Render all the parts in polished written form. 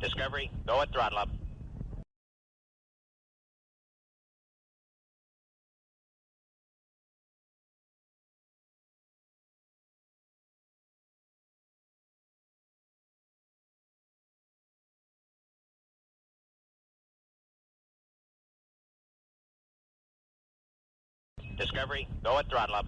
Discovery, go at throttle up. Discovery, go at throttle up.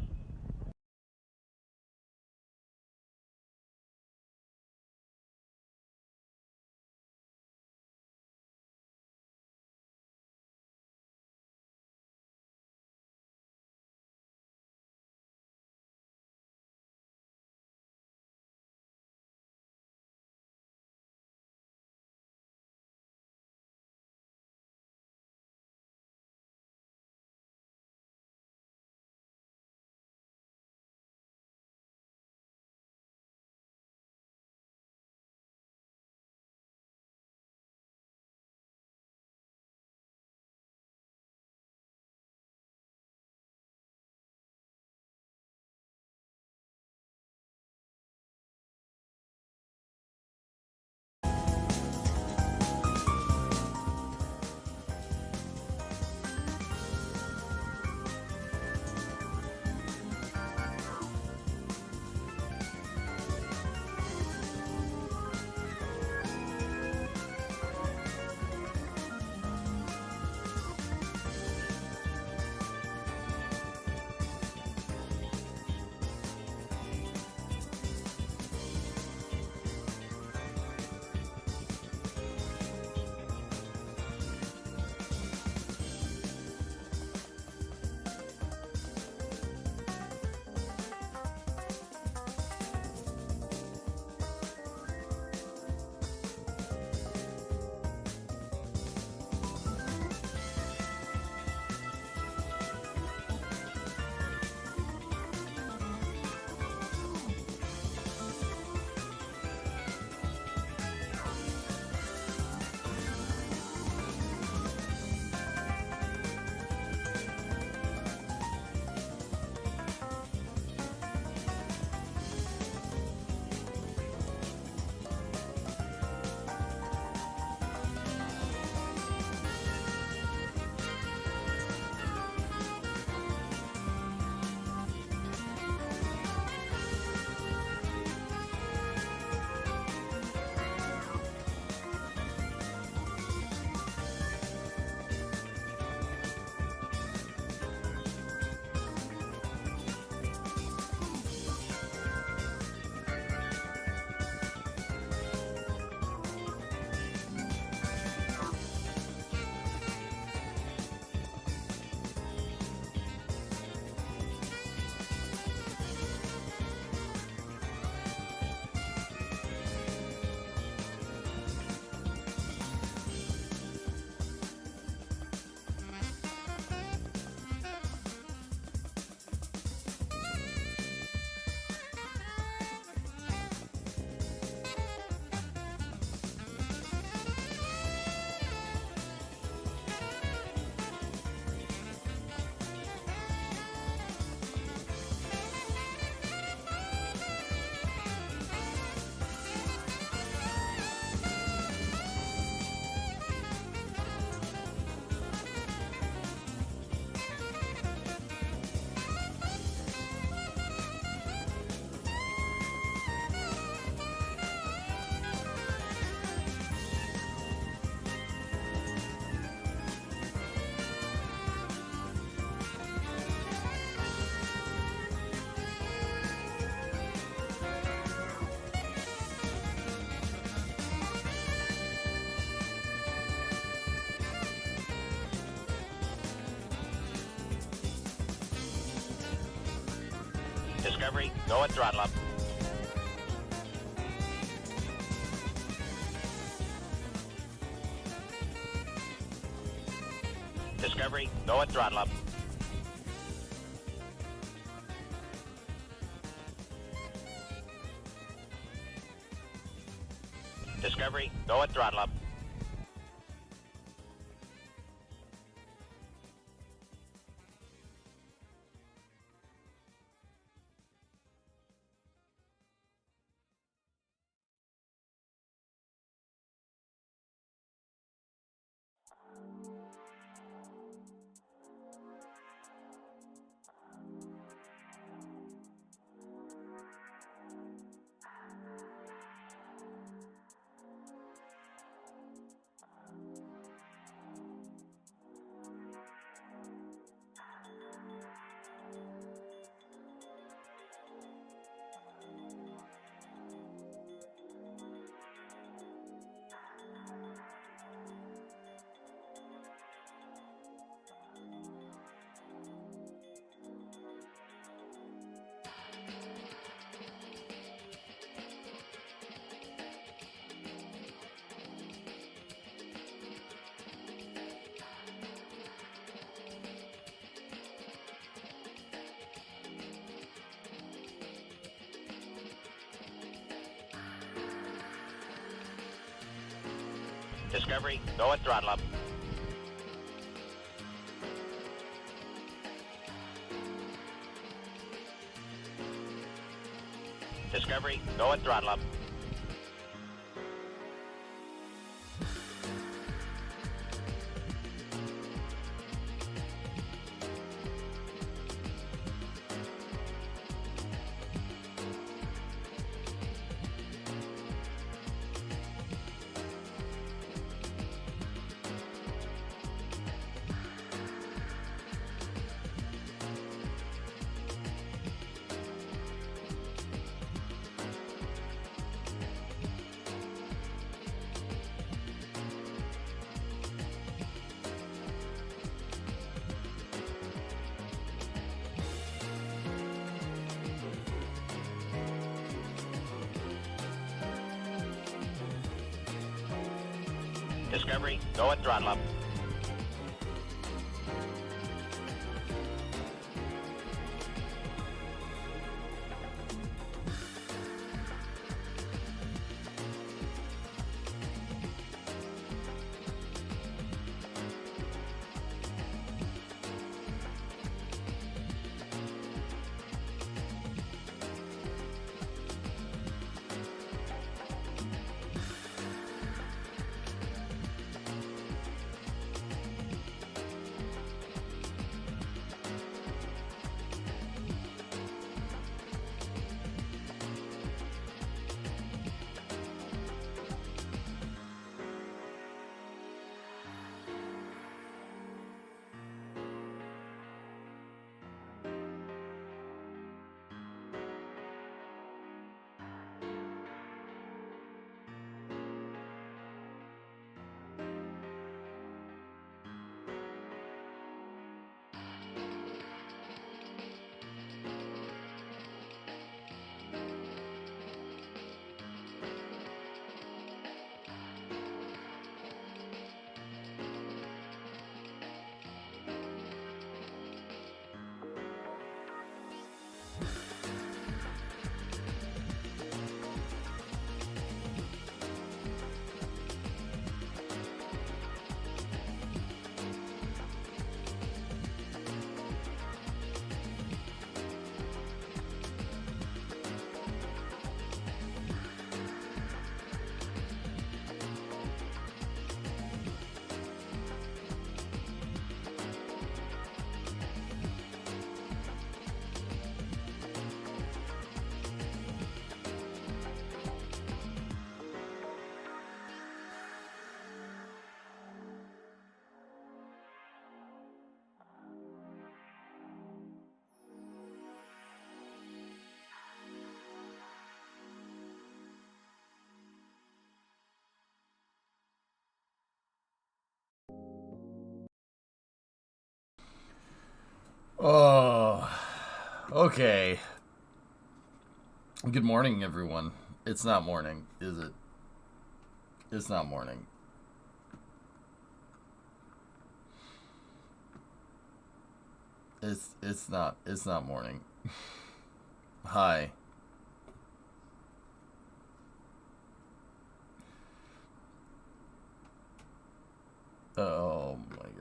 Discovery, go at throttle up. Discovery, go at throttle up. Discovery, go at throttle up. Discovery, go at throttle up. Discovery, go at throttle up. Discovery, go at throttle up. Oh, okay. Good morning, everyone. It's not morning, is it? It's not morning. It's not morning. Hi. Oh my goodness.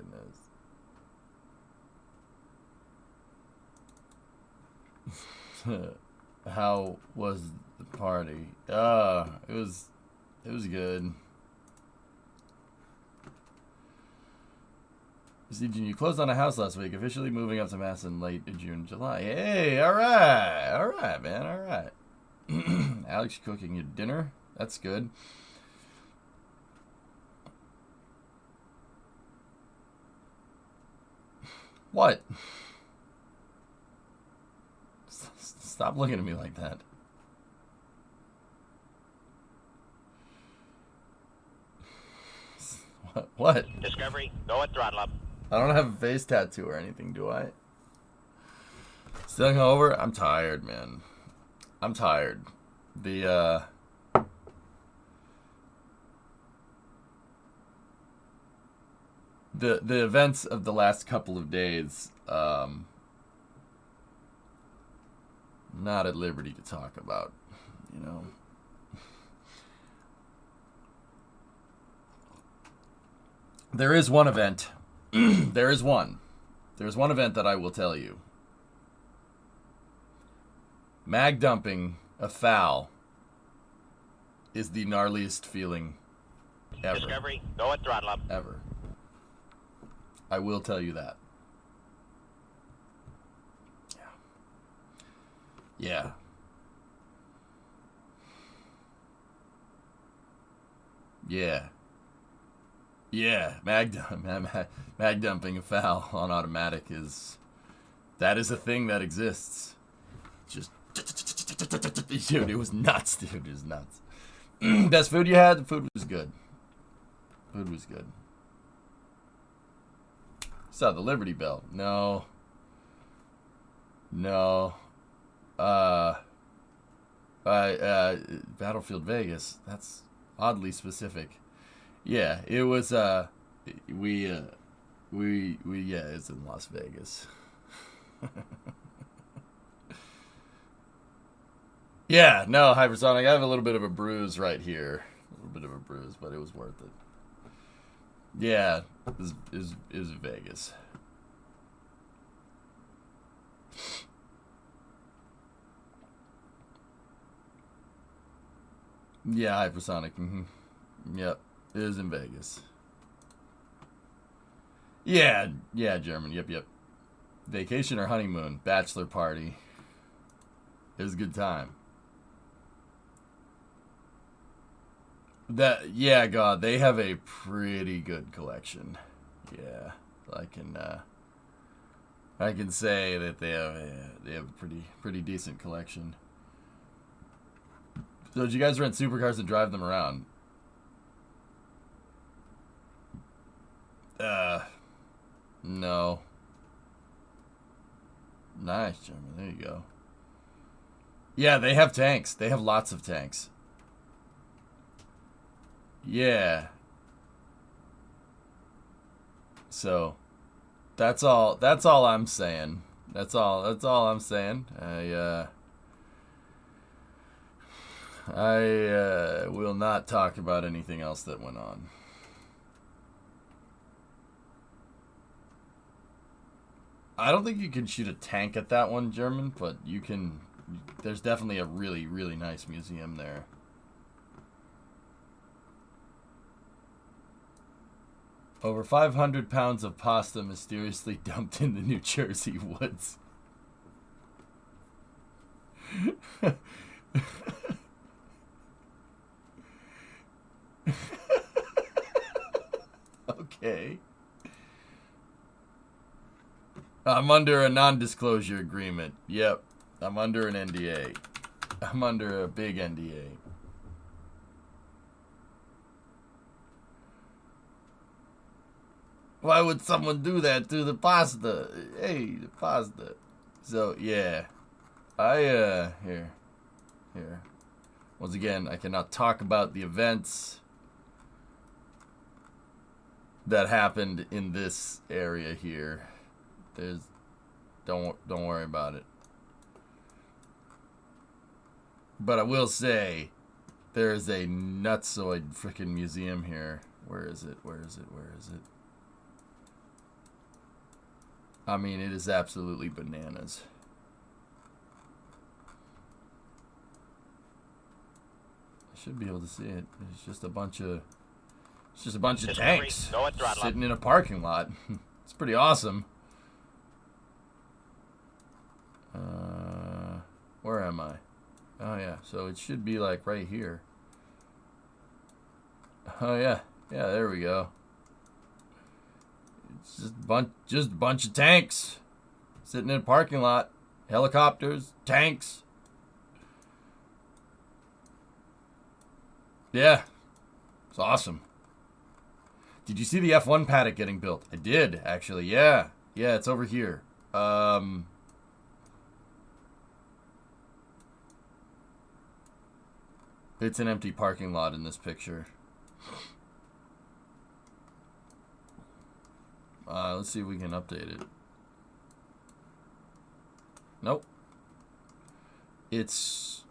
How was the party? It was good. You closed on a house last week, officially moving up to Mass in late June, July. Hey, all right, man, all right. Alex cooking your dinner. That's good. What? Stop looking at me like that. What? Discovery, go at throttle up. I don't have a face tattoo or anything, do I? Still hungover? I'm tired, man. I'm tired. The events of the last couple of days, not at liberty to talk about, you know. There is one event. There is one. There's one event that I will tell you. Mag dumping a foul is the gnarliest feeling ever. Discovery, go at throttle up. Ever. I will tell you that. Yeah. Yeah. Yeah. Mag dumping a foul on automatic is... That is a thing that exists. Just... Dude, it was nuts, dude. It was nuts. Best food you had? The food was good. Food was good. Saw the Liberty Bell. No. Battlefield Vegas. That's oddly specific. Yeah, it was, yeah, it's in Las Vegas. Yeah, no, Hypersonic, I have a little bit of a bruise right here. A little bit of a bruise, but it was worth it. Yeah, it was Vegas. Yeah, Hypersonic. Yep, it is in Vegas. Yeah, German. Yep. Vacation or honeymoon? Bachelor party. It was a good time. Yeah, God, they have a pretty good collection. Yeah, I can say that they have a pretty decent collection. So did you guys rent supercars and drive them around? No. Nice, German. There you go. Yeah, they have tanks. They have lots of tanks. Yeah. So, that's all I'm saying. That's all I'm saying. I will not talk about anything else that went on. I don't think you can shoot a tank at that one, German, but you can. There's definitely a really, really nice museum there. Over 500 pounds of pasta mysteriously dumped in the New Jersey woods. Okay. I'm under a non-disclosure agreement. Yep. I'm under an NDA. I'm under a big NDA. Why would someone do that to the pasta? Hey, the pasta. So, yeah. Here. Once again, I cannot talk about the events that happened in this area here. Don't worry about it. But I will say, there is a nutsoid freaking museum here. Where is it? I mean, it is absolutely bananas. I should be able to see it. It's just a bunch of tanks sitting in a parking lot. It's pretty awesome. Where am I? Oh yeah, so it should be like right here. Oh yeah, there we go. It's just a bunch of tanks sitting in a parking lot. Helicopters, tanks. Yeah, it's awesome. Did you see the F1 paddock getting built? I did, actually. Yeah, it's over here. It's an empty parking lot in this picture. Let's see if we can update it. Nope. It's...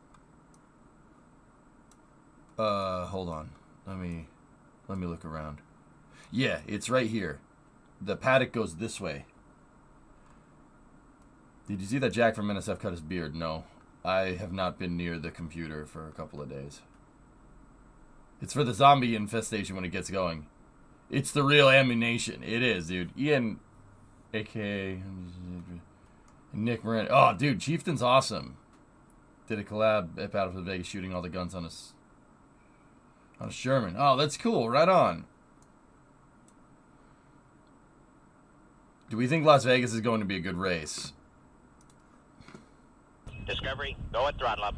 hold on. Let me look around. Yeah, it's right here. The paddock goes this way. Did you see that Jack from NSF cut his beard? No. I have not been near the computer for a couple of days. It's for the zombie infestation when it gets going. It's the real ammunition. It is, dude. Ian, a.k.a. Nick Moran. Oh, dude, Chieftain's awesome. Did a collab at Battlefield Vegas shooting all the guns on a Sherman. Oh, that's cool. Right on. Do we think Las Vegas is going to be a good race? Discovery, go at throttle up.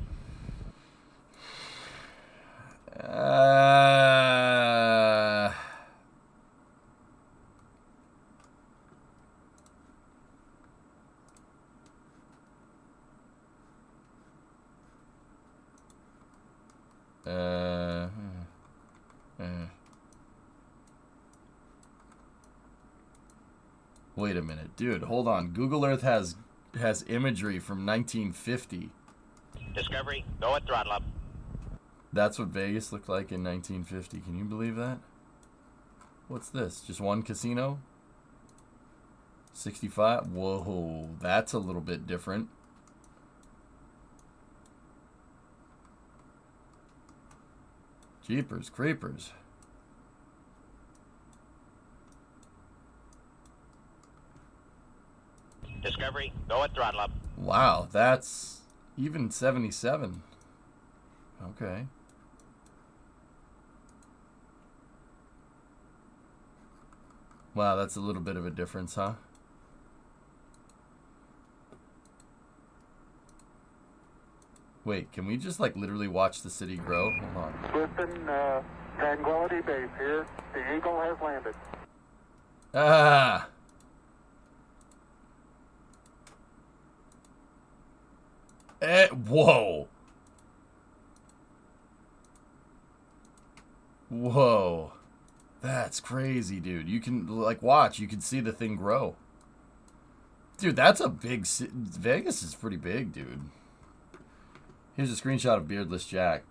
Wait a minute, dude. Hold on. Google Earth has imagery from 1950. Discovery, go at throttle up. That's what Vegas looked like in 1950. Can you believe that? What's this? Just one casino? 65? Whoa, that's a little bit different. Jeepers creepers. Discovery, go at throttle up. Wow, that's even 77. Okay. Wow, that's a little bit of a difference, huh? Wait, can we just like literally watch the city grow? Hold on. Listen, Tranquility Base here. The Eagle has landed. Ah! Whoa. Whoa. That's crazy, dude. You can, like, watch. You can see the thing grow. Dude, that's a big... Vegas is pretty big, dude. Here's a screenshot of Beardless Jack.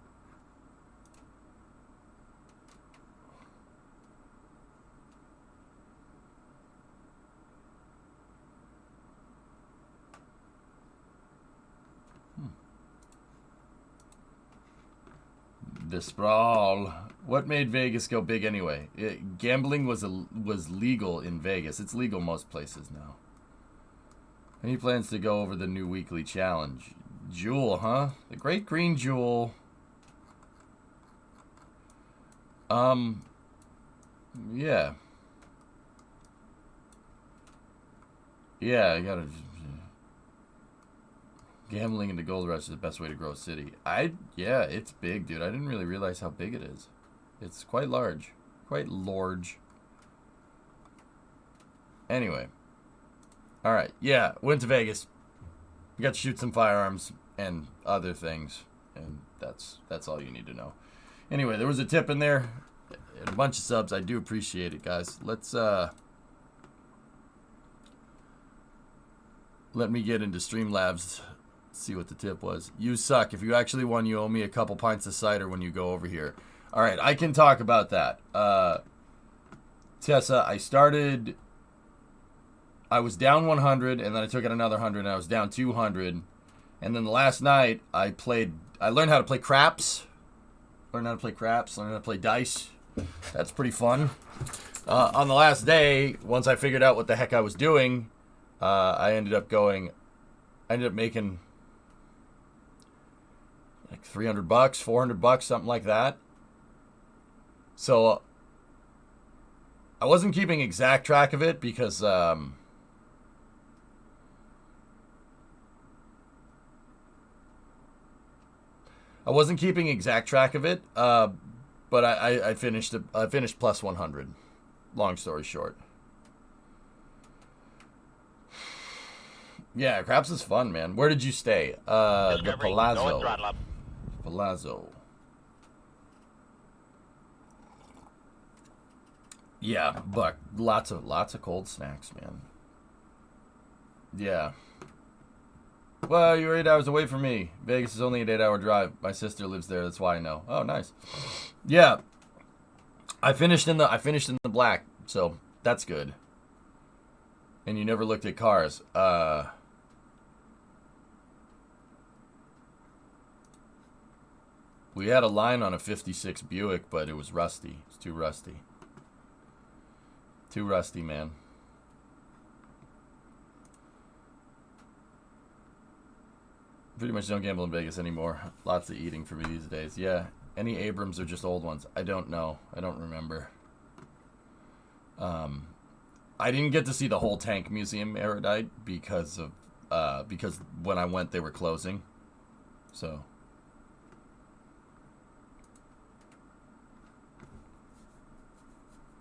The sprawl. What made Vegas go big anyway? Gambling was legal in Vegas. It's legal most places now. Any plans to go over the new weekly challenge? Jewel, huh? The Great Green Jewel. Yeah. Yeah, I gotta... Gambling in the gold rush is the best way to grow a city. Yeah, it's big, dude. I didn't really realize how big it is. It's quite large. Quite large. Anyway. Alright, yeah, went to Vegas. We got to shoot some firearms and other things. And that's all you need to know. Anyway, there was a tip in there. And a bunch of subs. I do appreciate it, guys. Let me get into Streamlabs. See what the tip was. You suck. If you actually won, you owe me a couple pints of cider when you go over here. All right, I can talk about that. Tessa, I was down 100, and then I took it another 100, and I was down 200. And then last night, I learned how to play craps. Learned how to play dice. That's pretty fun. On the last day, once I figured out what the heck I was doing, I ended up making like $300, $400, something like that. So I wasn't keeping exact track of it because I wasn't keeping exact track of it, but I finished plus 100. Long story short. Yeah, craps is fun, man. Where did you stay? The Palazzo. Palazzo. Yeah, but lots of cold snacks, man. Yeah. Well, you're 8 hours away from me. Vegas is only an 8-hour drive. My sister lives there. That's why I know. Oh, nice. Yeah. I finished in the black. So that's good. And you never looked at cars. We had a line on a 56 Buick, but it was rusty. It's too rusty. Too rusty, man. Pretty much don't gamble in Vegas anymore. Lots of eating for me these days. Yeah. Any Abrams or just old ones? I don't know. I don't remember. I didn't get to see the whole tank museum erudite because when I went they were closing. So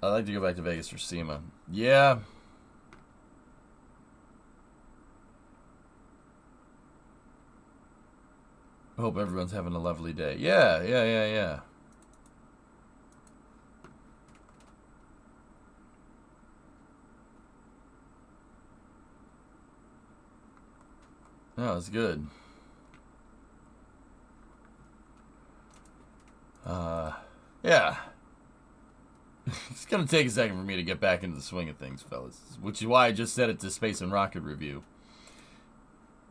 I'd like to go back to Vegas for SEMA. Yeah. I hope everyone's having a lovely day. Yeah. No, it's good. Yeah. It's gonna take a second for me to get back into the swing of things, fellas. Which is why I just said it to Space and Rocket Review.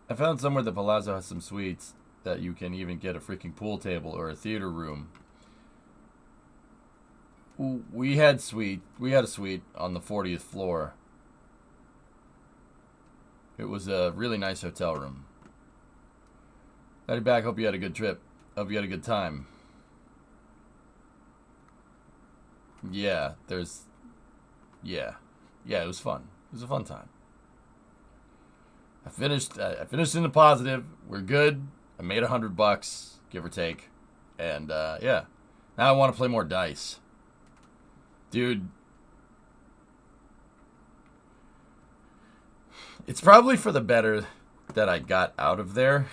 I found somewhere that Palazzo has some suites that you can even get a freaking pool table or a theater room. We had a suite on the 40th floor. It was a really nice hotel room. Howdy back, hope you had a good trip. Hope you had a good time. Yeah, it was fun. It was a fun time. I finished in the positive. We're good. I made $100, give or take. And, yeah. Now I want to play more dice. Dude. It's probably for the better that I got out of there.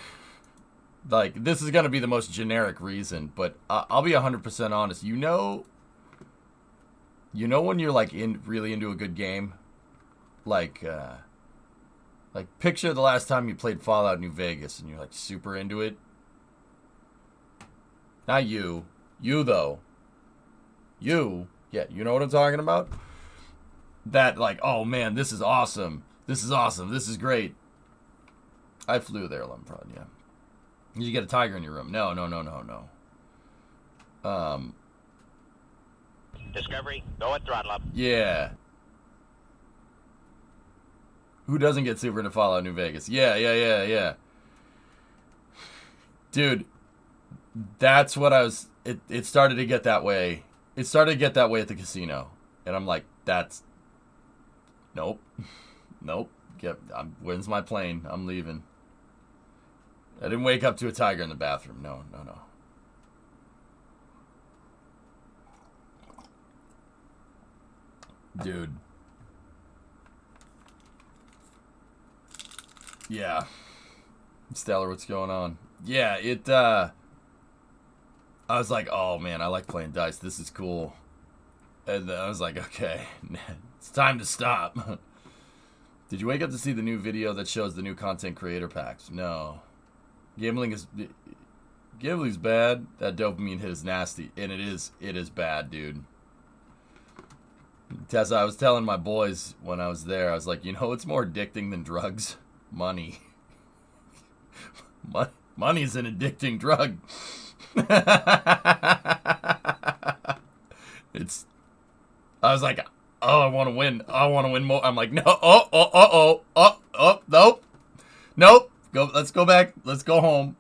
Like, this is going to be the most generic reason, but I'll be 100% honest. You know when you're, like, really into a good game? Like picture the last time you played Fallout New Vegas and you're like super into it. Not you. You though. You. Yeah, you know what I'm talking about? That like, oh man, this is awesome. This is awesome. This is great. I flew there, Lemprod, yeah. Did you get a tiger in your room? No. Discovery, go and throttle up. Yeah. Who doesn't get super into Fallout New Vegas? Yeah. Dude, that's what I was... It started to get that way. It started to get that way at the casino. And I'm like, that's... Nope. When's my plane? I'm leaving. I didn't wake up to a tiger in the bathroom. No. Dude. Yeah. Stellar, what's going on? Yeah, I was like, oh man, I like playing dice. This is cool. And then I was like, okay, it's time to stop. Did you wake up to see the new video that shows the new content creator packs? No. Gambling's bad. That dopamine hit is nasty. And it is bad, dude. Tessa, I was telling my boys when I was there, I was like, you know what's more addicting than drugs? Money. Money's an addicting drug. I was like, oh, I want to win. I want to win more. I'm like, no, nope. Let's go back. Let's go home.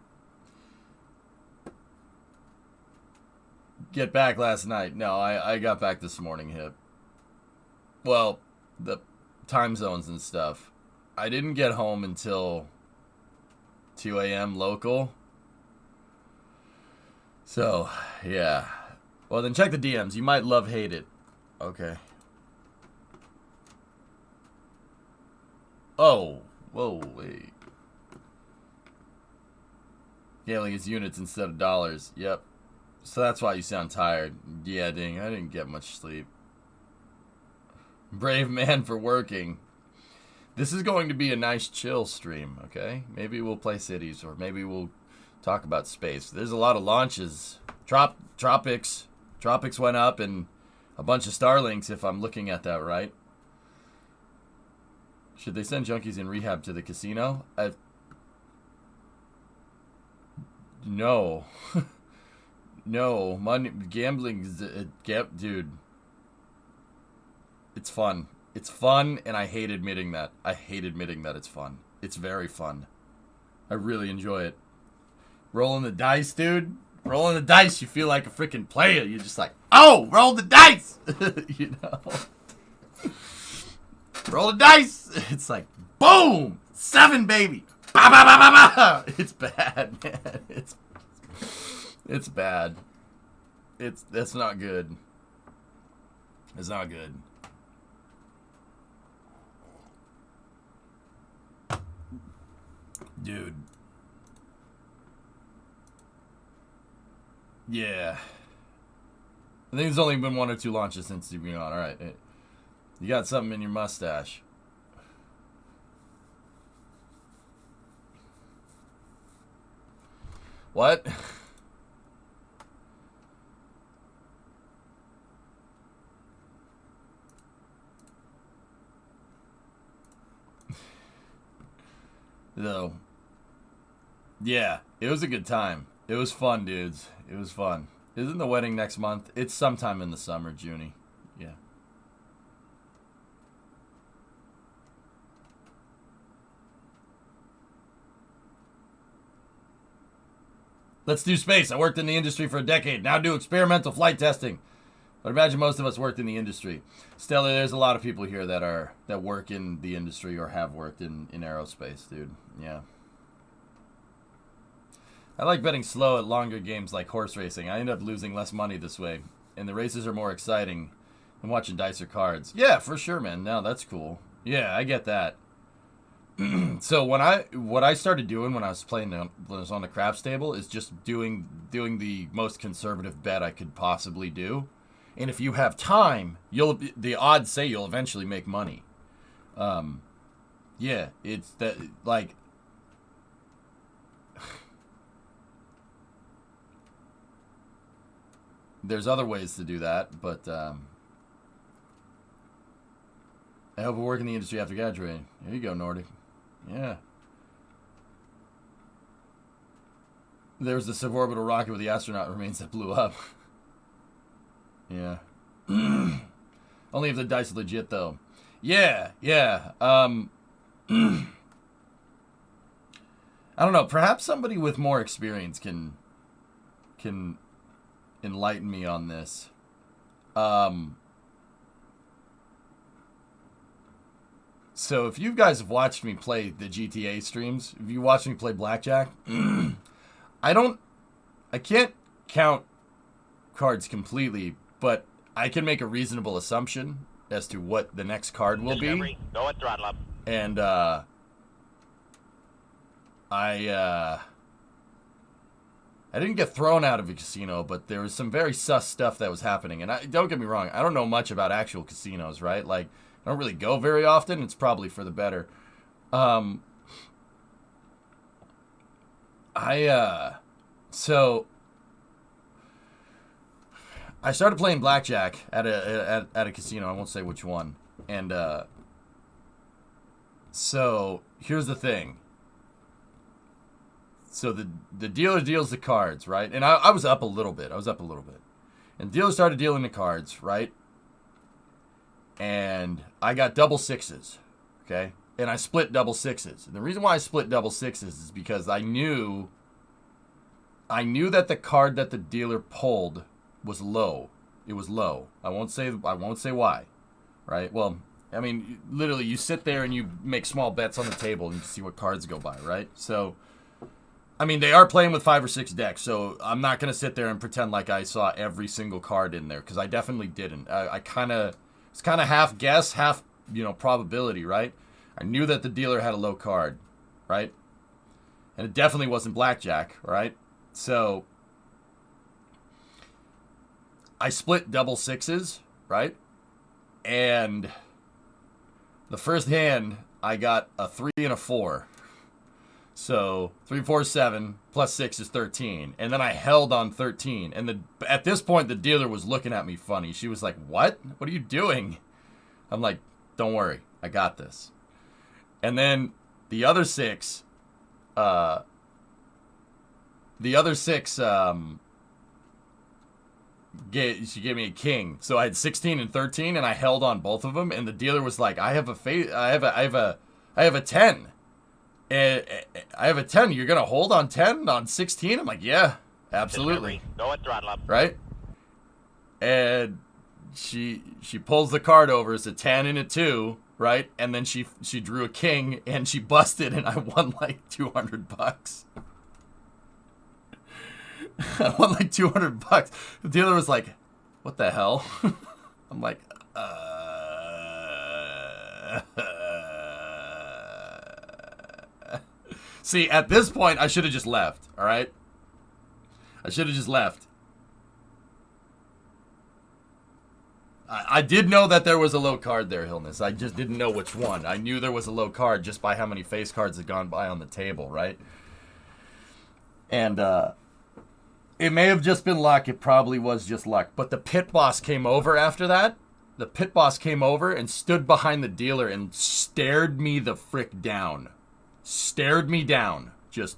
Get back last night. No, I got back this morning, Hip. Well, the time zones and stuff. I didn't get home until 2 a.m. local. So, yeah. Well, then check the DMs. You might hate it. Okay. Oh. Whoa, wait. Gambling is units instead of dollars. Yep. So that's why you sound tired. Yeah, dang. I didn't get much sleep. Brave man for working. This is going to be a nice chill stream, okay? Maybe we'll play cities, or maybe we'll talk about space. There's a lot of launches. Tropics went up, and A bunch of Starlinks, if I'm looking at that right. Should they send junkies in rehab to the casino? No. No. Money, gambling, dude. It's fun. It's fun, and I hate admitting that. I hate admitting that it's fun. It's very fun. I really enjoy it. Rolling the dice, dude. Rolling the dice, you feel like a freaking player. You're just like, oh, roll the dice. You know? Roll the dice. It's like, boom, 7, baby. Ba, ba, ba, ba, ba. It's bad, man. It's bad. That's not good. It's not good. Dude. Yeah. I think there's only been 1 or 2 launches since you've been on. Alright. You got something in your mustache. What? No. Yeah, it was a good time. It was fun, dudes. It was fun. Isn't the wedding next month? It's sometime in the summer, Junie. Yeah. Let's do space. I worked in the industry for a decade. Now do experimental flight testing. But imagine most of us worked in the industry. Stella, there's a lot of people here that work in the industry or have worked in aerospace, dude. Yeah. I like betting slow at longer games like horse racing. I end up losing less money this way. And the races are more exciting than watching dice or cards. Yeah, for sure, man. No, that's cool. Yeah, I get that. So what I started doing when I was playing when I was on the craps table is just doing the most conservative bet I could possibly do. And if you have time, the odds say you'll eventually make money. Yeah, it's that, like, there's other ways to do that, but I hope we work in the industry after graduating. There you go, Nordic. Yeah. There's the suborbital rocket with the astronaut remains that blew up. Yeah. Only if the dice are legit, though. Yeah, yeah. I don't know. Perhaps somebody with more experience can enlighten me on this. So if you guys have watched me play the GTA streams, if you watch me play blackjack, I can't count cards completely, but I can make a reasonable assumption as to what the next card will be. Go and throttle up. And I didn't get thrown out of a casino, but there was some very sus stuff that was happening. And don't get me wrong, I don't know much about actual casinos, right? Like, I don't really go very often. It's probably for the better. So I started playing blackjack at a casino. I won't say which one. And so here's the thing. So the dealer deals the cards, right? And I was up a little bit. And the dealer started dealing the cards, right? And I got double sixes, okay? And I split double sixes. And the reason why I split double sixes is because I knew that the card that the dealer pulled was low. It was low. I won't say why, right? Well, I mean, literally, you sit there and you make small bets on the table and you see what cards go by, right? So, I mean, they are playing with 5 or 6 decks, so I'm not going to sit there and pretend like I saw every single card in there, because I definitely didn't. It's kind of half guess, half, probability, right? I knew that the dealer had a low card, right? And it definitely wasn't blackjack, right? So I split double sixes, right? And the first hand, I got a 3 and a 4. So 3, 4, 7 plus 6 is 13. And then I held on 13. And at this point, the dealer was looking at me funny. She was like, what? What are you doing? I'm like, don't worry. I got this. And then the other 6, she gave me a king. So I had 16 and 13, and I held on both of them. And the dealer was like, I have a 10. I have a 10. You're gonna hold on 10 on 16? I'm like, yeah, absolutely. Discovery, go and throttle up. Right? And she pulls the card over. It's a 10 and a 2, right? And then she drew a king, and she busted, and I won like $200. I won like $200. The dealer was like, what the hell? I'm like, See, at this point, I should have just left, all right? I should have just left. I did know that there was a low card there, Hillness. I just didn't know which one. I knew there was a low card just by how many face cards had gone by on the table, right? And it may have just been luck. It probably was just luck. But the pit boss came over after that. The pit boss came over and stood behind the dealer and stared me the frick down. Stared me down. Just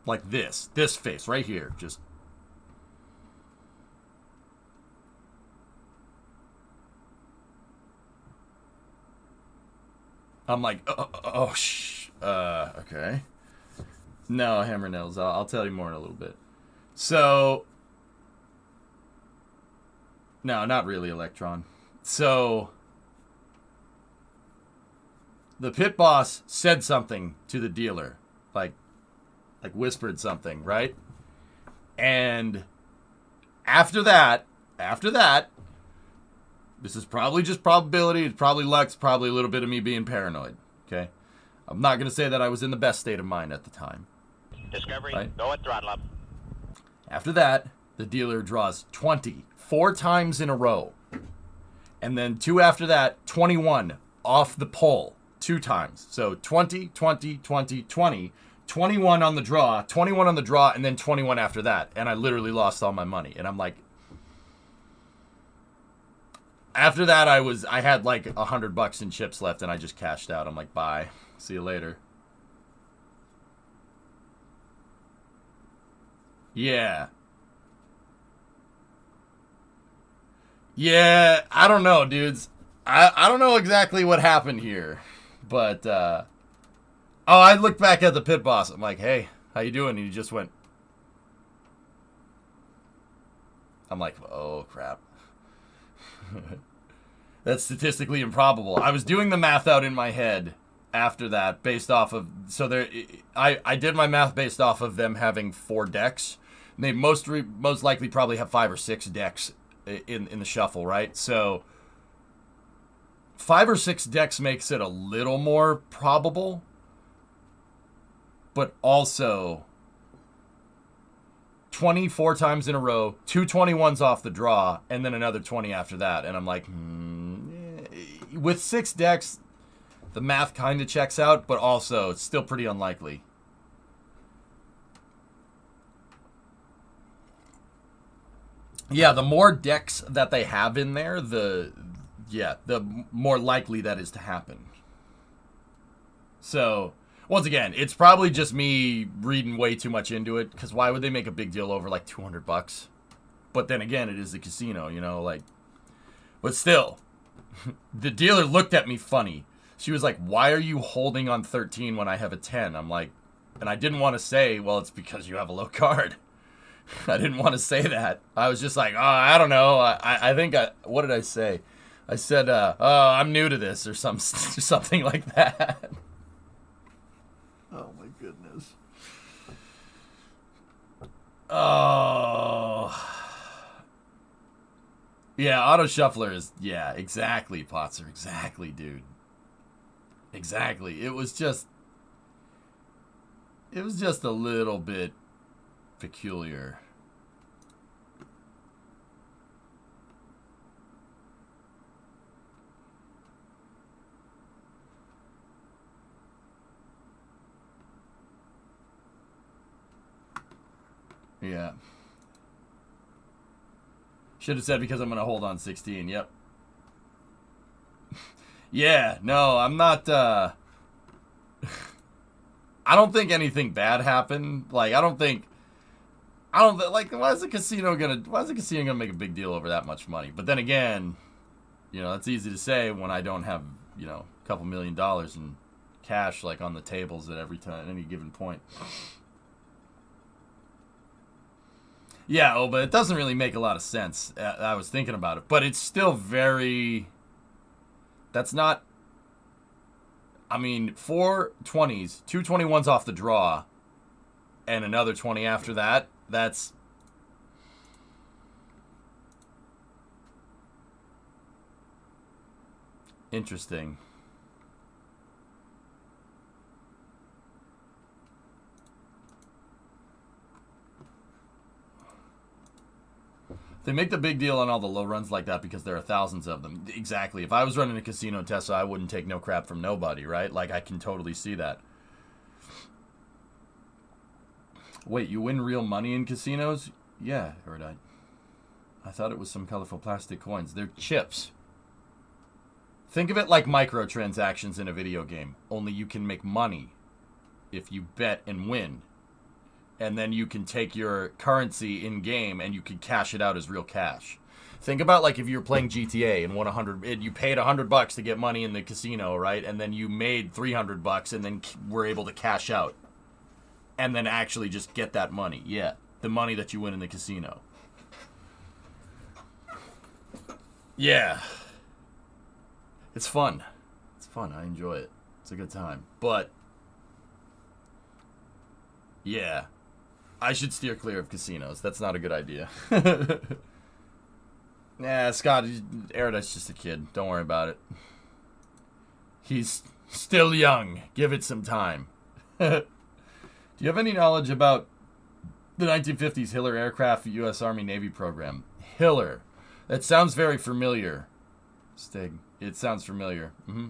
like this. This face right here. Just. I'm like, okay. No, hammer nails. I'll tell you more in a little bit. So, no, not really, Electron. So, the pit boss said something to the dealer, like whispered something, right? And after that, this is probably just probability. It's probably luck. It's probably a little bit of me being paranoid. Okay, I'm not gonna say that I was in the best state of mind at the time. Discovery, right? go and throttle up. After that, the dealer draws 20 4 times in a row. And then 2 after that, 21 off the pole 2 times. So 20, 20, 20, 20, 21 on the draw, 21 on the draw, and then 21 after that. And I literally lost all my money. And I'm like, after that, I had like $100 in chips left, and I just cashed out. I'm like, bye. See you later. Yeah. Yeah, I don't know, dudes. I don't know exactly what happened here. But, I looked back at the pit boss. I'm like, hey, how you doing? And he just went. I'm like, oh, crap. That's statistically improbable. I was doing the math out in my head after that based off of... So there, I did my math based off of them having 4 decks. They most likely probably have 5 or 6 decks in the shuffle, right? So 5 or 6 decks makes it a little more probable, but also 24 times in a row, 2 21s off the draw, and then another 20 after that. And I'm like, with 6 decks, the math kind of checks out, but also it's still pretty unlikely. Yeah, the more decks that they have in there, the more likely that is to happen. So, once again, it's probably just me reading way too much into it, because why would they make a big deal over like $200? But then again, it is a casino, you know, like, but still, the dealer looked at me funny. She was like, why are you holding on 13 when I have a 10? I'm like, and I didn't want to say, well, it's because you have a low card. I didn't want to say that. I was just like, oh, I don't know. I think what did I say? I said, oh, I'm new to this or something like that. Oh, my goodness. Oh. Yeah, auto shuffler is, yeah, exactly, Potzer. Exactly, dude. Exactly. It was just a little bit peculiar. Yeah. Should have said because I'm going to hold on 16. Yep. Yeah, no, I'm not, I don't think anything bad happened. Like, I don't think, like, why is the casino gonna make a big deal over that much money? But then again, you know, that's easy to say when I don't have, you know, a couple $1 million in cash, like, on the tables at any given point. Yeah, oh, but it doesn't really make a lot of sense. I was thinking about it, but it's still very. That's not. I mean, 4 20s, 2 21s off the draw, and another 20 after that. That's. Interesting. They make the big deal on all the low runs like that because there are thousands of them. Exactly. If I was running a casino Tesla, I wouldn't take no crap from nobody, right? Like, I can totally see that. Wait, you win real money in casinos? Yeah, Erudite. I thought it was some colorful plastic coins. They're chips. Think of it like microtransactions in a video game. Only you can make money if you bet and win. And then you can take your currency in game and you can cash it out as real cash. Think about like if you were playing GTA and won you paid $100 to get money in the casino, right? And then you made $300 and then were able to cash out, and then actually just get that money. Yeah, the money that you win in the casino. Yeah, it's fun. It's fun. I enjoy it. It's a good time. But yeah. I should steer clear of casinos. That's not a good idea. Nah, Scott, Erudite's just a kid. Don't worry about it. He's still young. Give it some time. Do you have any knowledge about the 1950s Hiller aircraft U.S. Army Navy program? Hiller. That sounds very familiar. Stig. It sounds familiar. Mm-hmm.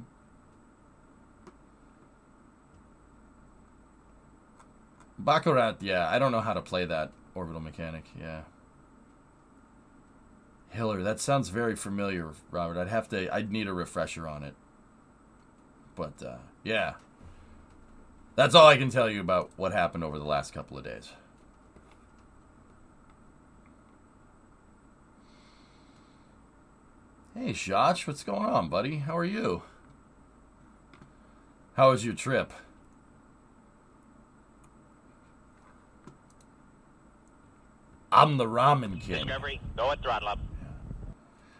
Baccarat, yeah. I don't know how to play that orbital mechanic, yeah. Hiller, that sounds very familiar, Robert. I'd need a refresher on it. But, yeah. That's all I can tell you about what happened over the last couple of days. Hey, Shach, what's going on, buddy? How are you? How was your trip? I'm the ramen king. Discovery, go at throttle up.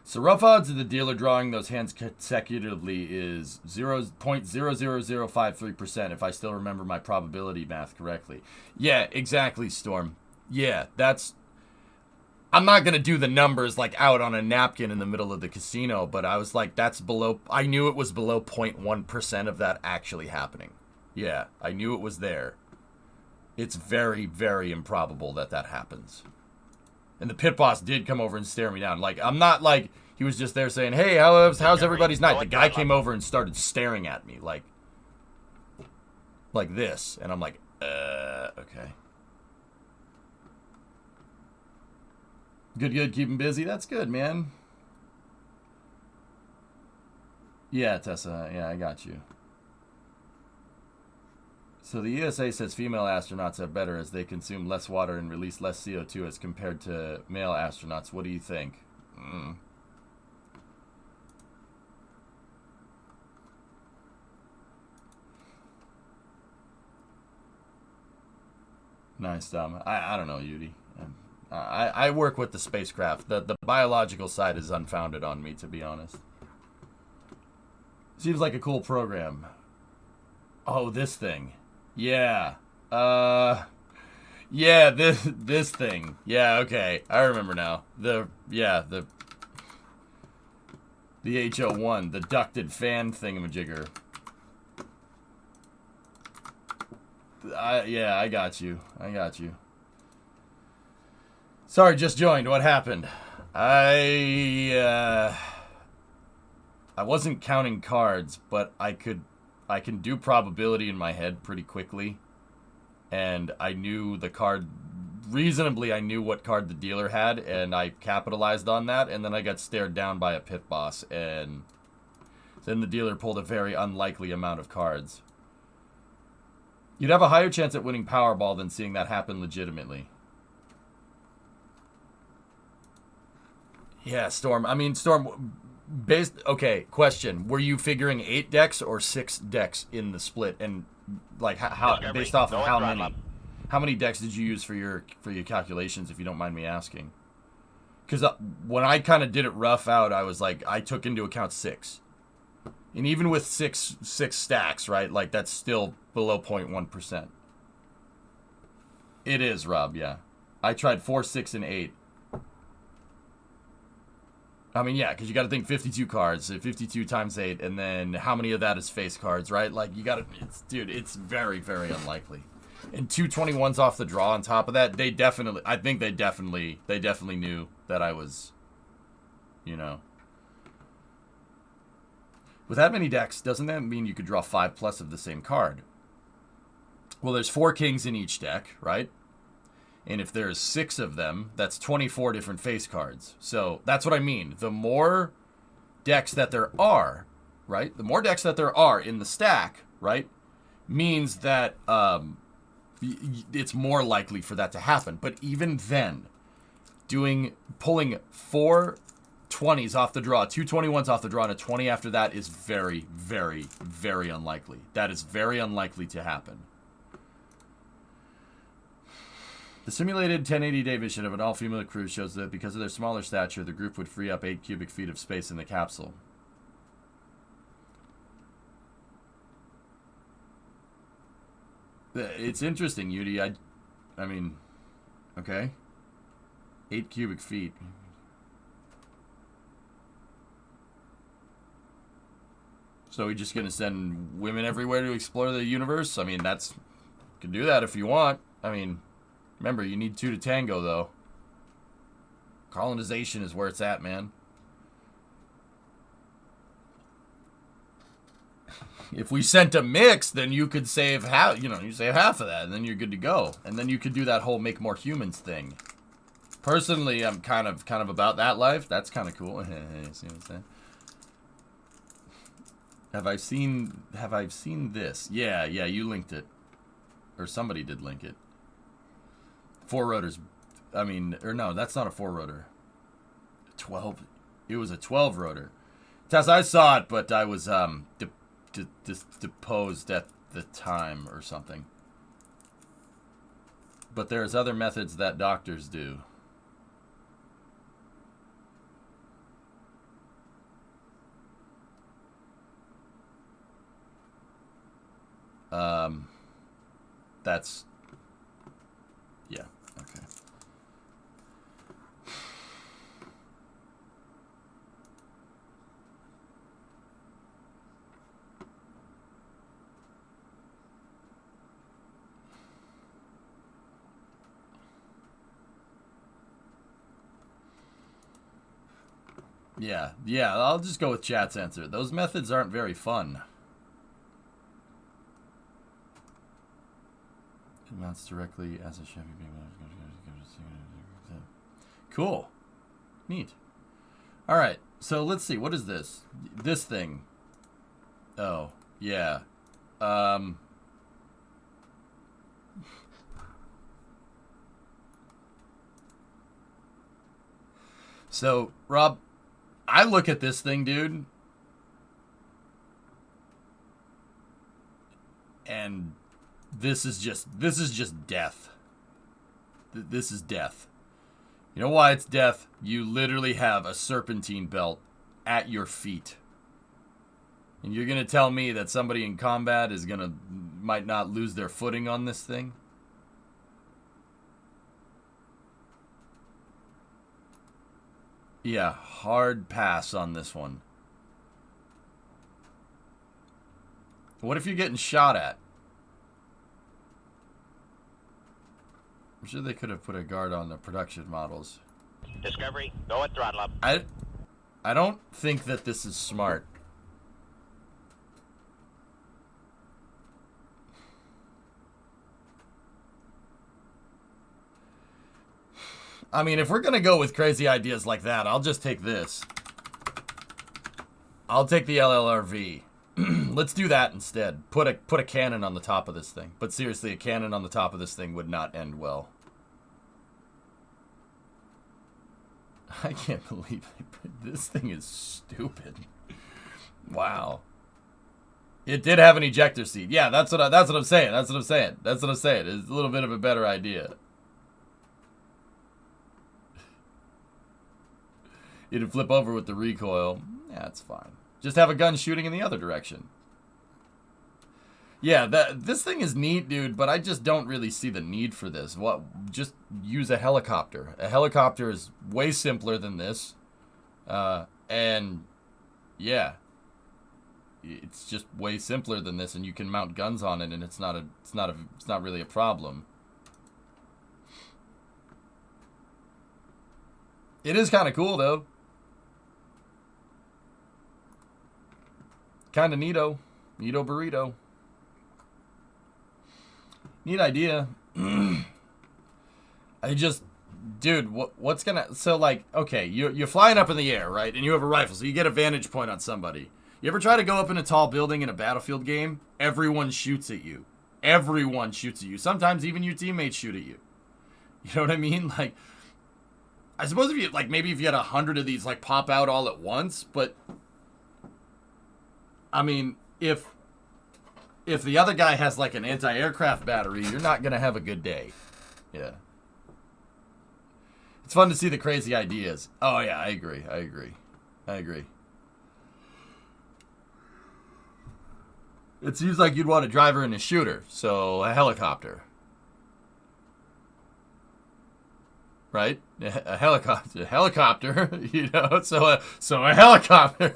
So rough odds of the dealer drawing those hands consecutively is 0.00053% if I still remember my probability math correctly. Yeah, exactly, Storm. Yeah, that's... I'm not going to do the numbers like out on a napkin in the middle of the casino, but I was like, that's below... I knew it was below 0.1% of that actually happening. Yeah, I knew it was there. It's very, very improbable that that happens. And the pit boss did come over and stare me down. Like, I'm not like, he was just there saying, hey, how's everybody's night? The guy came over and started staring at me like this. And I'm like, okay. Good, keep him busy. That's good, man. Yeah, Tessa, yeah, I got you. So the USA says female astronauts are better as they consume less water and release less CO2 as compared to male astronauts. What do you think? Nice, Dom. I don't know, Yudi. I work with the spacecraft. The biological side is unfounded on me, to be honest. Seems like a cool program. Oh, this thing. Yeah. Yeah, this thing. Yeah, okay. I remember now. The HO1, the ducted fan thingamajigger. Yeah, I got you. Sorry, just joined. What happened? I wasn't counting cards, but I can do probability in my head pretty quickly, and I knew the card reasonably, I knew what card the dealer had, and I capitalized on that, and then I got stared down by a pit boss, and then the dealer pulled a very unlikely amount of cards. You'd have a higher chance at winning Powerball than seeing that happen legitimately. Yeah, Storm. I mean, Storm, okay, question. Were you figuring 8 decks or 6 decks in the split? And, like, how based off of how many? How many decks did you use for your calculations, if you don't mind me asking? Because when I kind of did it rough out, I was like, I took into account 6. And even with six stacks, right? Like, that's still below 0.1%. It is, Rob, yeah. I tried 4, 6, and 8. I mean, yeah, because you got to think 52 cards, 52 times 8, and then how many of that is face cards, right? Like, you got to, dude, it's very, very unlikely. And 2 21s off the draw on top of that, I think they definitely knew that I was, you know. With that many decks, doesn't that mean you could draw 5 plus of the same card? Well, there's 4 kings in each deck, right? And if there's 6 of them, that's 24 different face cards. So that's what I mean. The more decks that there are, right? The more decks that there are in the stack, right? Means that it's more likely for that to happen. But even then, pulling 4 20s off the draw, 2 21s off the draw, and a 20 after that is very, very, very unlikely. That is very unlikely to happen. The simulated 1080-day mission of an all-female crew shows that because of their smaller stature, the group would free up 8 cubic feet of space in the capsule. It's interesting, Yudi. I mean, okay. 8 cubic feet. So we're just gonna send women everywhere to explore the universe? I mean, you can do that if you want. I mean, remember, you need 2 to tango, though. Colonization is where it's at, man. If we sent a mix, then you could save half. You save half of that, and then you're good to go. And then you could do that whole make more humans thing. Personally, I'm kind of about that life. That's kind of cool. See what I'm saying? Have I seen this? Yeah, you linked it. Or somebody did link it. 4 rotors. I mean, or no, that's not a 4 rotor. 12. It was a 12 rotor. Tess, I saw it, but I was deposed at the time or something. But there's other methods that doctors do. That's, yeah, okay. Yeah, I'll just go with chat's answer. Those methods aren't very fun. It mounts directly as a Chevy beam. Cool. Neat. Alright, so let's see. What is this? This thing. Oh, yeah. So, Rob, I look at this thing, dude, and this is just death. This is death. You know why it's death? You literally have a serpentine belt at your feet. And you're going to tell me that somebody in combat might not lose their footing on this thing? Yeah, hard pass on this one. What if you're getting shot at? I'm sure they could have put a guard on the production models. Discovery, go at throttle up. I don't think that this is smart. I mean, if we're going to go with crazy ideas like that, I'll just take this. I'll take the LLRV. Let's do that instead. Put a cannon on the top of this thing. But seriously, a cannon on the top of this thing would not end well. I can't believe it. This thing is stupid. Wow. It did have an ejector seat. Yeah, that's what I'm saying. That's what I'm saying. It's a little bit of a better idea. It'd flip over with the recoil. Yeah, that's fine. Just have a gun shooting in the other direction. Yeah, this thing is neat, dude, but I just don't really see the need for this. Just use a helicopter. A helicopter is way simpler than this. And yeah. It's just way simpler than this, and you can mount guns on it, and it's not really a problem. It is kind of cool though. Kind of neato. Neato burrito. Neat idea. I just, dude, what's gonna, so like, okay, you're flying up in the air, right? And you have a rifle, so you get a vantage point on somebody. You ever try to go up in a tall building in a Battlefield game? Everyone shoots at you. Everyone shoots at you. Sometimes even your teammates shoot at you. You know what I mean? Like, I suppose if you, like, maybe if you had 100 of these, like, pop out all at once, but I mean, if the other guy has, like, an anti-aircraft battery, you're not going to have a good day. Yeah. It's fun to see the crazy ideas. Oh, yeah, I agree. It seems like you'd want a driver and a shooter, so a helicopter. Right? A helicopter, you know, so a helicopter.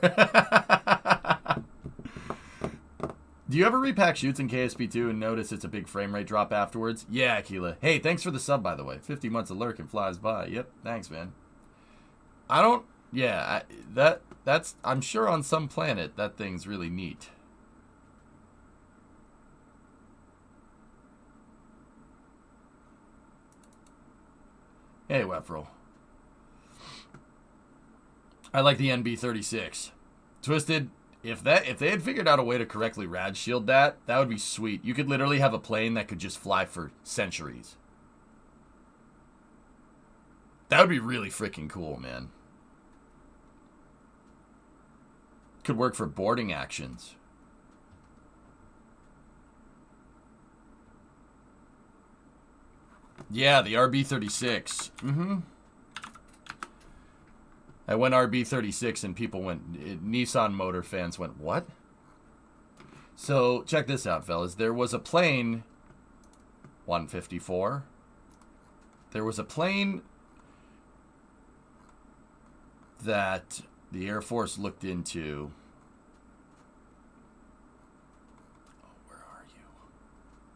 Do you ever repack shoots in KSP2 and notice it's a big frame rate drop afterwards? Yeah, Akila. Hey, thanks for the sub, by the way. 50 months of lurking flies by. Yep, thanks, man. I don't, yeah, that's, I'm sure on some planet that thing's really neat. Hey, Wefrel. I like the NB36. Twisted, if they had figured out a way to correctly rad shield that would be sweet. You could literally have a plane that could just fly for centuries. That would be really freaking cool, man. Could work for boarding actions. Yeah, the RB36. I went RB36 and people went, Nissan motor fans went, what? So, check this out, fellas. There was a plane, 154. There was a plane that the Air Force looked into. Oh, where are you?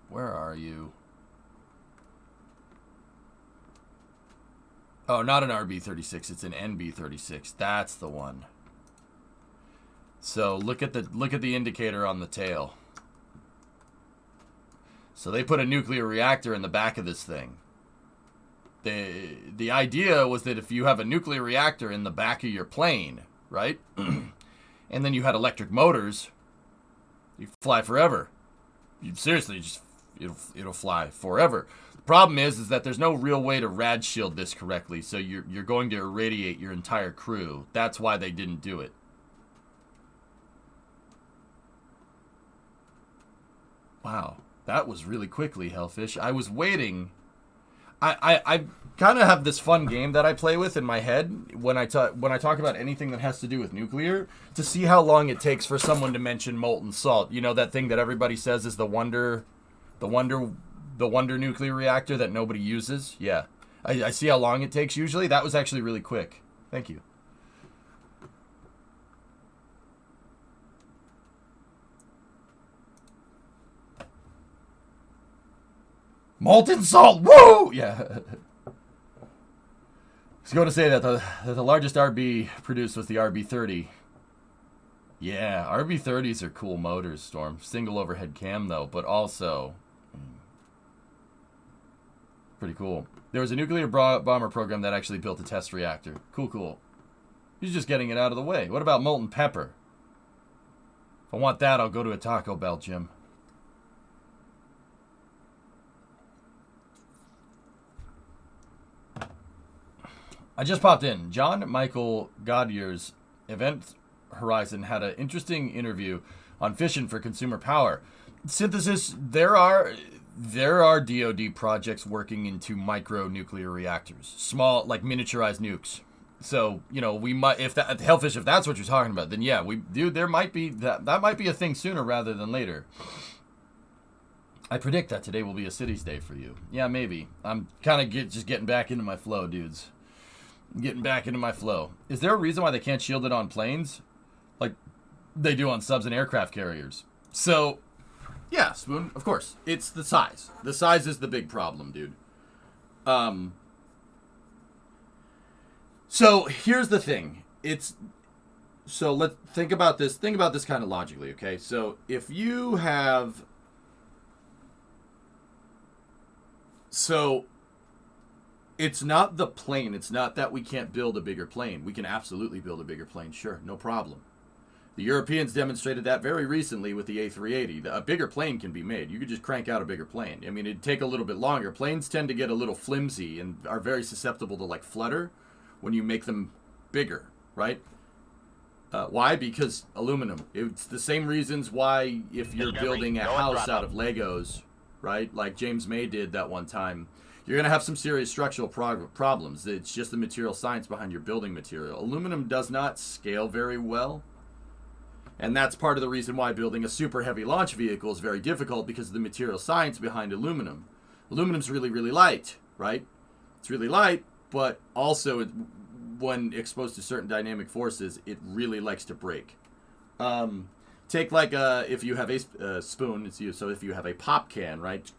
Where are you? Oh, not an RB36, it's an NB36. That's the one. So look at the indicator on the tail. So they put a nuclear reactor in the back of this thing. The idea was that if you have a nuclear reactor in the back of your plane, right? And then you had electric motors, you fly forever. You seriously just it'll fly forever. Problem is that there's no real way to rad shield this correctly, so you're going to irradiate your entire crew. That's why they didn't do it. Wow, that was really quickly, Hellfish. I was waiting. I kind of have this fun game that I play with in my head when I talk about anything that has to do with nuclear, to see how long it takes for someone to mention molten salt. You know, that thing that everybody says is the wonder nuclear reactor that nobody uses? Yeah. I see how long it takes usually. That was actually really quick. Thank you. Molten salt! Woo! Yeah. I was going to say that the largest RB produced was the RB30. Yeah, RB30s are cool motors, Storm. Single overhead cam, though, but also Pretty cool. There was a nuclear bomber program that actually built a test reactor. Cool, cool. He's just getting it out of the way. What about molten pepper? If I want that, I'll go to a Taco Bell, Jim. I just popped in. John Michael Goddier's Event Horizon had an interesting interview on fission for consumer power. Synthesis, there are DoD projects working into micro nuclear reactors, small, like miniaturized nukes. So, you know, we might, if that, Hellfish, if that's what you're talking about, then yeah, there might be, that might be a thing sooner rather than later. I predict that today will be a cities day for you. Yeah, maybe. I'm kind of just getting back into my flow, dudes. Getting back into my flow. Is there a reason why they can't shield it on planes? Like they do on subs and aircraft carriers. So, yeah, Spoon, of course. It's the size. The size is the big problem, dude. So, here's the thing. So let's think about this. Think about this kind of logically, okay? So, if you have... So... It's not the plane. It's not that we can't build a bigger plane. We can absolutely build a bigger plane. Sure, no problem. The Europeans demonstrated that very recently with the A380. A bigger plane can be made. You could just crank out a bigger plane. I mean, it'd take a little bit longer. Planes tend to get a little flimsy and are very susceptible to, like, flutter when you make them bigger, right? Why? Because aluminum. It's the same reasons why if you're building a house out of Legos, right, like James May did that one time, you're going to have some serious structural problems. It's just the material science behind your building material. Aluminum does not scale very well. And that's part of the reason why building a super heavy launch vehicle is very difficult, because of the material science behind aluminum. Aluminum's really, really light, right? It's really light, but also when exposed to certain dynamic forces, it really likes to break. Take like if you have a spoon, so if you have a pop can, right?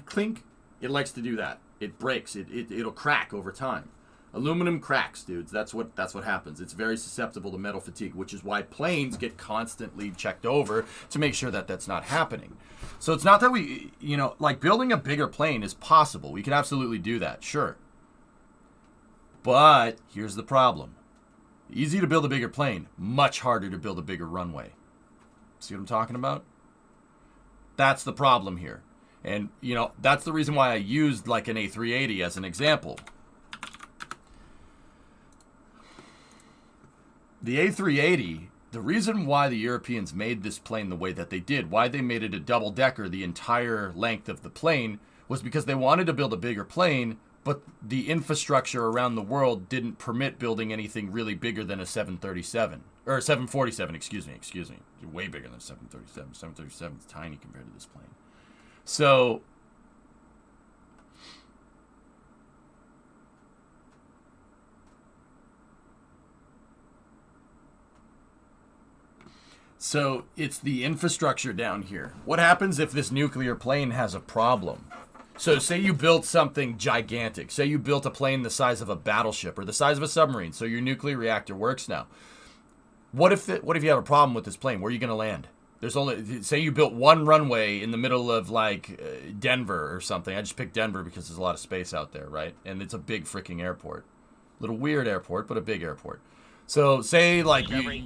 Clink. It likes to do that. It breaks. It'll crack over time. Aluminum cracks, dudes. That's what happens. It's very susceptible to metal fatigue, which is why planes get constantly checked over to make sure that that's not happening. So it's not that we, you know, like building a bigger plane is possible. We can absolutely do that, sure. But here's the problem. Easy to build a bigger plane, much harder to build a bigger runway. See what I'm talking about? That's the problem here. And, you know, that's the reason why I used like an A380 as an example. The A380, the reason why the Europeans made this plane the way that they did, why they made it a double-decker the entire length of the plane, was because they wanted to build a bigger plane, but the infrastructure around the world didn't permit building anything really bigger than a 737. Or a 747, excuse me. Way bigger than a 737. 737 is tiny compared to this plane. So, it's the infrastructure down here. What happens if this nuclear plane has a problem? So say you built something gigantic. Say you built a plane the size of a battleship or the size of a submarine, so your nuclear reactor works now. What if you have a problem with this plane? Where are you going to land? There's only, say you built one runway in the middle of like Denver or something. I just picked Denver because there's a lot of space out there, right? And it's a big freaking airport. Little weird airport, but a big airport. So say like you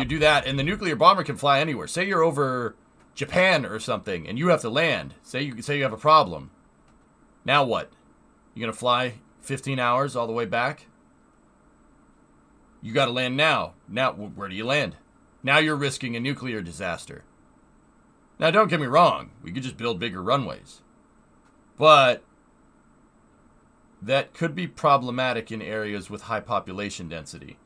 do that and the nuclear bomber can fly anywhere. Say you're over Japan or something and you have to land. Say you have a problem. Now what? You going to fly 15 hours all the way back? You got to land now. Now where do you land? Now you're risking a nuclear disaster. Now, don't get me wrong. We could just build bigger runways. But that could be problematic in areas with high population density.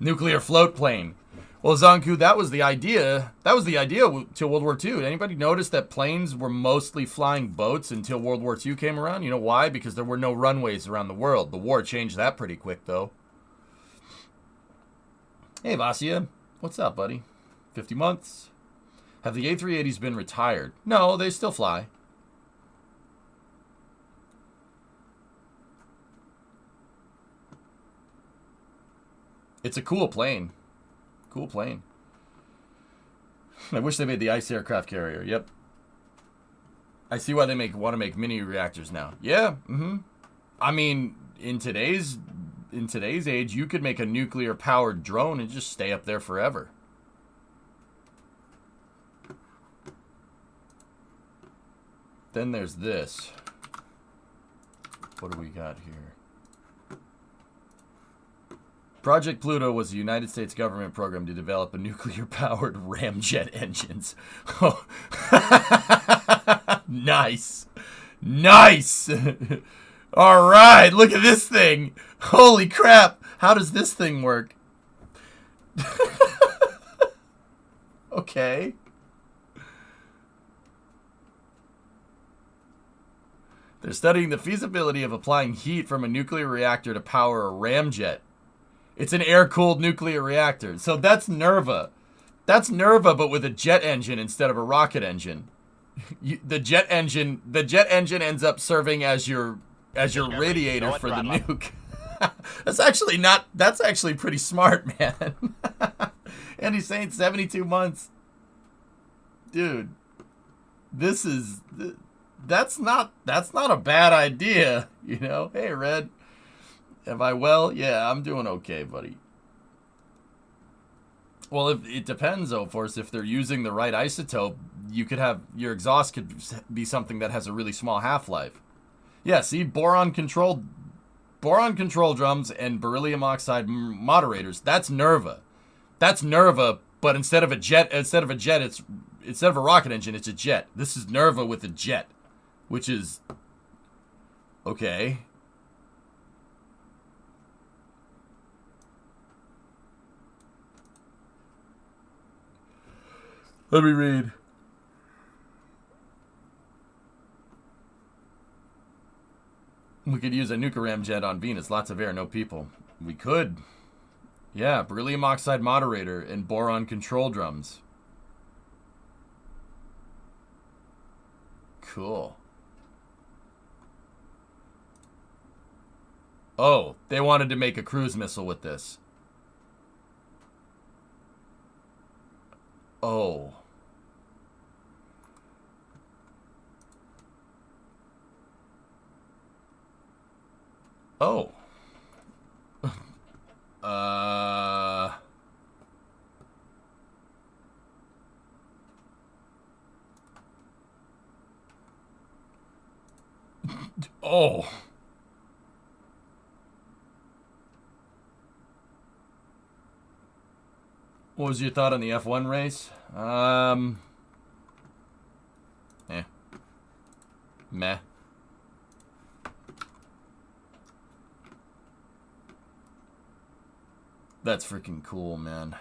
Nuclear float plane. Well, Zanku, that was the idea. That was the idea till World War II. Anybody notice that planes were mostly flying boats until World War II came around? You know why? Because there were no runways around the world. The war changed that pretty quick, though. Hey, Vasya. What's up, buddy? 50 months. Have the A380s been retired? No, they still fly. It's a cool plane. Cool plane. I wish they made the ice aircraft carrier. Yep. I see why they want to make mini reactors now. Yeah, I mean, in today's age, you could make a nuclear powered drone and just stay up there forever. Then there's this. What do we got here? Project Pluto was a United States government program to develop a nuclear-powered ramjet engines. Oh. Nice. Nice. All right, look at this thing. Holy crap. How does this thing work? Okay. They're studying the feasibility of applying heat from a nuclear reactor to power a ramjet. It's an air-cooled nuclear reactor. So that's NERVA. That's NERVA, but with a jet engine instead of a rocket engine. The jet engine ends up serving as your radiator for the nuke. That's actually pretty smart, man. And he's saying 72 months. Dude, that's not a bad idea, you know? Hey, Red. Am I well? Yeah, I'm doing okay, buddy. Well, it depends, though, Force. If they're using the right isotope, you could have your exhaust could be something that has a really small half-life. Yeah, see, boron control drums and beryllium oxide moderators. That's NERVA. That's NERVA, but instead of a rocket engine, it's a jet. This is NERVA with a jet, which is okay. Let me read. We could use a nuclear ramjet on Venus. Lots of air, no people. We could. Yeah, beryllium oxide moderator and boron control drums. Cool. Oh, they wanted to make a cruise missile with this. Oh. Oh. Oh. What was your thought on the F1 race? Meh. That's freaking cool, man.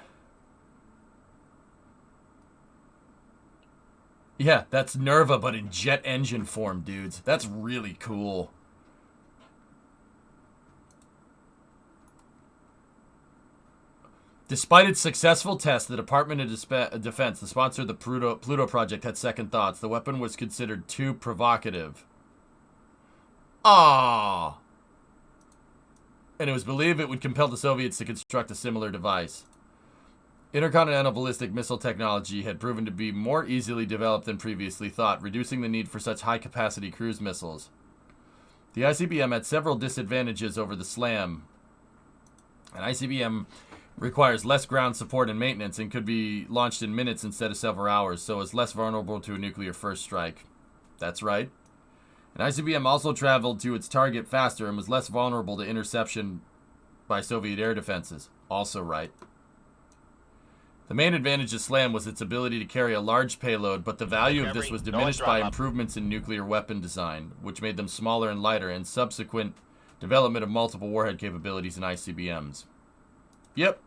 Yeah, that's NERVA, but in jet engine form, dudes. That's really cool. Despite its successful test, the Department of Defense, the sponsor of the Pluto project, had second thoughts. The weapon was considered too provocative. Ah. And it was believed it would compel the Soviets to construct a similar device. Intercontinental ballistic missile technology had proven to be more easily developed than previously thought, reducing the need for such high-capacity cruise missiles. The ICBM had several disadvantages over the SLAM. An ICBM requires less ground support and maintenance and could be launched in minutes instead of several hours, so is less vulnerable to a nuclear first strike. That's right. An ICBM also traveled to its target faster and was less vulnerable to interception by Soviet air defenses. Also right. The main advantage of SLAM was its ability to carry a large payload, but the value of this was diminished by improvements in nuclear weapon design, which made them smaller and lighter, and subsequent development of multiple warhead capabilities in ICBMs. Yep.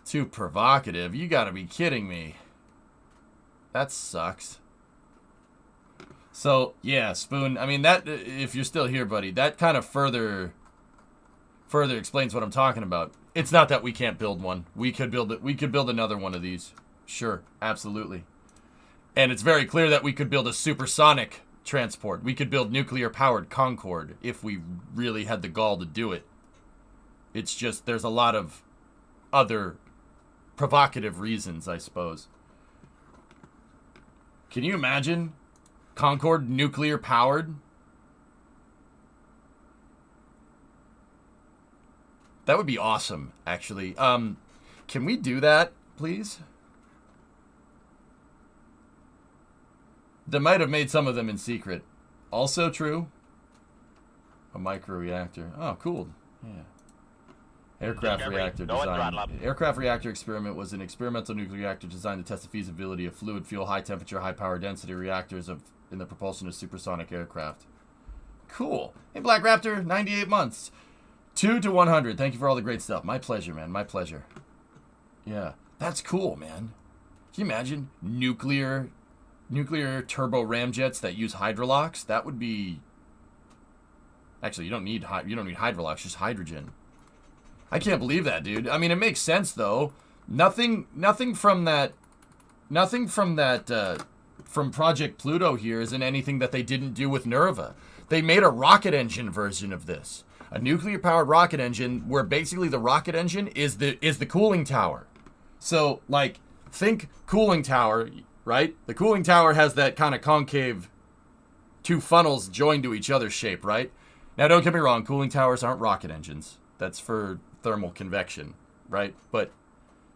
Too provocative. You gotta be kidding me. That sucks. So, yeah, Spoon, I mean, that, if you're still here, buddy, that kind of further explains what I'm talking about. It's not that we can't build one. We could build it. We could build another one of these. Sure, absolutely. And it's very clear that we could build a supersonic transport. We could build nuclear-powered Concorde if we really had the gall to do it. It's just, there's a lot of other provocative reasons, I suppose. Can you imagine Concorde nuclear powered? That would be awesome, actually. Can we do that, please? They might have made some of them in secret. Also true. A microreactor. Oh, cool. Yeah. Aircraft reactor design. Aircraft reactor experiment was an experimental nuclear reactor designed to test the feasibility of fluid fuel, high temperature, high power density reactors in the propulsion of supersonic aircraft. Cool. Hey, Black Raptor, 98 months. 2 to 100. Thank you for all the great stuff. My pleasure, man. My pleasure. Yeah. That's cool, man. Can you imagine nuclear turbo ramjets that use hydrolocks? That would be... Actually, you don't need hydrolocks, just hydrogen. I can't believe that, dude. I mean, it makes sense though. Nothing from Project Pluto here isn't anything that they didn't do with Nerva. They made a rocket engine version of this. A nuclear-powered rocket engine where basically the rocket engine is the cooling tower. So, like, think cooling tower, right? The cooling tower has that kind of concave two funnels joined to each other shape, right? Now, don't get me wrong, cooling towers aren't rocket engines. That's for thermal convection, right? But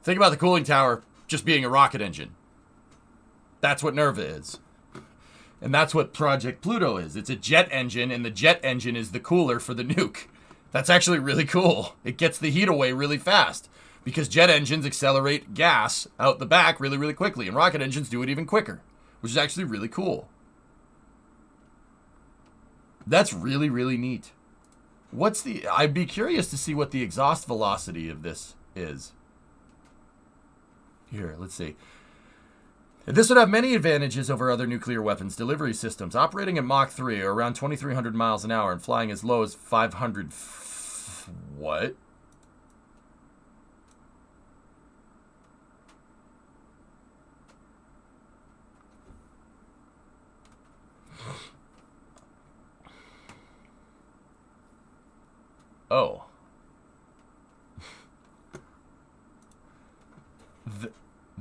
think about the cooling tower just being a rocket engine. That's what Nerva is. And that's what Project Pluto is. It's a jet engine, and the jet engine is the cooler for the nuke. That's actually really cool. It gets the heat away really fast because jet engines accelerate gas out the back really, really quickly, and rocket engines do it even quicker, which is actually really cool. That's really, really neat. I'd be curious to see what the exhaust velocity of this is. Here, let's see. This would have many advantages over other nuclear weapons delivery systems. Operating at Mach 3 or around 2,300 miles an hour and flying as low as 500... What? Oh.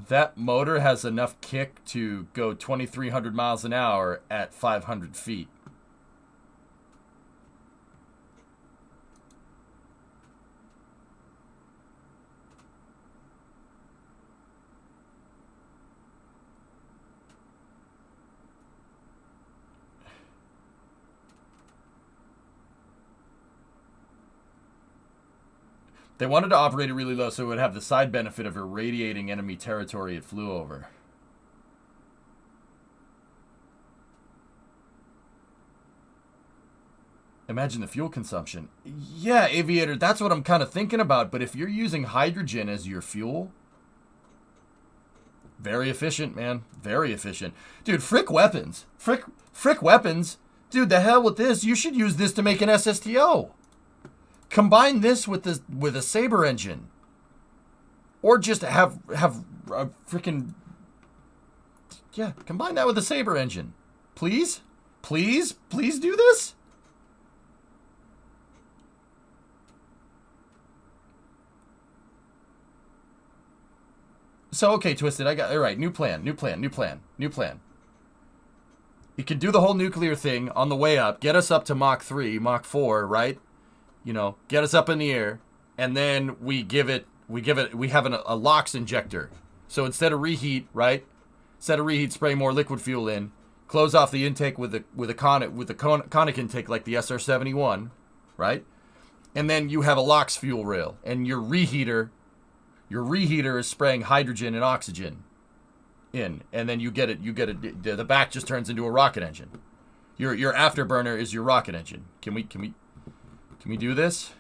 That motor has enough kick to go 2,300 miles an hour at 500 feet. They wanted to operate it really low so it would have the side benefit of irradiating enemy territory it flew over. Imagine the fuel consumption. Yeah, Aviator, that's what I'm kind of thinking about. But if you're using hydrogen as your fuel, very efficient, man. Very efficient. Dude, frick weapons. Frick weapons. Dude, the hell with this. You should use this to make an SSTO. Combine this with a Saber engine, or just have a freaking combine that with a Saber engine, please do this. So okay, Twisted, I got all right. New plan. You can do the whole nuclear thing on the way up, get us up to Mach 3, Mach 4, right? You know, get us up in the air, and then we have a LOX injector. So instead of reheat, right? Instead of reheat, spray more liquid fuel in, close off the intake with a conic intake like the SR-71, right? And then you have a LOX fuel rail, and your reheater is spraying hydrogen and oxygen in, and then you get it. The back just turns into a rocket engine. Your afterburner is your rocket engine. Can we do this,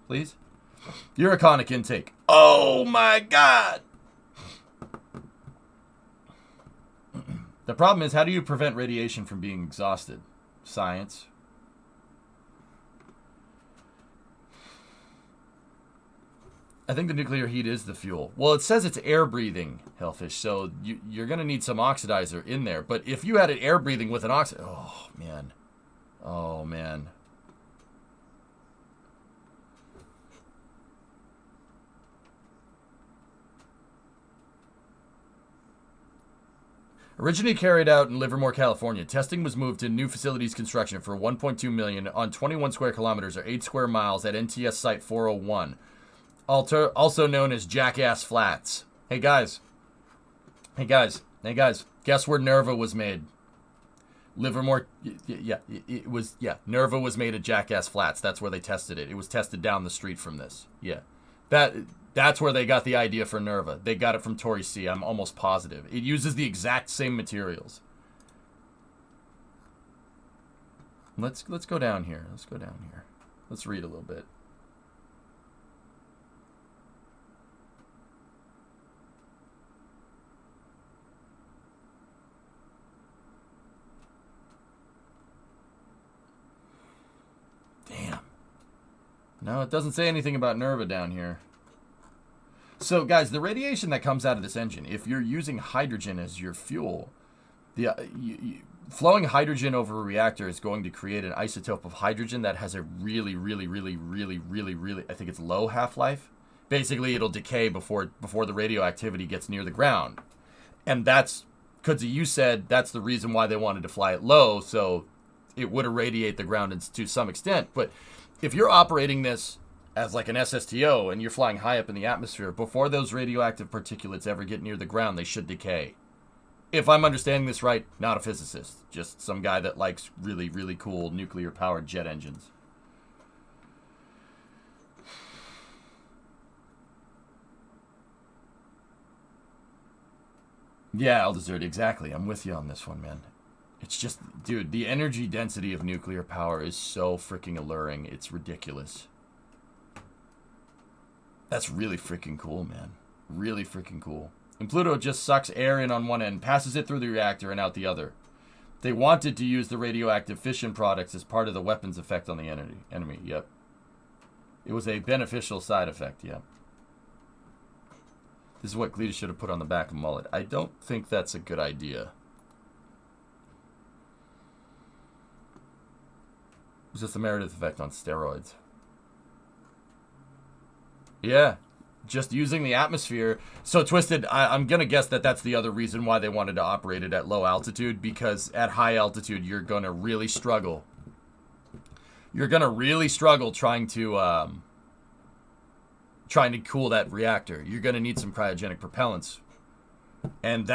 please? Uroconic intake. Oh my God! The problem is, how do you prevent radiation from being exhausted? Science. I think the nuclear heat is the fuel. Well, it says it's air breathing, Hellfish, so you're going to need some oxidizer in there. But if you had it air breathing with an oh man. Originally carried out in Livermore, California, testing was moved to new facilities construction for $1.2 million on 21 square kilometers or 8 square miles at NTS Site 401, also known as Jackass Flats. Hey guys. Guess where Nerva was made? Livermore, Nerva was made at Jackass Flats. That's where they tested it. It was tested down the street from this. Yeah. That's where they got the idea for Nerva. They got it from Torrey C. I'm almost positive. It uses the exact same materials. Let's go down here. Let's read a little bit. Damn. No, it doesn't say anything about Nerva down here. So, guys, the radiation that comes out of this engine, if you're using hydrogen as your fuel, flowing hydrogen over a reactor is going to create an isotope of hydrogen that has a really, I think it's low half-life. Basically, it'll decay before the radioactivity gets near the ground. And that's, because you said that's the reason why they wanted to fly it low, so it would irradiate the ground to some extent. But if you're operating this as like an SSTO and you're flying high up in the atmosphere, before those radioactive particulates ever get near the ground, they should decay. If I'm understanding this right, not a physicist, just some guy that likes really, really cool nuclear-powered jet engines. Yeah, Aldezert, exactly. I'm with you on this one, man. It's just, dude, the energy density of nuclear power is so freaking alluring. It's ridiculous. That's really freaking cool, man. Really freaking cool. And Pluto just sucks air in on one end, passes it through the reactor and out the other. They wanted to use the radioactive fission products as part of the weapons effect on the enemy. Yep. It was a beneficial side effect, yep. This is what Gleeta should have put on the back of Mullet. I don't think that's a good idea. It's just the Meredith effect on steroids. Yeah, just using the atmosphere. So, Twisted, I'm going to guess that that's the other reason why they wanted to operate it at low altitude, because at high altitude, you're going to really struggle. You're going to really struggle trying to cool that reactor. You're going to need some cryogenic propellants. And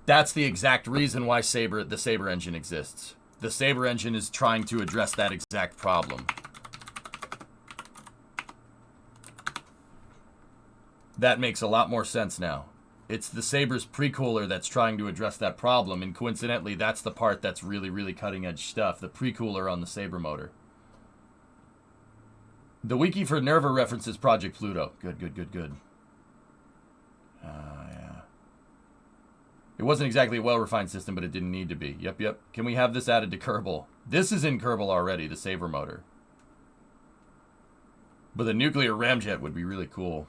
that's the exact reason why the Sabre engine exists. The Sabre engine is trying to address that exact problem. That makes a lot more sense now. It's the Sabre's pre-cooler that's trying to address that problem, and coincidentally, that's the part that's really, really cutting-edge stuff, the pre-cooler on the Sabre motor. The wiki for Nerva references Project Pluto. Good. Yeah. It wasn't exactly a well-refined system, but it didn't need to be. Yep. Can we have this added to Kerbal? This is in Kerbal already, the Sabre motor. But the nuclear ramjet would be really cool.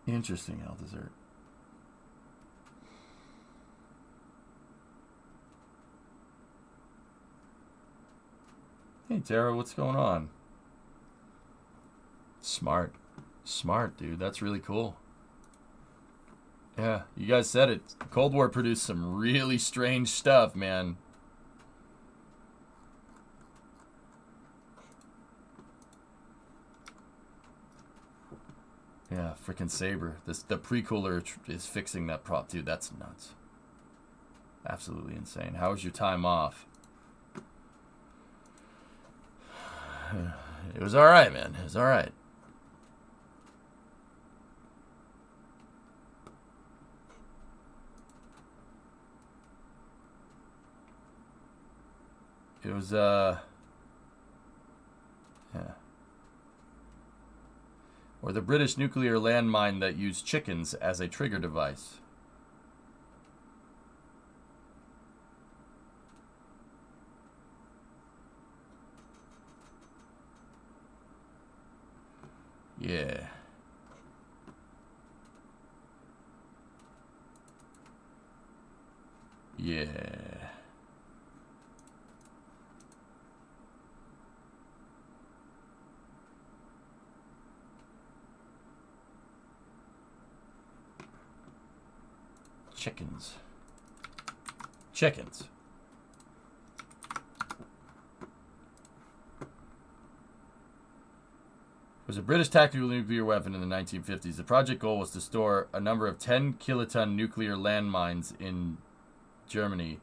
Interesting, Aldezert. Hey, Tara, what's going on? Smart, dude. That's really cool. Yeah, you guys said it. The Cold War produced some really strange stuff, man. Yeah, freaking Sabre. The pre-cooler is fixing that prop, dude. That's nuts. Absolutely insane. How was your time off? It was all right, man. It was all right. It was, yeah. Or the British nuclear landmine that used chickens as a trigger device. Yeah. Yeah. Chickens. Chickens. It was a British tactical nuclear weapon in the 1950s. The project goal was to store a number of 10 kiloton nuclear landmines in Germany.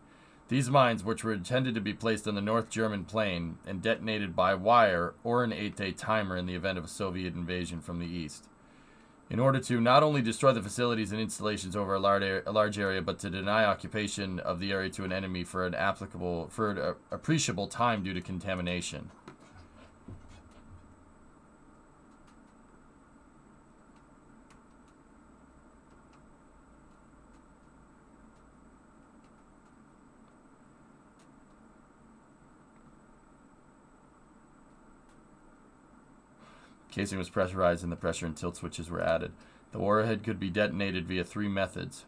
These mines, which were intended to be placed on the North German plain and detonated by wire or an 8-day timer in the event of a Soviet invasion from the east. In order to not only destroy the facilities and installations over a large area, but to deny occupation of the area to an enemy for an appreciable time due to contamination. Casing was pressurized and the pressure and tilt switches were added. The warhead could be detonated via 3 methods.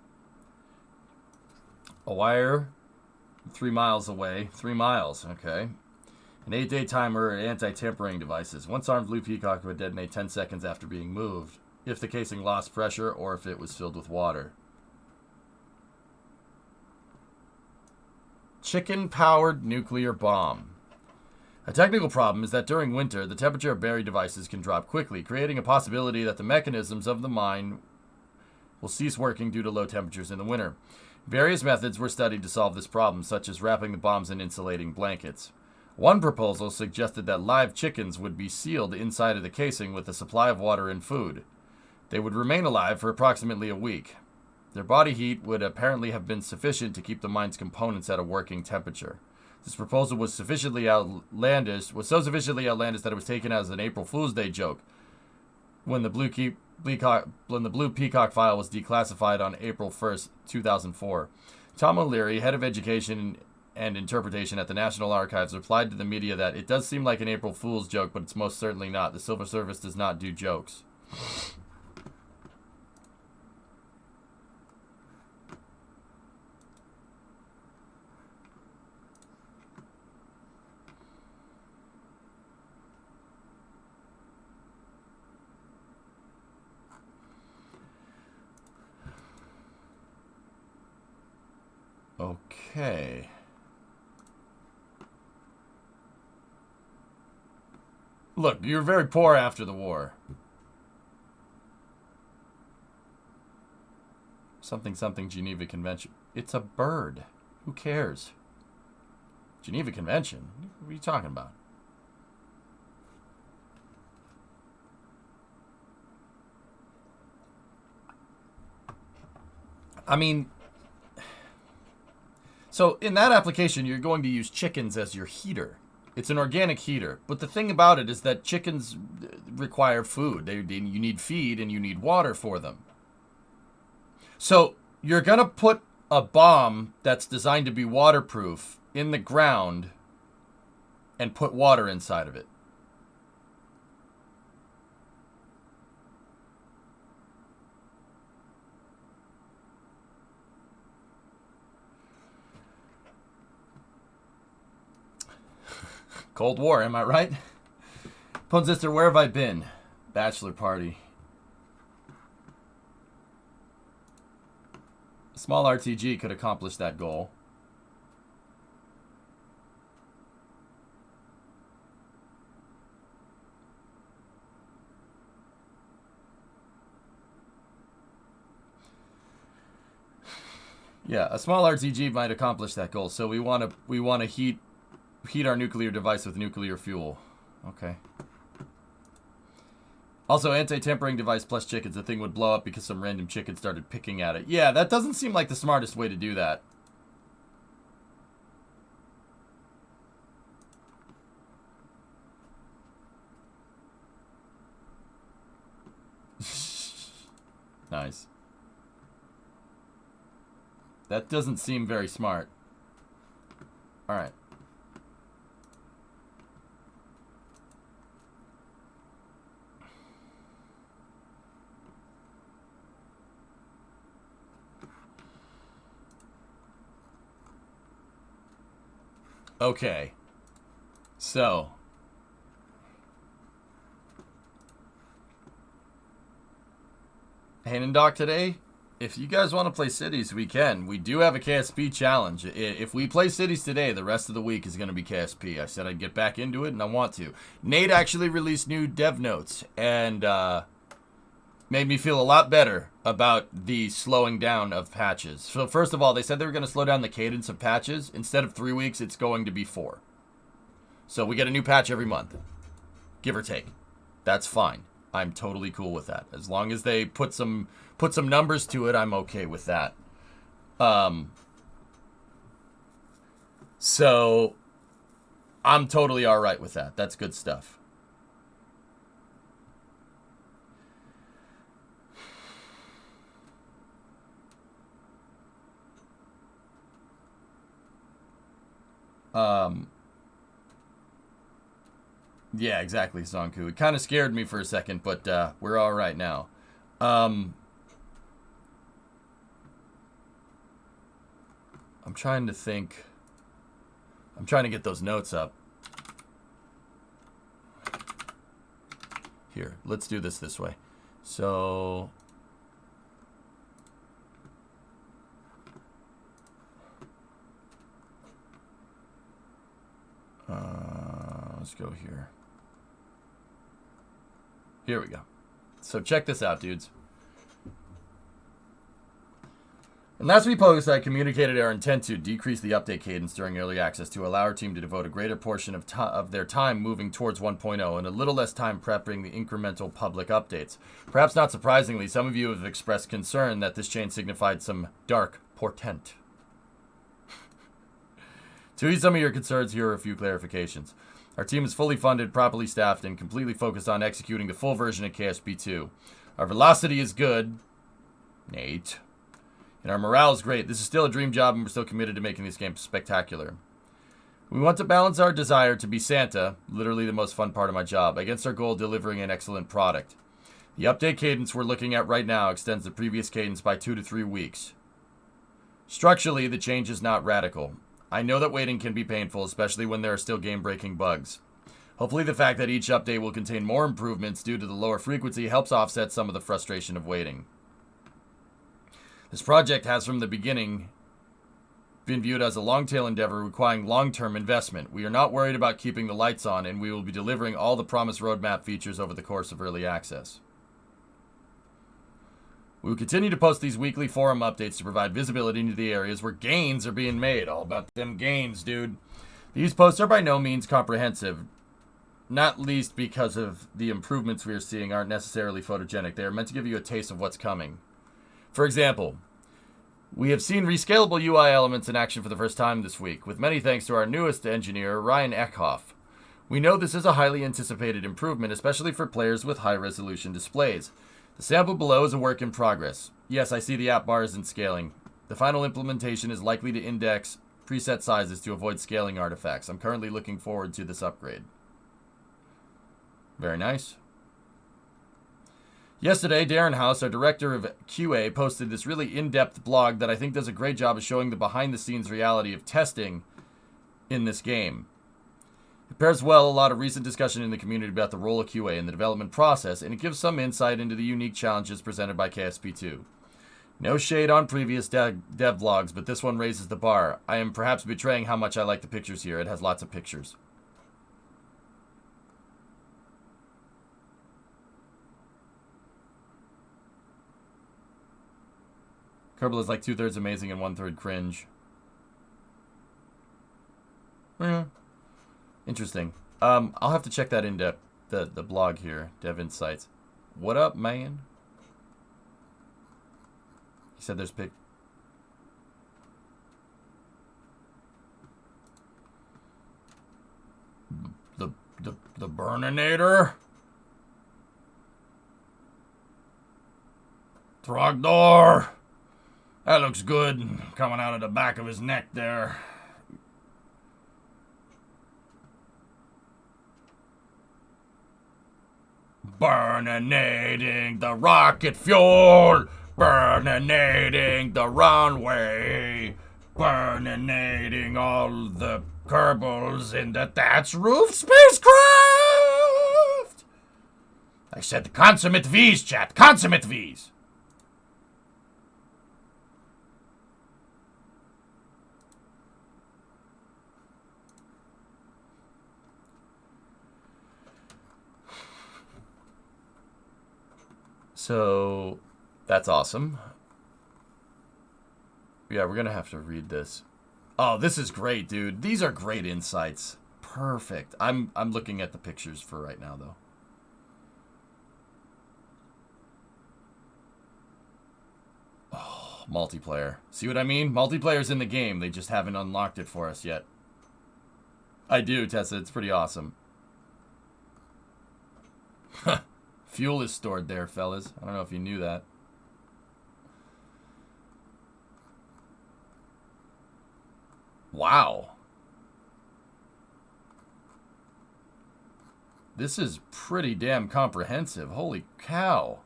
A wire 3 miles away. 3 miles, okay. An 8-day timer and anti-tampering devices. Once armed, Blue Peacock would detonate 10 seconds after being moved, if the casing lost pressure or if it was filled with water. Chicken-powered nuclear bomb. A technical problem is that during winter, the temperature of buried devices can drop quickly, creating a possibility that the mechanisms of the mine will cease working due to low temperatures in the winter. Various methods were studied to solve this problem, such as wrapping the bombs in insulating blankets. One proposal suggested that live chickens would be sealed inside of the casing with a supply of water and food. They would remain alive for approximately a week. Their body heat would apparently have been sufficient to keep the mine's components at a working temperature. This proposal was so sufficiently outlandish that it was taken as an April Fool's Day joke when the Blue Peacock file was declassified on April 1st, 2004. Tom O'Leary, head of education and interpretation at the National Archives, replied to the media that it does seem like an April Fool's joke, but it's most certainly not. The Civil Service does not do jokes. Okay. Look, you were very poor after the war. Something Geneva Convention. It's a bird. Who cares? Geneva Convention? What are you talking about? I mean, so in that application, you're going to use chickens as your heater. It's an organic heater. But the thing about it is that chickens require food. You need feed and you need water for them. So you're going to put a bomb that's designed to be waterproof in the ground and put water inside of it. Cold War, am I right? Ponzister, where have I been? Bachelor party. A small RTG could accomplish that goal. Yeah, a small RTG might accomplish that goal. So we want to heat our nuclear device with nuclear fuel. Okay. Also, anti-tampering device plus chickens. The thing would blow up because some random chicken started picking at it. Yeah, that doesn't seem like the smartest way to do that. Nice. That doesn't seem very smart. All right. Okay. So. Hanendock today? if you guys want to play cities, we can. We do have a KSP challenge. If we play cities today, the rest of the week is going to be KSP. I said I'd get back into it, and I want to. Nate actually released new dev notes and made me feel a lot better about the slowing down of patches. So first of all, they said they were going to slow down the cadence of patches. Instead of 3 weeks, it's going to be 4. So we get a new patch every month, give or take. That's fine. I'm totally cool with that. As long as they put some numbers to it, I'm okay with that. So I'm totally all right with that. That's good stuff. Yeah, exactly, Zonku. It kind of scared me for a second, but we're all right now. I'm trying to think. I'm trying to get those notes up. Here, let's do this way. So... let's go here. Here we go. So check this out, dudes. And last we posted, I communicated our intent to decrease the update cadence during early access to allow our team to devote a greater portion of their time moving towards 1.0 and a little less time prepping the incremental public updates. Perhaps not surprisingly, some of you have expressed concern that this change signified some dark portent. To ease some of your concerns, here are a few clarifications. Our team is fully funded, properly staffed, and completely focused on executing the full version of KSP2. Our velocity is good. Nate. And our morale is great. This is still a dream job, and we're still committed to making this game spectacular. We want to balance our desire to be Santa, literally the most fun part of my job, against our goal of delivering an excellent product. The update cadence we're looking at right now extends the previous cadence by 2 to 3 weeks. Structurally, the change is not radical. I know that waiting can be painful, especially when there are still game-breaking bugs. Hopefully the fact that each update will contain more improvements due to the lower frequency helps offset some of the frustration of waiting. This project has from the beginning been viewed as a long-tail endeavor requiring long-term investment. We are not worried about keeping the lights on, and we will be delivering all the promised roadmap features over the course of early access. We will continue to post these weekly forum updates to provide visibility into the areas where gains are being made. All about them gains, dude. These posts are by no means comprehensive, not least because of the improvements we are seeing aren't necessarily photogenic. They are meant to give you a taste of what's coming. For example, we have seen rescalable UI elements in action for the first time this week, with many thanks to our newest engineer, Ryan Eckhoff. We know this is a highly anticipated improvement, especially for players with high-resolution displays. The sample below is a work in progress. Yes, I see the app bar isn't scaling. The final implementation is likely to index preset sizes to avoid scaling artifacts. I'm currently looking forward to this upgrade. Very nice. Yesterday, Darren House, our director of QA, posted this really in-depth blog that I think does a great job of showing the behind-the-scenes reality of testing in this game. It pairs well a lot of recent discussion in the community about the role of QA in the development process, and it gives some insight into the unique challenges presented by KSP2. No shade on previous dev vlogs, but this one raises the bar. I am perhaps betraying how much I like the pictures here. It has lots of pictures. Kerbal is like 2/3 amazing and 1/3 cringe. Interesting. I'll have to check that in depth. The blog here, Dev Insights. What up, man? He said there's pic. The Burninator. Throgdor. That looks good, coming out of the back of his neck there. Burninating the rocket fuel, burninating the runway, burninating all the Kerbals in the thatch roof spacecraft. I said consummate V's, chat, consummate V's. So, that's awesome. Yeah, we're gonna have to read this. Oh, this is great, dude. These are great insights. Perfect. I'm looking at the pictures for right now, though. Oh, multiplayer. See what I mean? Multiplayer's in the game. They just haven't unlocked it for us yet. I do, Tessa. It's pretty awesome. Fuel is stored there, fellas. I don't know if you knew that. Wow. This is pretty damn comprehensive. Holy cow.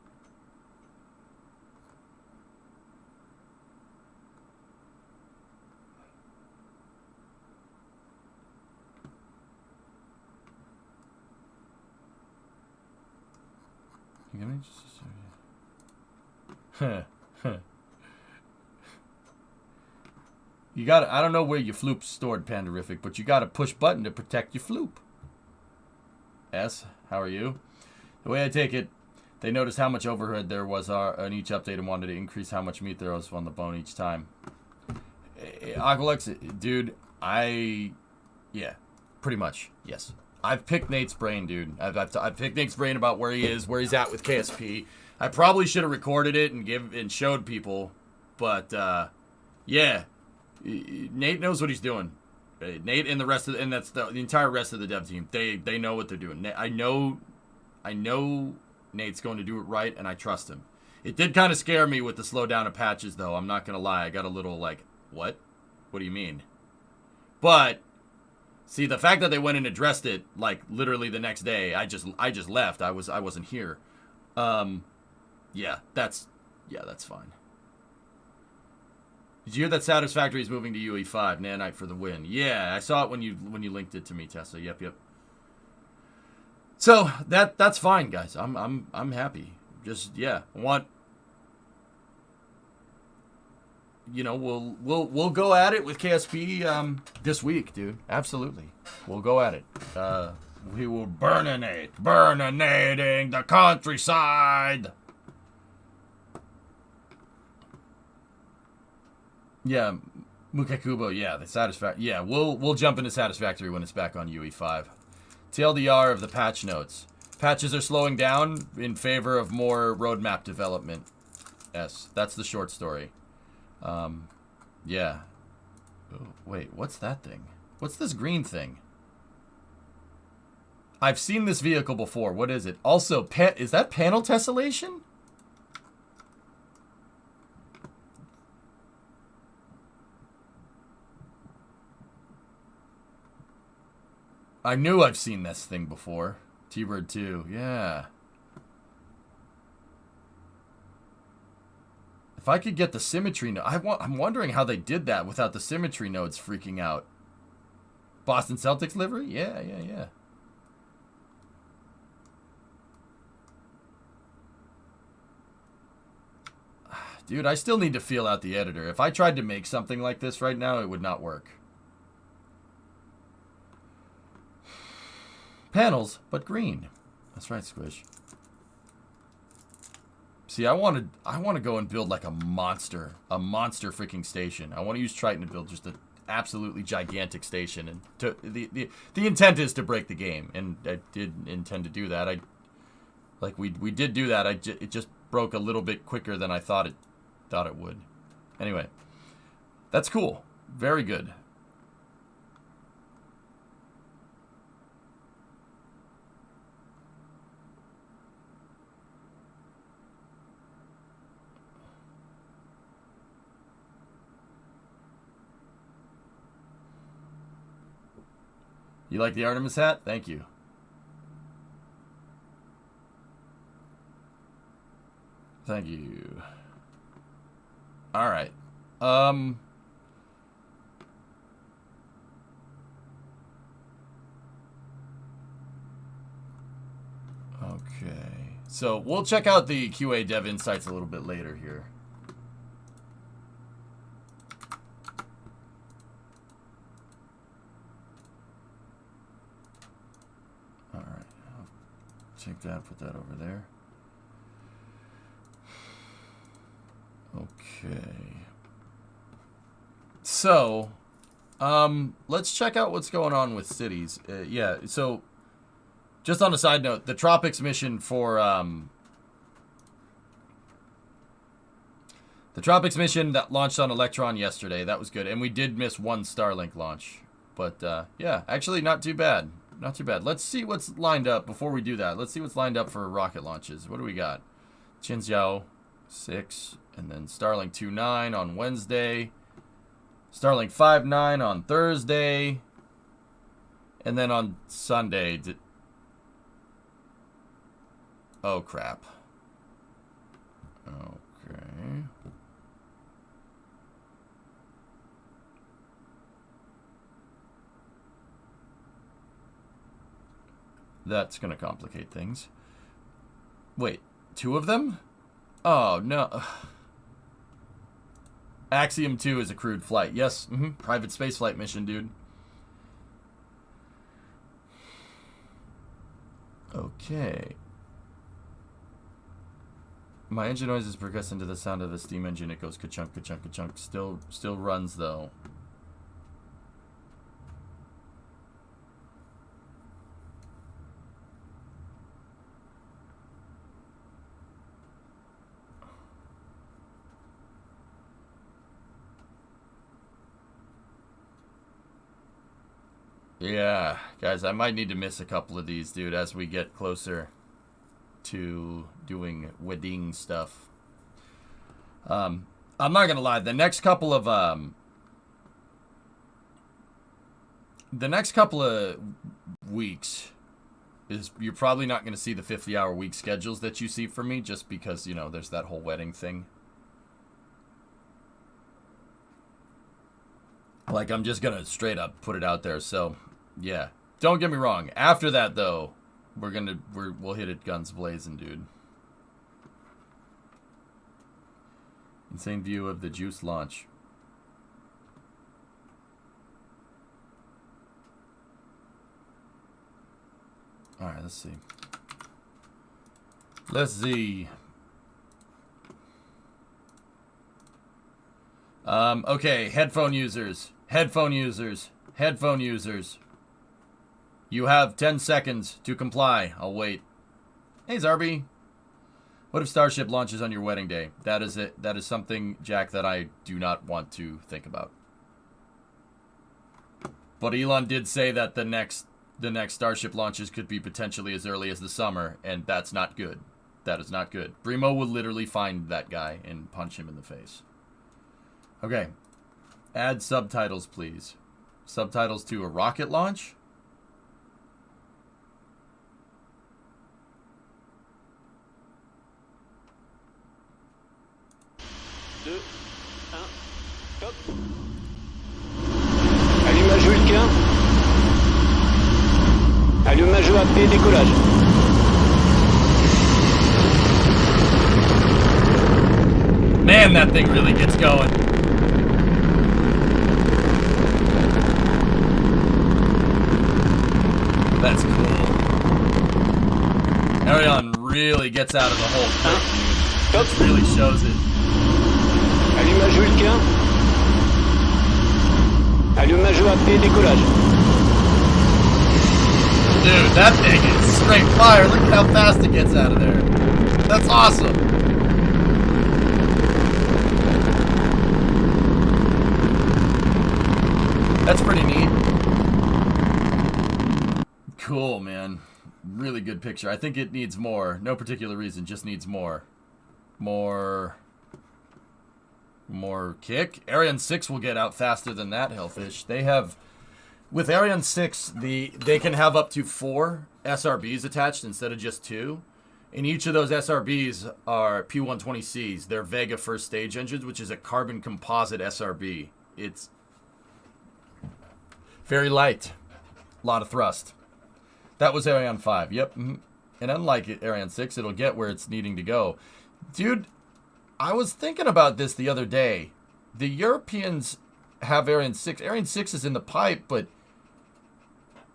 You me just You got I don't know where your floop's stored, Panderific, but you got to push button to protect your floop. S, how are you? The way I take it, they noticed how much overhead there was on each update and wanted to increase how much meat there was on the bone each time. Aqualex, dude, yeah, pretty much, yes. I've picked Nate's brain, dude. I've picked Nate's brain about where he is, where he's at with KSP. I probably should have recorded it and showed people, but yeah, Nate knows what he's doing. Nate and the rest of and that's the entire rest of the dev team. They know what they're doing. I know Nate's going to do it right, and I trust him. It did kind of scare me with the slowdown of patches, though. I'm not gonna lie. I got a little like, what? What do you mean? But see, the fact that they went and addressed it like literally the next day, I just left. I wasn't here. Yeah, that's fine. Did you hear that Satisfactory is moving to UE5? Nanite for the win. Yeah, I saw it when you linked it to me, Tessa. Yep. So that's fine, guys. I'm happy. Just we'll go at it with KSP this week, dude. Absolutely, we'll go at it. We will burninating the countryside. Yeah, Mukekubo, yeah, the Satisfactory. Yeah, we'll jump into Satisfactory when it's back on UE5. TLDR of the patch notes. Patches are slowing down in favor of more roadmap development. Yes, that's the short story. Yeah. Oh, wait, what's that thing? What's this green thing? I've seen this vehicle before. What is it? Also, is that panel tessellation? I knew I've seen this thing before. T-Bird 2, yeah. If I could get the symmetry node, I'm wondering how they did that without the symmetry nodes freaking out. Boston Celtics livery? Yeah. Dude, I still need to feel out the editor. If I tried to make something like this right now, it would not work. Panels, but green. That's right, Squish. See, I want to go and build like a monster freaking station. I want to use Triton to build just an absolutely gigantic station, and the intent is to break the game, and I did intend to do that. We did do that. It just broke a little bit quicker than I thought it would. Anyway, that's cool. Very good. You like the Artemis hat? Thank you. Thank you. All right. Okay. So we'll check out the QA Dev Insights a little bit later here. All right. I'll take that, put that over there. Okay. So, let's check out what's going on with cities. Yeah, so, just on a side note, the Tropics mission for, the Tropics mission that launched on Electron yesterday, that was good. And we did miss one Starlink launch. But, yeah, actually not too bad. Not too bad. Let's see what's lined up before we do that. Let's see what's lined up for rocket launches. What do we got? Qinzhou 6, and then Starlink 2.9 on Wednesday. Starlink 5.9 on Thursday. And then on Sunday... Oh, crap. Okay. That's going to complicate things. Wait, 2 of them? Oh, no. Axiom 2 is a crewed flight. Yes, private spaceflight mission, dude. Okay. My engine noise is progressing to the sound of the steam engine. It goes ka-chunk, ka-chunk, ka-chunk. Still runs, though. Yeah, guys, I might need to miss a couple of these, dude, as we get closer to doing wedding stuff. I'm not gonna lie, the next couple of weeks is you're probably not gonna see the 50-hour week schedules that you see from me, just because, you know, there's that whole wedding thing. Like, I'm just gonna straight up put it out there. So yeah, don't get me wrong, after that though, we'll hit it guns blazing, dude. Insane view of the Juice launch. Alright, let's see. Let's see. Okay, headphone users. You have 10 seconds to comply. I'll wait. Hey, Zarby. What if Starship launches on your wedding day? That is it. That is something, Jack, that I do not want to think about. But Elon did say that the next Starship launches could be potentially as early as the summer, and that's not good. That is not good. Brimo will literally find that guy and punch him in the face. Okay. Add subtitles, please. Subtitles to a rocket launch? Allumage Vulcain. Allumage AP, décollage. Man, that thing really gets going. That's cool. Arion really gets out of the whole thing, dude. This really shows it. Allumage Vulcain. Allumage AP, décollage. Dude, that thing is straight fire. Look at how fast it gets out of there. That's awesome. That's pretty neat. Cool, man. Really good picture. I think it needs more. No particular reason, just needs more. More kick. Ariane 6 will get out faster than that, Hellfish. They have, with Ariane 6, they can have up to 4 SRBs attached instead of just 2. And each of those SRBs are P120Cs. They're Vega first stage engines, which is a carbon composite SRB. It's very light. A lot of thrust. That was Ariane 5. Yep. And unlike Ariane 6, it'll get where it's needing to go. Dude, I was thinking about this the other day. The Europeans have Ariane 6. Ariane 6 is in the pipe, but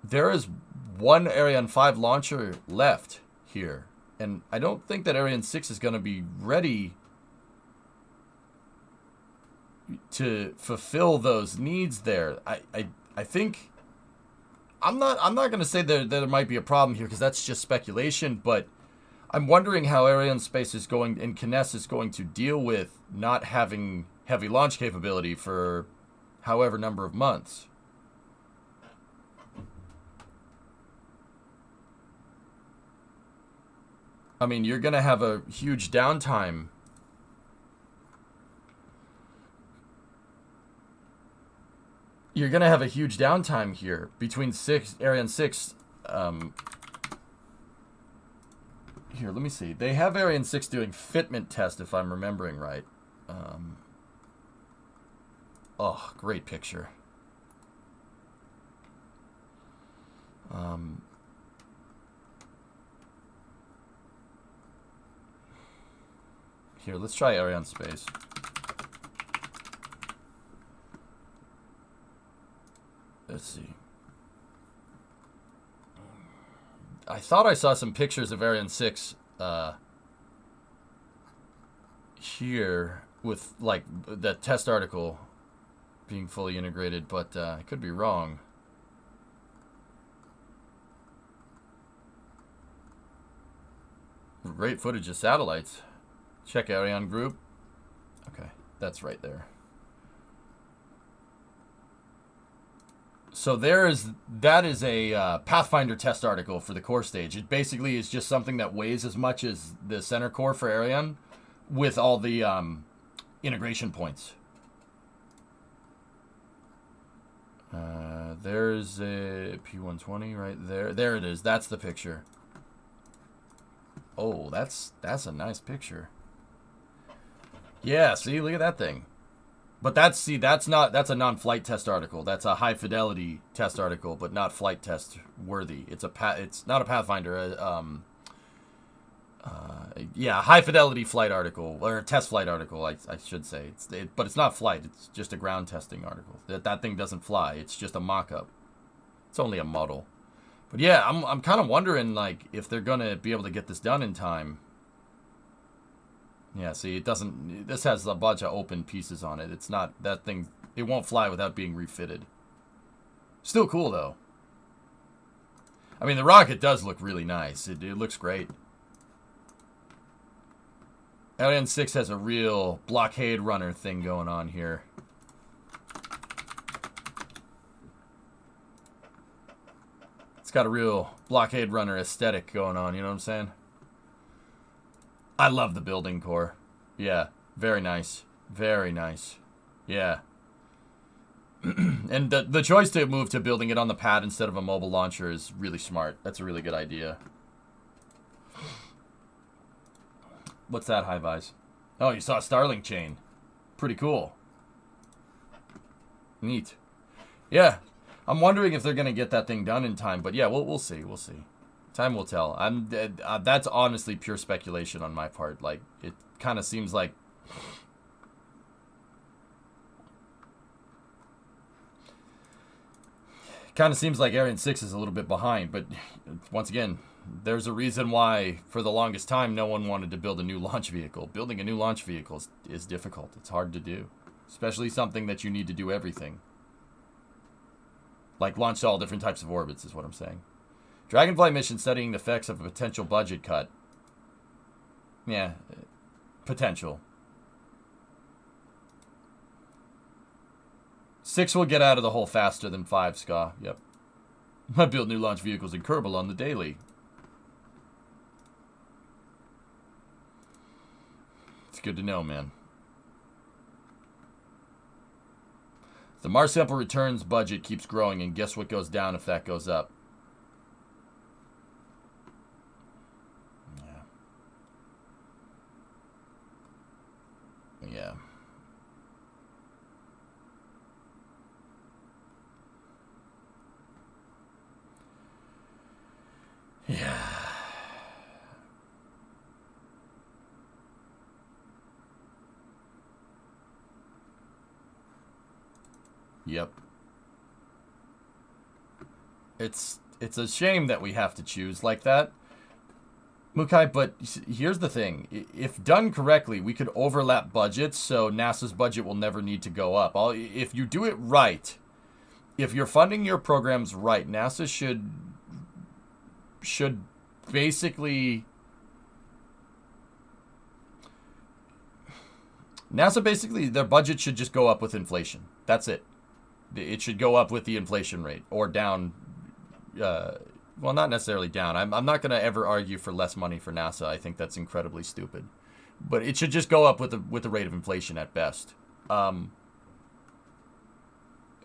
there is one Ariane 5 launcher left here. And I don't think that Ariane 6 is going to be ready to fulfill those needs there. I think I'm not going to say that there might be a problem here because that's just speculation, but I'm wondering how Arianespace is going and Kness is going to deal with not having heavy launch capability for however number of months. I mean, you're going to have a huge downtime. You're going to have a huge downtime here between Ariane 6. Here, let me see. They have Ariane 6 doing fitment test, if I'm remembering right. Oh, great picture. Here, let's try Arianespace. Let's see. I thought I saw some pictures of Ariane 6 here with, like, that test article being fully integrated, but I could be wrong. Great footage of satellites. Check Ariane group. Okay, that's right there. So that is a Pathfinder test article for the core stage. It basically is just something that weighs as much as the center core for Ariane with all the integration points. There's a P120 right there. There it is. That's the picture. Oh, that's a nice picture. Yeah, see, look at that thing. But that's a non-flight test article. That's a high fidelity test article, but not flight test worthy. It's not a Pathfinder. Yeah, high fidelity flight article or test flight article, I should say. But it's not flight. It's just a ground testing article. That thing doesn't fly. It's just a mock-up. It's only a model. But yeah, I'm kind of wondering like if they're gonna be able to get this done in time. Yeah, see, it doesn't. This has a bunch of open pieces on it. It's not that thing. It won't fly without being refitted. Still cool though. I mean, the rocket does look really nice. It looks great. Ariane 6 has a real blockade runner thing going on here. It's got a real blockade runner aesthetic going on, you know what I'm saying? I love the building core. Yeah, very nice. Very nice. Yeah. And the choice to move to building it on the pad instead of a mobile launcher is really smart. That's a really good idea. What's that, High Vise? Oh, you saw a Starlink chain. Pretty cool. Neat. Yeah. I'm wondering if they're going to get that thing done in time. But yeah, we'll see. We'll see. Time will tell. That's honestly pure speculation on my part. Like, it kind of seems like... kind of seems like Ariane 6 is a little bit behind. But once again, there's a reason why, for the longest time, no one wanted to build a new launch vehicle. Building a new launch vehicle is difficult. It's hard to do. Especially something that you need to do everything. Like launch to all different types of orbits is what I'm saying. Dragonfly mission studying the effects of a potential budget cut. Yeah, potential. 6 will get out of the hole faster than 5, Ska. Yep. I build new launch vehicles in Kerbal on the daily. It's good to know, man. The Mars sample returns budget keeps growing, and guess what goes down if that goes up? Yeah. Yeah. Yep. It's a shame that we have to choose like that. Mukai, but here's the thing. If done correctly, we could overlap budgets, so NASA's budget will never need to go up. If you do it right, if you're funding your programs right, NASA should basically... NASA basically, their budget should just go up with inflation. That's it. It should go up with the inflation rate, or down... well, not necessarily down. I'm not going to ever argue for less money for NASA. I think that's incredibly stupid. But it should just go up with the rate of inflation at best. The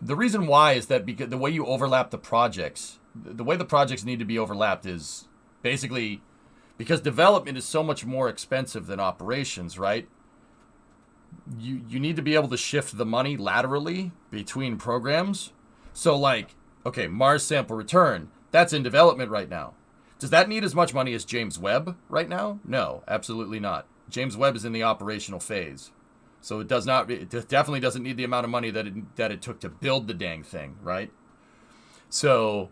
reason why is that because the way you overlap the projects, the way the projects need to be overlapped is basically because development is so much more expensive than operations, right? You need to be able to shift the money laterally between programs. So like, okay, Mars sample return, that's in development right now. Does that need as much money as James Webb right now? No, absolutely not. James Webb is in the operational phase. So it definitely doesn't need the amount of money that it took to build the dang thing, right? So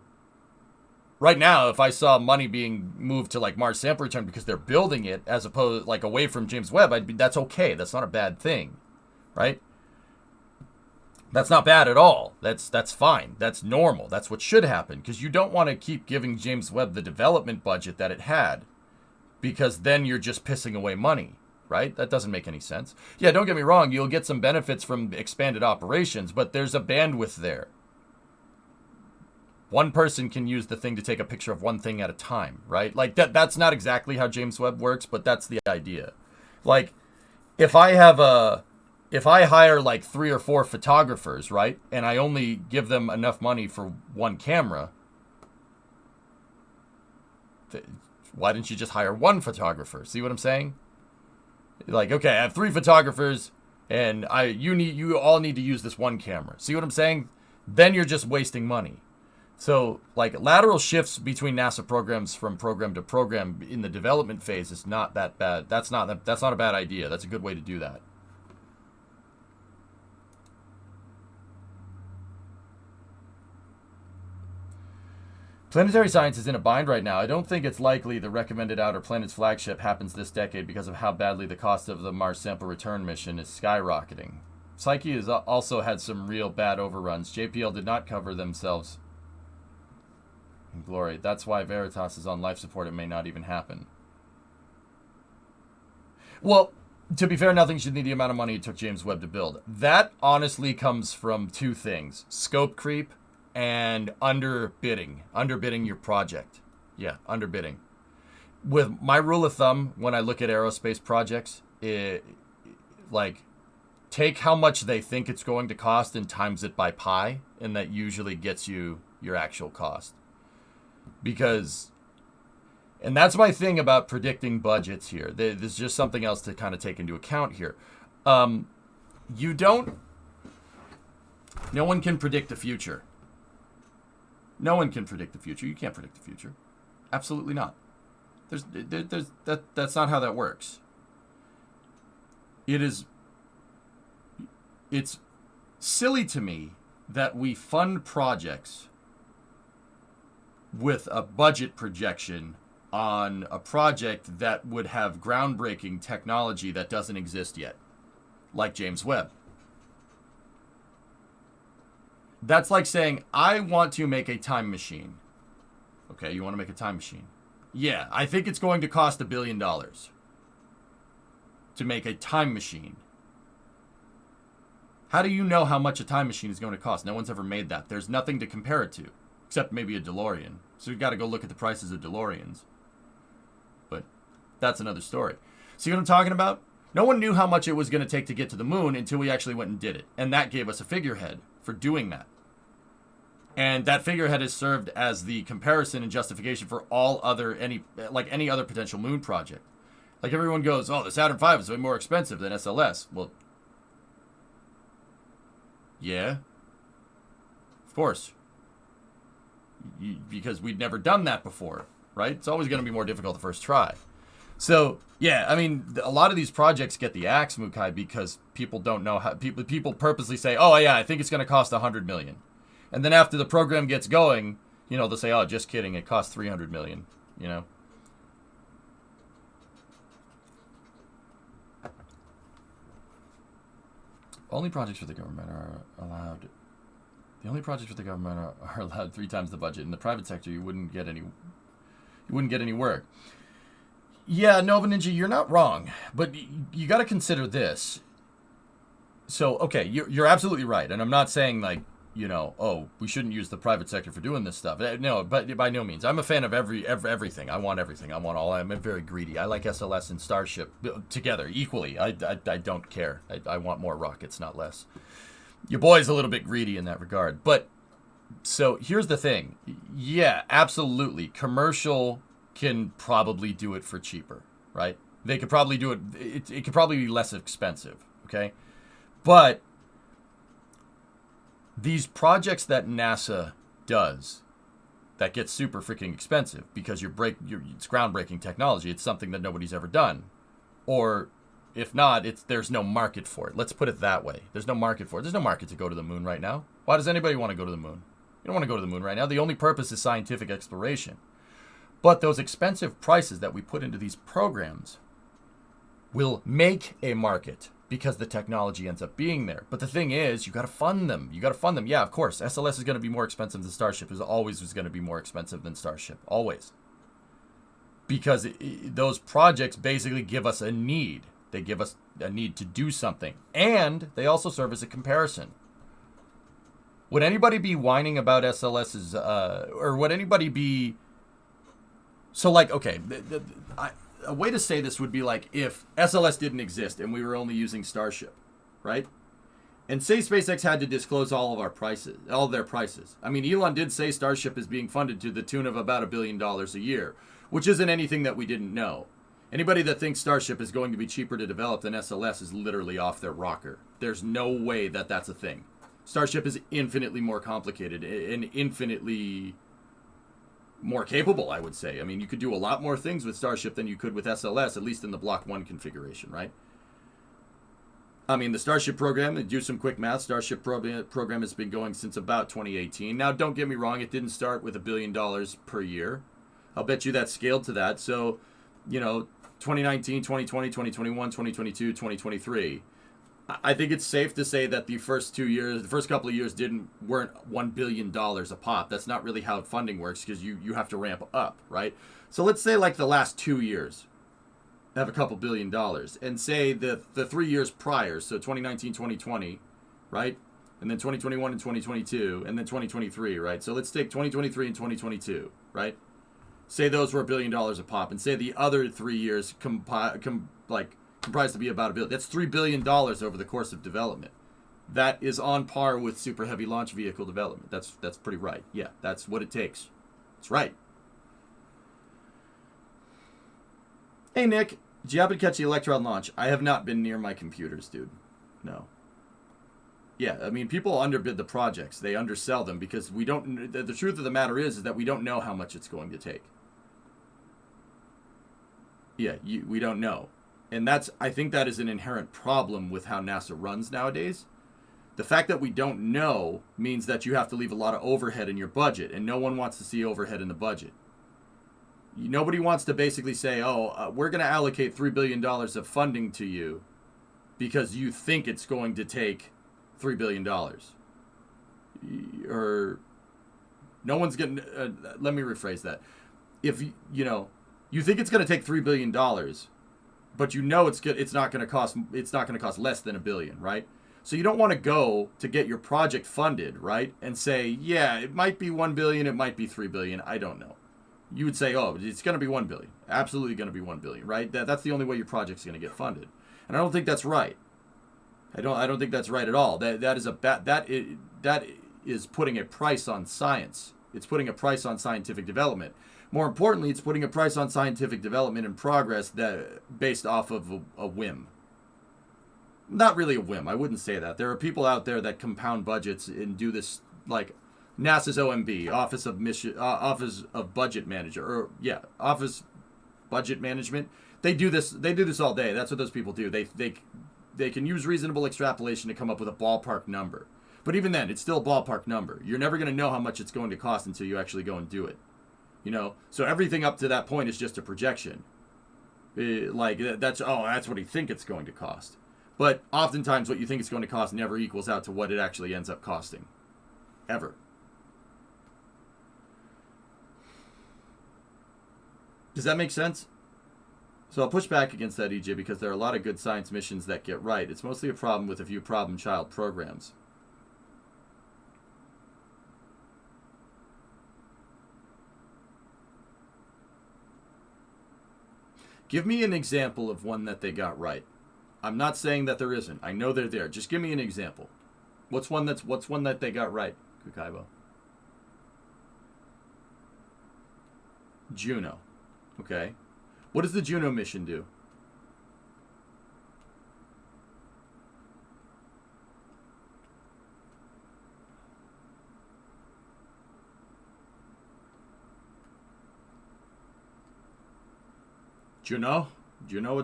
right now, if I saw money being moved to like Mars sample return because they're building it as opposed like away from James Webb, that's okay. That's not a bad thing, right? That's not bad at all. That's fine. That's normal. That's what should happen because you don't want to keep giving James Webb the development budget that it had because then you're just pissing away money, right? That doesn't make any sense. Yeah, don't get me wrong. You'll get some benefits from expanded operations, but there's a bandwidth there. One person can use the thing to take a picture of one thing at a time, right? Like that's not exactly how James Webb works, but that's the idea. Like if I hire like 3 or 4 photographers, right? And I only give them enough money for one camera, why didn't you just hire one photographer? See what I'm saying? Like, okay, I have 3 photographers and you all need to use this one camera. See what I'm saying? Then you're just wasting money. So, like, lateral shifts between NASA programs from program to program in the development phase is not that bad. That's not a bad idea. That's a good way to do that. Planetary science is in a bind right now. I don't think it's likely the recommended Outer Planets flagship happens this decade because of how badly the cost of the Mars sample return mission is skyrocketing. Psyche has also had some real bad overruns. JPL did not cover themselves in glory. That's why Veritas is on life support. It may not even happen. Well, to be fair, nothing should need the amount of money it took James Webb to build. That honestly comes from 2 things. Scope creep and underbidding your project. Yeah, underbidding. With my rule of thumb, when I look at aerospace projects, take how much they think it's going to cost and times it by pi, and that usually gets you your actual cost. And that's my thing about predicting budgets here. There's just something else to kind of take into account here. No one can predict the future. No one can predict the future. You can't predict the future. Absolutely not. That's not how that works. It's silly to me that we fund projects with a budget projection on a project that would have groundbreaking technology that doesn't exist yet, like James Webb. That's like saying, I want to make a time machine. Okay, you want to make a time machine? Yeah, I think it's going to cost $1 billion to make a time machine. How do you know how much a time machine is going to cost? No one's ever made that. There's nothing to compare it to, except maybe a DeLorean. So you've got to go look at the prices of DeLoreans. But that's another story. See what I'm talking about? No one knew how much it was going to take to get to the moon until we actually went and did it. And that gave us a figurehead for doing that. And that figurehead has served as the comparison and justification for any other potential moon project. Like everyone goes, oh, the Saturn V is way more expensive than SLS. Well, yeah, of course. Because we'd never done that before, right? It's always going to be more difficult the first try. So, yeah, I mean, a lot of these projects get the axe, Mukai, because people don't know how... People purposely say, oh, yeah, I think it's going to cost $100 million. And then after the program gets going, they'll say, oh, just kidding, it costs $300 million, only projects for the government are allowed. The only projects for the government are allowed 3 times the budget. In the private sector, you wouldn't get any work. Yeah, Nova Ninja, you're not wrong, but you got to consider this. So, okay, you're absolutely right, and I'm not saying like, you know, oh, we shouldn't use the private sector for doing this stuff. No, but by no means. I'm a fan of everything. I want everything. I want all. I'm very greedy. I like SLS and Starship together equally. I don't care. I want more rockets, not less. Your boy's a little bit greedy in that regard. But, so, here's the thing. Yeah, absolutely. Commercial can probably do it for cheaper, right? They could probably do it. It could probably be less expensive, okay? But these projects that NASA does that get super freaking expensive because it's groundbreaking technology. It's something that nobody's ever done. Or if not, there's no market for it. Let's put it that way. There's no market for it. There's no market to go to the moon right now. Why does anybody want to go to the moon? You don't want to go to the moon right now. The only purpose is scientific exploration. But those expensive prices that we put into these programs will make a market because the technology ends up being there. But the thing is, you got to fund them. Yeah, of course. SLS is going to be more expensive than Starship. Is always was going to be more expensive than Starship. Always. Because those projects basically give us a need. They give us a need to do something. And they also serve as a comparison. Would anybody be whining about SLS's, or would anybody be... So, like, okay, a way to say this would be like if SLS didn't exist and we were only using Starship, right? And say SpaceX had to disclose all of their prices. I mean, Elon did say Starship is being funded to the tune of about $1 billion a year, which isn't anything that we didn't know. Anybody that thinks Starship is going to be cheaper to develop than SLS is literally off their rocker. There's no way that that's a thing. Starship is infinitely more complicated and infinitely more capable, I would say. I mean, you could do a lot more things with Starship than you could with SLS, at least in the Block 1 configuration, right? I mean, the Starship program, to do some quick math, Starship program has been going since about 2018. Now, don't get me wrong, it didn't start with $1 billion per year. I'll bet you that scaled to that. So, you know, 2019, 2020, 2021, 2022, 2023. I think it's safe to say that the first couple of years weren't $1 billion a pop. That's not really how funding works because you have to ramp up, right? So let's say like the last 2 years have a couple $1 billion, and say the 3 years prior, so 2019, 2020, right? And then 2021 and 2022, and then 2023, right? So let's take 2023 and 2022, right? Say those were $1 billion a pop, and say the other 3 years comprised to be about $1 billion. That's $3 billion over the course of development. That is on par with Super Heavy launch vehicle development. That's pretty right. Yeah, that's what it takes. That's right. Hey, Nick. Did you happen to catch the Electron launch? I have not been near my computers, dude. No. Yeah, I mean, people underbid the projects. They undersell them because we don't... The truth of the matter is that we don't know how much it's going to take. Yeah, we don't know. And I think that is an inherent problem with how NASA runs nowadays. The fact that we don't know means that you have to leave a lot of overhead in your budget, and no one wants to see overhead in the budget. Nobody wants to basically say, we're going to allocate $3 billion of funding to you because you think it's going to take $3 billion. Or no one's going to... let me rephrase that. If, you think it's going to take $3 billion... but you know it's not going to cost less than $1 billion, right? So you don't want to go to get your project funded, right? And say, yeah, it might be $1 billion, it might be $3 billion, I don't know. You would say, oh, it's going to be $1 billion, absolutely going to be $1 billion, right? That's the only way your project's going to get funded, and I don't think that's right. I don't think that's right at all. That is putting a price on science. It's putting a price on scientific development. More importantly, it's putting a price on scientific development and progress that based off of a whim. Not really a whim. I wouldn't say that. There are people out there that compound budgets and do this, like NASA's OMB, Office of Budget Manager, Office Budget Management. They do this all day. That's what those people do. They can use reasonable extrapolation to come up with a ballpark number. But even then, it's still a ballpark number. You're never going to know how much it's going to cost until you actually go and do it. So everything up to that point is just a projection. That's what he think it's going to cost. But oftentimes what you think it's going to cost never equals out to what it actually ends up costing. Ever. Does that make sense? So I'll push back against that, EJ, because there are a lot of good science missions that get right. It's mostly a problem with a few problem child programs. Give me an example of one that they got right. I'm not saying that there isn't. I know they're there. Just give me an example. What's one that they got right, Kukaibo? Juno. Okay. What does the Juno mission do? Juno? Do you know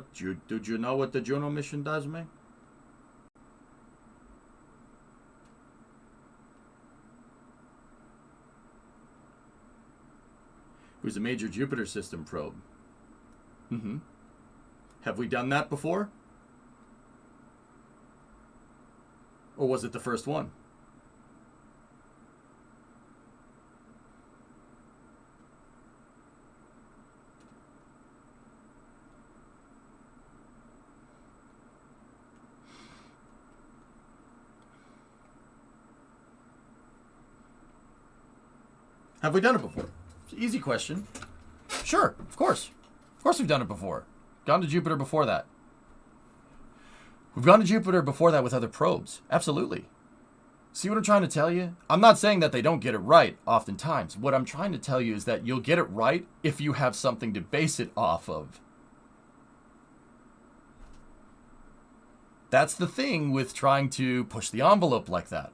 what the Juno mission does, man? It was a major Jupiter system probe. Mm-hmm. Have we done that before? Or was it the first one? Have we done it before? It's an easy question. Sure, of course. Of course we've done it before. Gone to Jupiter before that. We've gone to Jupiter before that with other probes. Absolutely. See what I'm trying to tell you? I'm not saying that they don't get it right oftentimes. What I'm trying to tell you is that you'll get it right if you have something to base it off of. That's the thing with trying to push the envelope like that.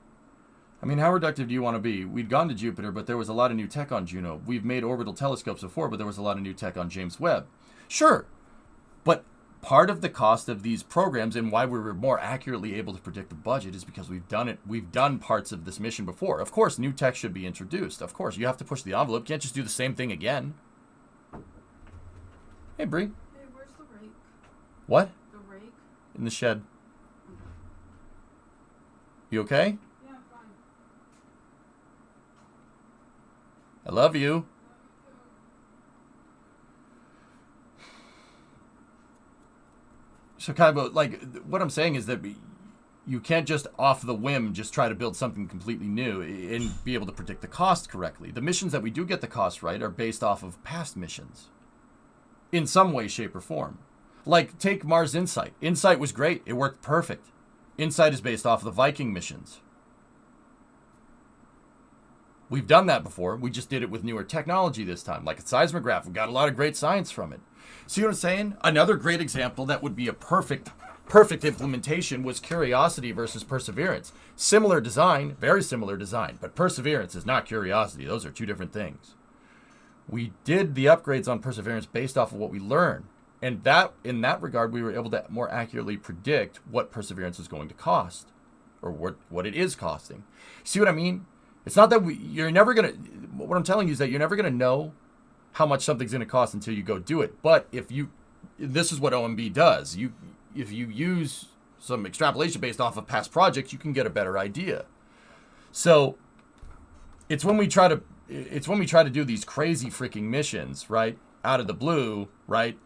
I mean, how reductive do you want to be? We'd gone to Jupiter, but there was a lot of new tech on Juno. We've made orbital telescopes before, but there was a lot of new tech on James Webb. Sure, but part of the cost of these programs and why we were more accurately able to predict the budget is because we've done it. We've done parts of this mission before. Of course, new tech should be introduced. Of course, you have to push the envelope. You can't just do the same thing again. Hey, Bree. Hey, where's the rake? What? The rake? In the shed. You okay? Yeah, I'm fine. I love you. So, Kaibo, like, what I'm saying is that you can't just off the whim just try to build something completely new and be able to predict the cost correctly. The missions that we do get the cost right are based off of past missions in some way, shape, or form. Like, take Mars Insight. Insight was great. It worked perfect. Insight is based off of the Viking missions. We've done that before. We just did it with newer technology this time, like a seismograph. We got a lot of great science from it. See what I'm saying? Another great example that would be a perfect implementation was Curiosity versus Perseverance. Similar design, very similar design, but Perseverance is not Curiosity. Those are two different things. We did the upgrades on Perseverance based off of what we learned. And that, in that regard, we were able to more accurately predict what Perseverance is going to cost, or what it is costing. See what I mean? It's not that you're never going to, what I'm telling you is that you're never going to know how much something's going to cost until you go do it. But this is what OMB does. If you use some extrapolation based off of past projects, you can get a better idea. So it's when we try to do these crazy freaking missions, right, out of the blue, right,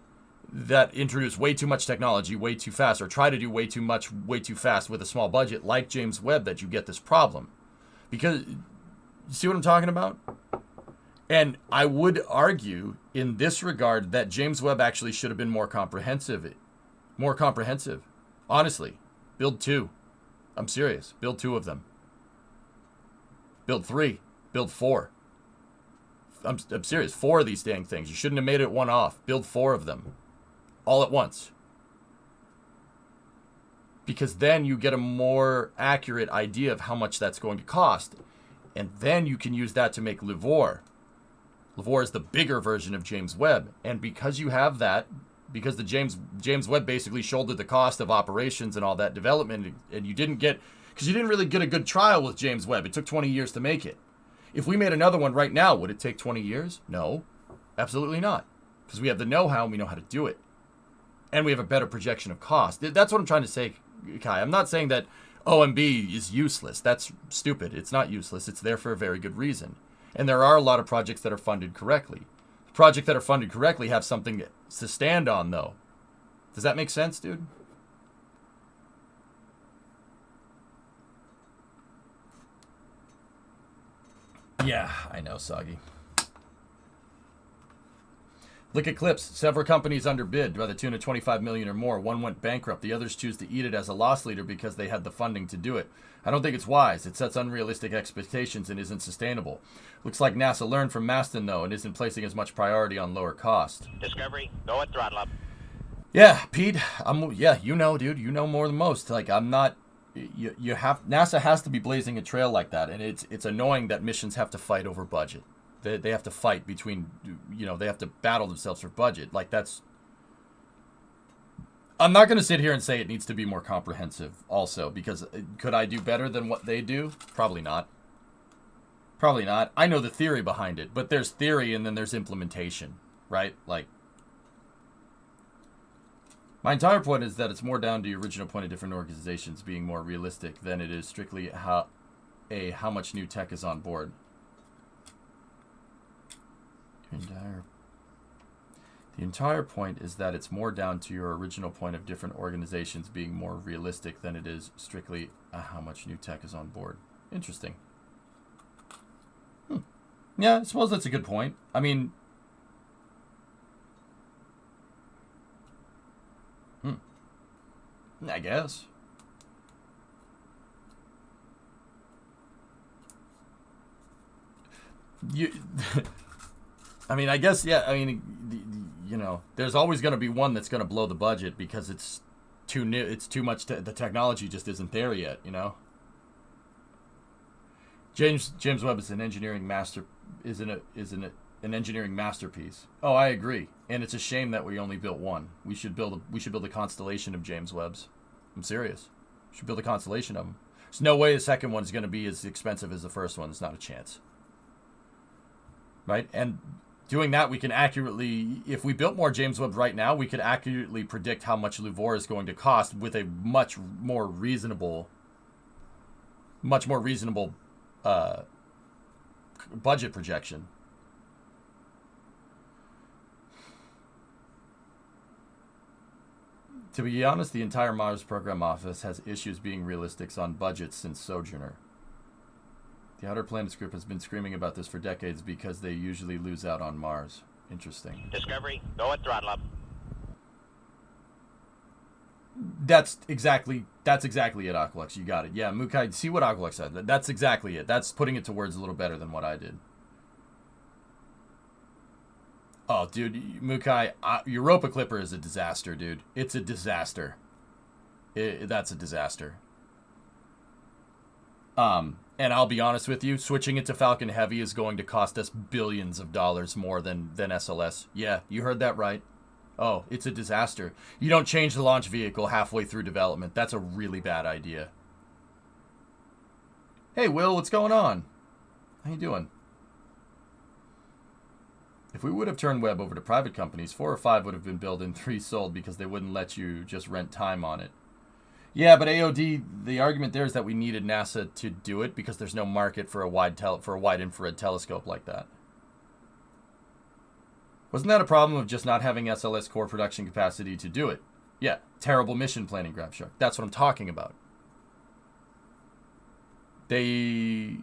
that introduce way too much technology way too fast, or try to do way too much way too fast with a small budget like James Webb, that you get this problem. Because, you see what I'm talking about? And I would argue in this regard that James Webb actually should have been more comprehensive. Honestly, build 2. I'm serious. Build 2 of them. Build 3. Build 4. I'm serious. 4 of these dang things. You shouldn't have made it one off. Build 4 of them. All at once. Because then you get a more accurate idea of how much that's going to cost. And then you can use that to make LUVOIR. LUVOIR is the bigger version of James Webb. And because you have that, because the James Webb basically shouldered the cost of operations and all that development, and you didn't really get a good trial with James Webb. It took 20 years to make it. If we made another one right now, would it take 20 years? No, absolutely not. Because we have the know-how and we know how to do it. And we have a better projection of cost. That's what I'm trying to say, Kai. I'm not saying that OMB is useless. That's stupid. It's not useless. It's there for a very good reason. And there are a lot of projects that are funded correctly. Projects that are funded correctly have something to stand on, though. Does that make sense, dude? Yeah, I know, Soggy. Look at Clips. Several companies underbid by the tune of $25 million or more. One went bankrupt. The others choose to eat it as a loss leader because they had the funding to do it. I don't think it's wise. It sets unrealistic expectations and isn't sustainable. Looks like NASA learned from Maston, though, and isn't placing as much priority on lower cost. Discovery, go at throttle up. Yeah, Pete. You know, dude. You know more than most. Like, I'm not. NASA has to be blazing a trail like that, and it's annoying that missions have to fight over budget. They have to fight between, they have to battle themselves for budget. Like, that's... I'm not going to sit here and say it needs to be more comprehensive also, because could I do better than what they do? Probably not. Probably not. I know the theory behind it, but there's theory and then there's implementation, right? Like, my entire point is that it's more down to the original point of different organizations being more realistic than it is strictly how much new tech is on board. The entire point is that it's more down to your original point of different organizations being more realistic than it is strictly how much new tech is on board. Interesting. Yeah, I suppose that's a good point. I mean... I guess. I mean, I guess, yeah, I mean, there's always going to be one that's going to blow the budget because it's too new, it's too much, the technology just isn't there yet, James Webb is an engineering an engineering masterpiece. Oh, I agree. And it's a shame that we only built one. We should build a constellation of James Webbs. I'm serious. We should build a constellation of them. There's no way the second one is going to be as expensive as the first one. There's not a chance. Right? And doing that, we can accurately, if we built more James Webb right now, we could accurately predict how much LUVOR is going to cost with a much more reasonable budget projection. To be honest, the entire Mars program office has issues being realistic on budgets since Sojourner. The Outer Planets group has been screaming about this for decades because they usually lose out on Mars. Interesting. Discovery, go at throttle up. That's exactly it, Aqualux. You got it. Yeah, Mukai, see what Aqualux said. That's exactly it. That's putting it to words a little better than what I did. Oh, dude, Mukai, Europa Clipper is a disaster, dude. It's a disaster. That's a disaster. And I'll be honest with you, switching it to Falcon Heavy is going to cost us billions of dollars more than SLS. Yeah, you heard that right. Oh, it's a disaster. You don't change the launch vehicle halfway through development. That's a really bad idea. Hey, Will, what's going on? How you doing? If we would have turned Webb over to private companies, 4 or 5 would have been built and 3 sold because they wouldn't let you just rent time on it. Yeah, but AOD, the argument there is that we needed NASA to do it because there's no market for a wide infrared telescope like that. Wasn't that a problem of just not having SLS core production capacity to do it? Yeah, terrible mission planning, GrabShark. That's what I'm talking about. They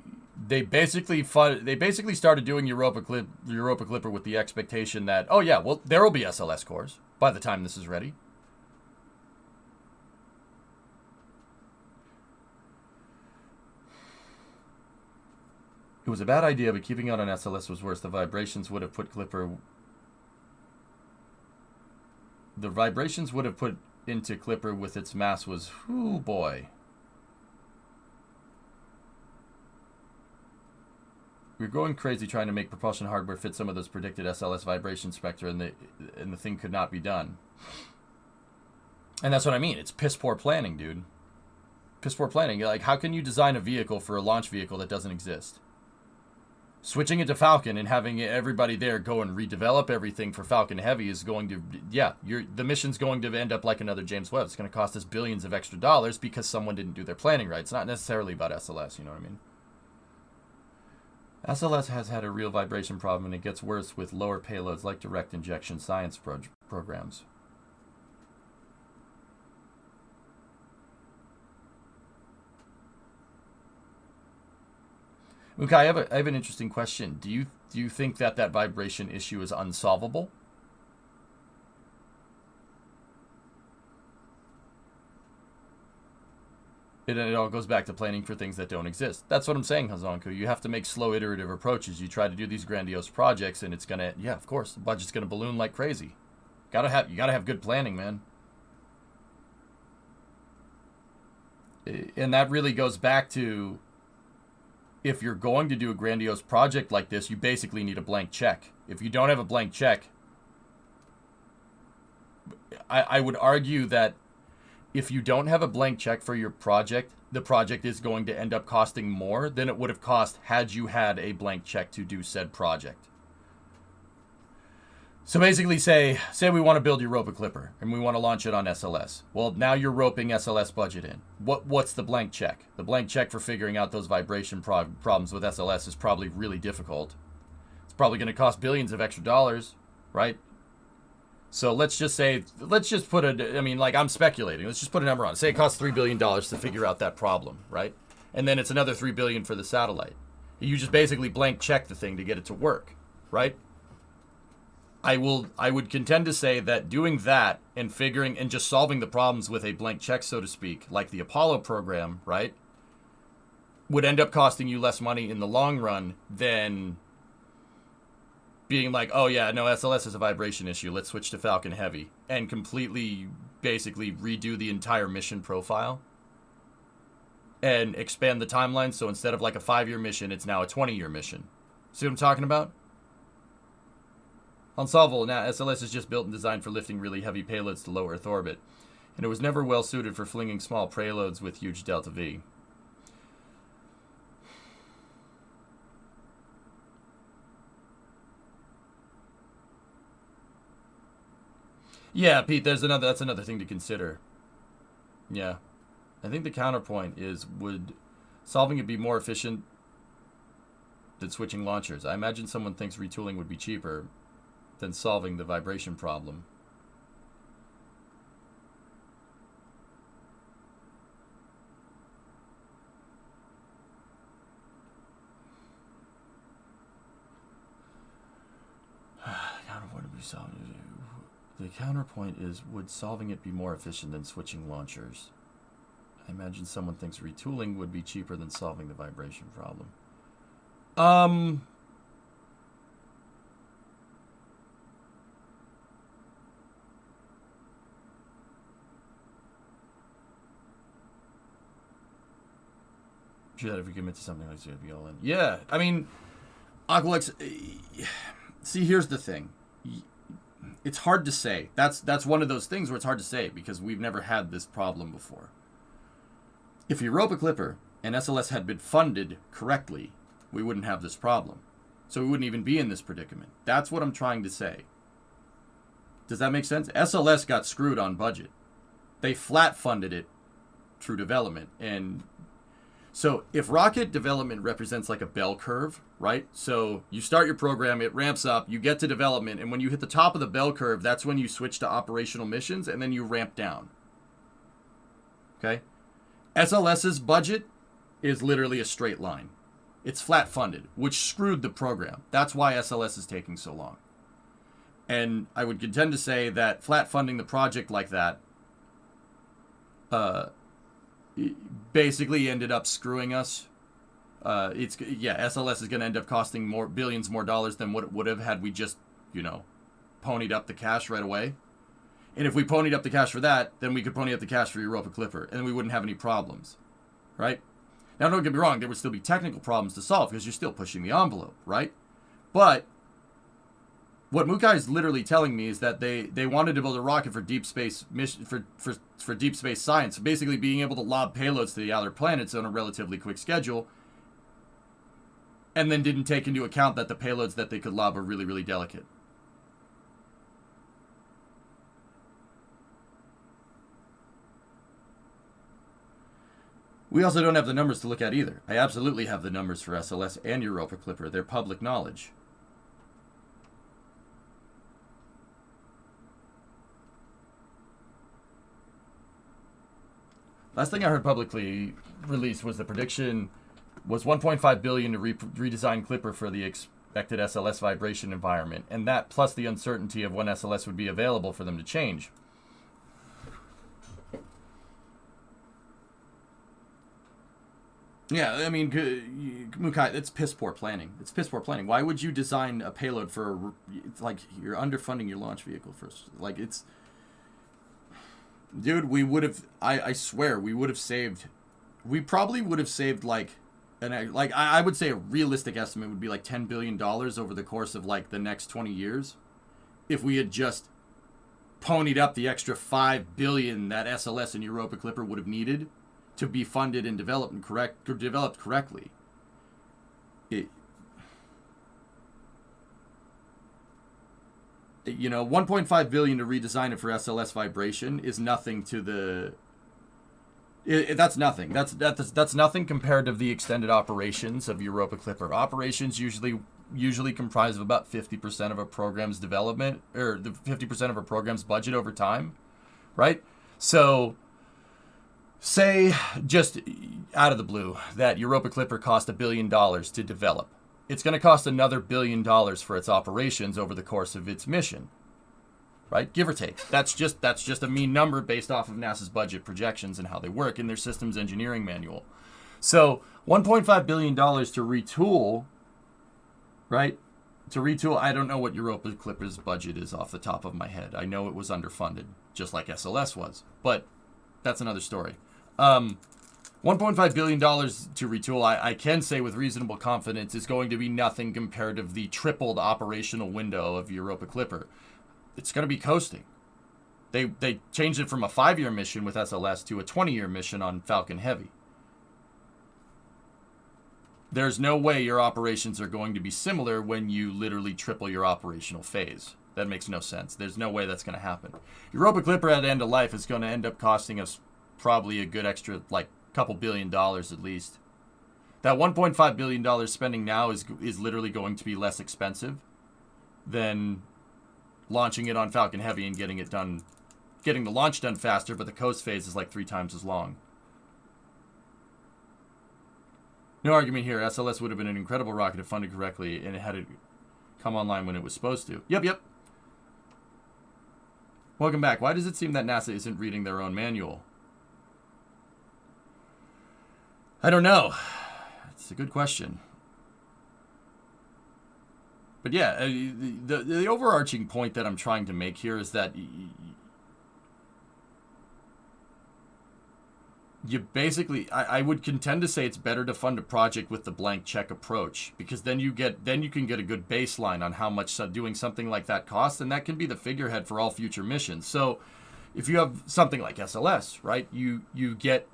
basically started doing Europa Clipper with the expectation that, oh yeah, well, there will be SLS cores by the time this is ready. It was a bad idea, but keeping out on SLS was worse. The vibrations would have put into Clipper with its mass was, oh boy. We were going crazy trying to make propulsion hardware fit some of those predicted SLS vibration spectra, and the thing could not be done. And that's what I mean. It's piss poor planning, dude. Piss poor planning. Like, how can you design a vehicle for a launch vehicle that doesn't exist? Switching it to Falcon and having everybody there go and redevelop everything for Falcon Heavy is going to, the mission's going to end up like another James Webb. It's going to cost us billions of extra dollars because someone didn't do their planning right. It's not necessarily about SLS, you know what I mean? SLS has had a real vibration problem, and it gets worse with lower payloads like direct injection science programs. Okay, I have an interesting question. Do you think that vibration issue is unsolvable? It all goes back to planning for things that don't exist. That's what I'm saying, Hazanko. You have to make slow, iterative approaches. You try to do these grandiose projects, and it's gonna, of course, the budget's gonna balloon like crazy. You gotta have good planning, man. And that really goes back to, if you're going to do a grandiose project like this, you basically need a blank check. If you don't have a blank check, I would argue that if you don't have a blank check for your project, the project is going to end up costing more than it would have cost had you had a blank check to do said project. So basically say we want to build Europa Clipper and we want to launch it on SLS. Well, now you're roping SLS budget in. What's the blank check? The blank check for figuring out those vibration problems with SLS is probably really difficult. It's probably going to cost billions of extra dollars, right? So let's just put I'm speculating. Let's just put a number on it. Say it costs $3 billion to figure out that problem, right? And then it's another $3 billion for the satellite. You just basically blank check the thing to get it to work, right? I would contend to say that doing that and figuring and just solving the problems with a blank check, so to speak, like the Apollo program, right, would end up costing you less money in the long run than being like, oh yeah, no, SLS is a vibration issue, let's switch to Falcon Heavy, and completely basically redo the entire mission profile and expand the timeline. So instead of like a 5-year mission, it's now a 20-year mission. See what I'm talking about? Unsolvable. Now, SLS is just built and designed for lifting really heavy payloads to low Earth orbit, and it was never well suited for flinging small payloads with huge delta V. Yeah, Pete, that's another thing to consider. Yeah. I think the counterpoint is, would solving it be more efficient than switching launchers? I imagine someone thinks retooling would be cheaper than solving the vibration problem. The counterpoint is, would solving it be more efficient than switching launchers? I imagine someone thinks retooling would be cheaper than solving the vibration problem. Sure that if we commit to something like this, it'd be all in. Yeah, I mean, Aqualex, see, here's the thing. It's hard to say. That's one of those things where it's hard to say because we've never had this problem before. If Europa Clipper and SLS had been funded correctly, we wouldn't have this problem. So we wouldn't even be in this predicament. That's what I'm trying to say. Does that make sense? SLS got screwed on budget. They flat funded it through development. And so if rocket development represents like a bell curve, right? So you start your program, it ramps up, you get to development, and when you hit the top of the bell curve, that's when you switch to operational missions, and then you ramp down. Okay? SLS's budget is literally a straight line. It's flat funded, which screwed the program. That's why SLS is taking so long. And I would contend to say that flat funding the project like that basically ended up screwing us. SLS is going to end up costing billions more dollars than what it would have had we just, ponied up the cash right away. And if we ponied up the cash for that, then we could pony up the cash for Europa Clipper, and then we wouldn't have any problems, right? Now, don't get me wrong, there would still be technical problems to solve because you're still pushing the envelope, right? But what Mukai is literally telling me is that they wanted to build a rocket for deep space mission for deep space science, basically being able to lob payloads to the outer planets on a relatively quick schedule. and then didn't take into account that the payloads that they could lob are really, really delicate. We also don't have the numbers to look at either. I absolutely have the numbers for SLS and Europa Clipper. They're public knowledge. Last thing I heard publicly released was the prediction was 1.5 billion to redesign Clipper for the expected SLS vibration environment, and that plus the uncertainty of when SLS would be available for them to change. Yeah, I mean, Mukai, that's piss poor planning. It's piss poor planning. Why would you design a payload for, it's like, you're underfunding your launch vehicle first. Like, it's, dude, we would have, I swear, we would have saved, we probably would have saved, like, I would say a realistic estimate would be like $10 billion over the course of, like, the next 20 years if we had just ponied up the extra $5 billion that SLS and Europa Clipper would have needed to be funded and developed correctly. You know, 1.5 billion to redesign it for SLS vibration is nothing to the. That's nothing. That's nothing compared to the extended operations of Europa Clipper. Operations usually comprise of about 50% of a program's development, or the 50% of a program's budget over time, right? So. Say, just out of the blue, that Europa Clipper cost $1 billion to develop. It's going to cost another $1 billion for its operations over the course of its mission, right? Give or take. That's just a mean number based off of NASA's budget projections and how they work in their systems engineering manual. So $1.5 billion to retool, right? To retool, I don't know what Europa Clipper's budget is off the top of my head. I know it was underfunded, just like SLS was, but that's another story. $1.5 billion to retool, I can say with reasonable confidence, is going to be nothing compared to the tripled operational window of Europa Clipper. It's going to be coasting. They changed it from a 5-year mission with SLS to a 20-year mission on Falcon Heavy. There's no way your operations are going to be similar when you literally triple your operational phase. That makes no sense. There's no way that's going to happen. Europa Clipper at end of life is going to end up costing us probably a good extra, like, couple $1 billion at least. That $1.5 billion spending now is literally going to be less expensive than launching it on Falcon Heavy and getting the launch done faster, but the coast phase is like 3 times as long. No argument here. SLS would have been an incredible rocket if funded correctly, and it had to come online when it was supposed to. Yep. Welcome back. Why does it seem that NASA isn't reading their own manual? I don't know. It's a good question. But yeah, the overarching point that I'm trying to make here is that you basically, I would contend to say it's better to fund a project with the blank check approach, because then you can get a good baseline on how much doing something like that costs, and that can be the figurehead for all future missions. So if you have something like SLS, right, you get,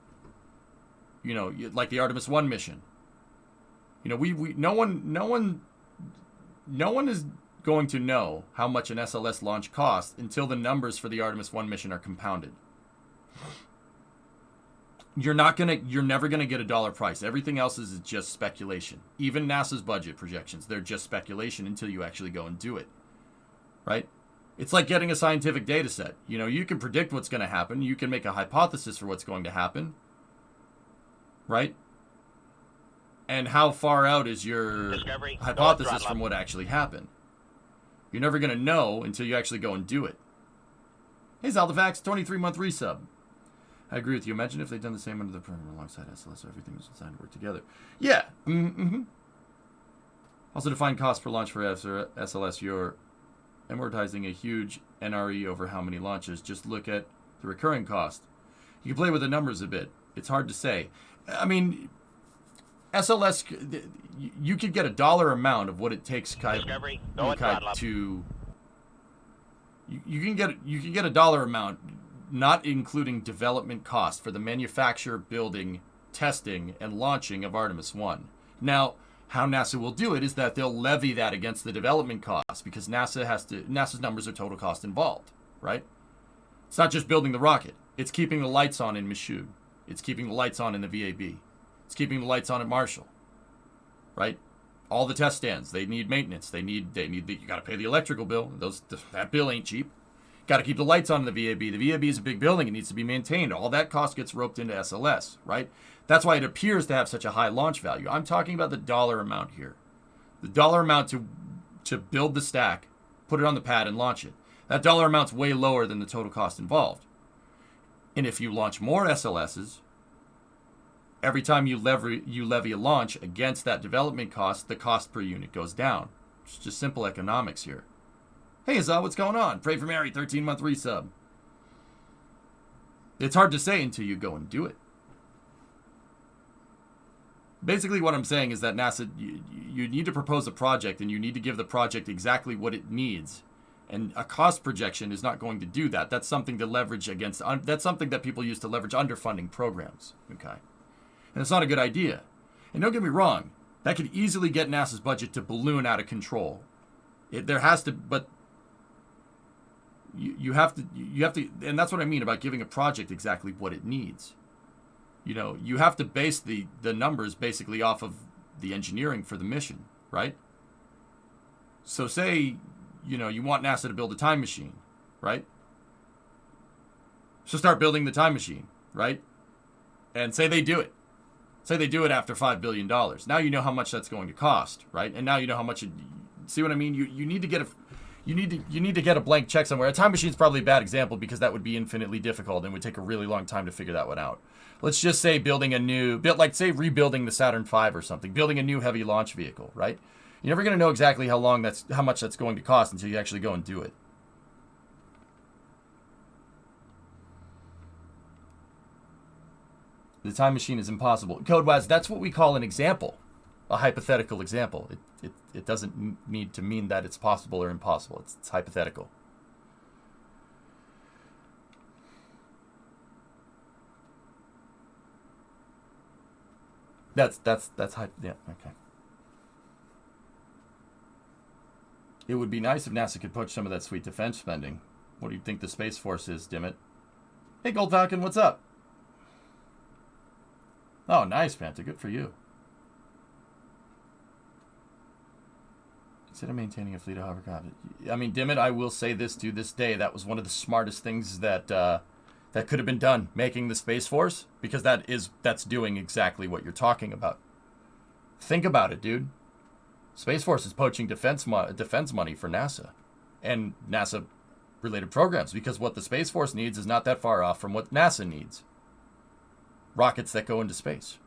you know, like the Artemis 1 mission. You know, no one is going to know how much an SLS launch costs until the numbers for the Artemis 1 mission are compounded. You're never gonna get a dollar price. Everything else is just speculation. Even NASA's budget projections, they're just speculation until you actually go and do it. Right? It's like getting a scientific data set. You know, you can predict what's going to happen. You can make a hypothesis for what's going to happen. Right? And how far out is your hypothesis from what actually happened? You're never going to know until you actually go and do it. Hey, Zaldivax, 23-month resub. I agree with you. Imagine if they'd done the same under the program alongside SLS, so everything was designed to work together. Yeah. Mm-hmm. Also, define cost per launch for SLS. You're amortizing a huge NRE over how many launches. Just look at the recurring cost. You can play with the numbers a bit. It's hard to say. I mean, SLS, you could get a dollar amount of what it takes to. You can get a dollar amount, not including development cost for the manufacture, building, testing, and launching of Artemis 1. Now, How NASA will do it is that they'll levy that against the development costs, because NASA's numbers are total cost involved, right? It's not just building the rocket. It's keeping the lights on in Michoud. It's keeping the lights on in the VAB. It's keeping the lights on at Marshall, right? All the test stands, they need maintenance. You got to pay the electrical bill. That bill ain't cheap. Got to keep the lights on in the VAB. The VAB is a big building. It needs to be maintained. All that cost gets roped into SLS, right? That's why it appears to have such a high launch value. I'm talking about the dollar amount here. The dollar amount to build the stack, put it on the pad, and launch it. That dollar amount's way lower than the total cost involved. And if you launch more SLSs, every time you levy a launch against that development cost, the cost per unit goes down. It's just simple economics here. Hey, Azad, what's going on? Pray for Mary, 13-month resub. It's hard to say until you go and do it. Basically, what I'm saying is that NASA, you need to propose a project, and you need to give the project exactly what it needs. And a cost projection is not going to do that. That's something to leverage against. That's something that people use to leverage underfunding programs. Okay, and it's not a good idea. And don't get me wrong, that could easily get NASA's budget to balloon out of control. There has to, but you have to, and that's what I mean about giving a project exactly what it needs. You have to base the numbers basically off of the engineering for the mission, right? So say, you want NASA to build a time machine, right? So start building the time machine, right? And say they do it. Say they do it after $5 billion. Now you know how much that's going to cost, right? And now you know how much see what I mean? You need to get you need to get a blank check somewhere. A time machine is probably a bad example because that would be infinitely difficult and would take a really long time to figure that one out. Let's just say rebuilding the Saturn V or something, building a new heavy launch vehicle, right? You're never going to know exactly how much that's going to cost until you actually go and do it. The time machine is impossible. Code-wise, that's what we call an example, a hypothetical example. It doesn't need to mean that it's possible or impossible. It's hypothetical. That's yeah, okay. It would be nice if NASA could push some of that sweet defense spending. What do you think the Space Force is, Dimit? Hey, Gold Falcon, what's up? Oh, nice, Panta. Good for you. Instead of maintaining a fleet of hovercraft. I mean, Dimit, I will say this to this day. That was one of the smartest things that could have been done, making the Space Force, because that's doing exactly what you're talking about. Think about it, dude. Space Force is poaching defense money for NASA and NASA-related programs, because what the Space Force needs is not that far off from what NASA needs. Rockets that go into space.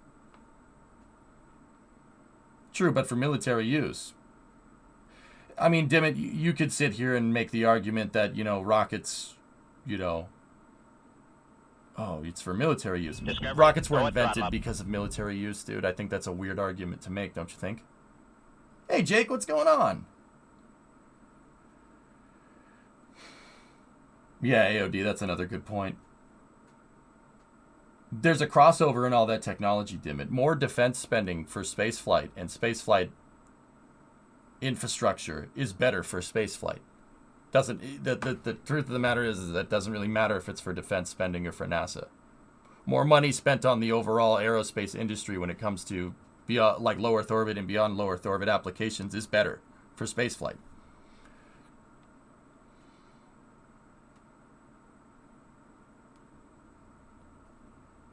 True, but for military use. I mean, Dimit, you could sit here and make the argument that, rockets, oh, it's for military use. Discovery. Rockets were Go invented on, because of military use, dude. I think that's a weird argument to make, don't you think? Hey, Jake, what's going on? Yeah, AOD, that's another good point. There's a crossover in all that technology, Dimit. More defense spending for spaceflight and spaceflight infrastructure is better for spaceflight. The truth of the matter is that it doesn't really matter if it's for defense spending or for NASA. More money spent on the overall aerospace industry when it comes to like low Earth orbit and beyond low Earth orbit applications is better for spaceflight.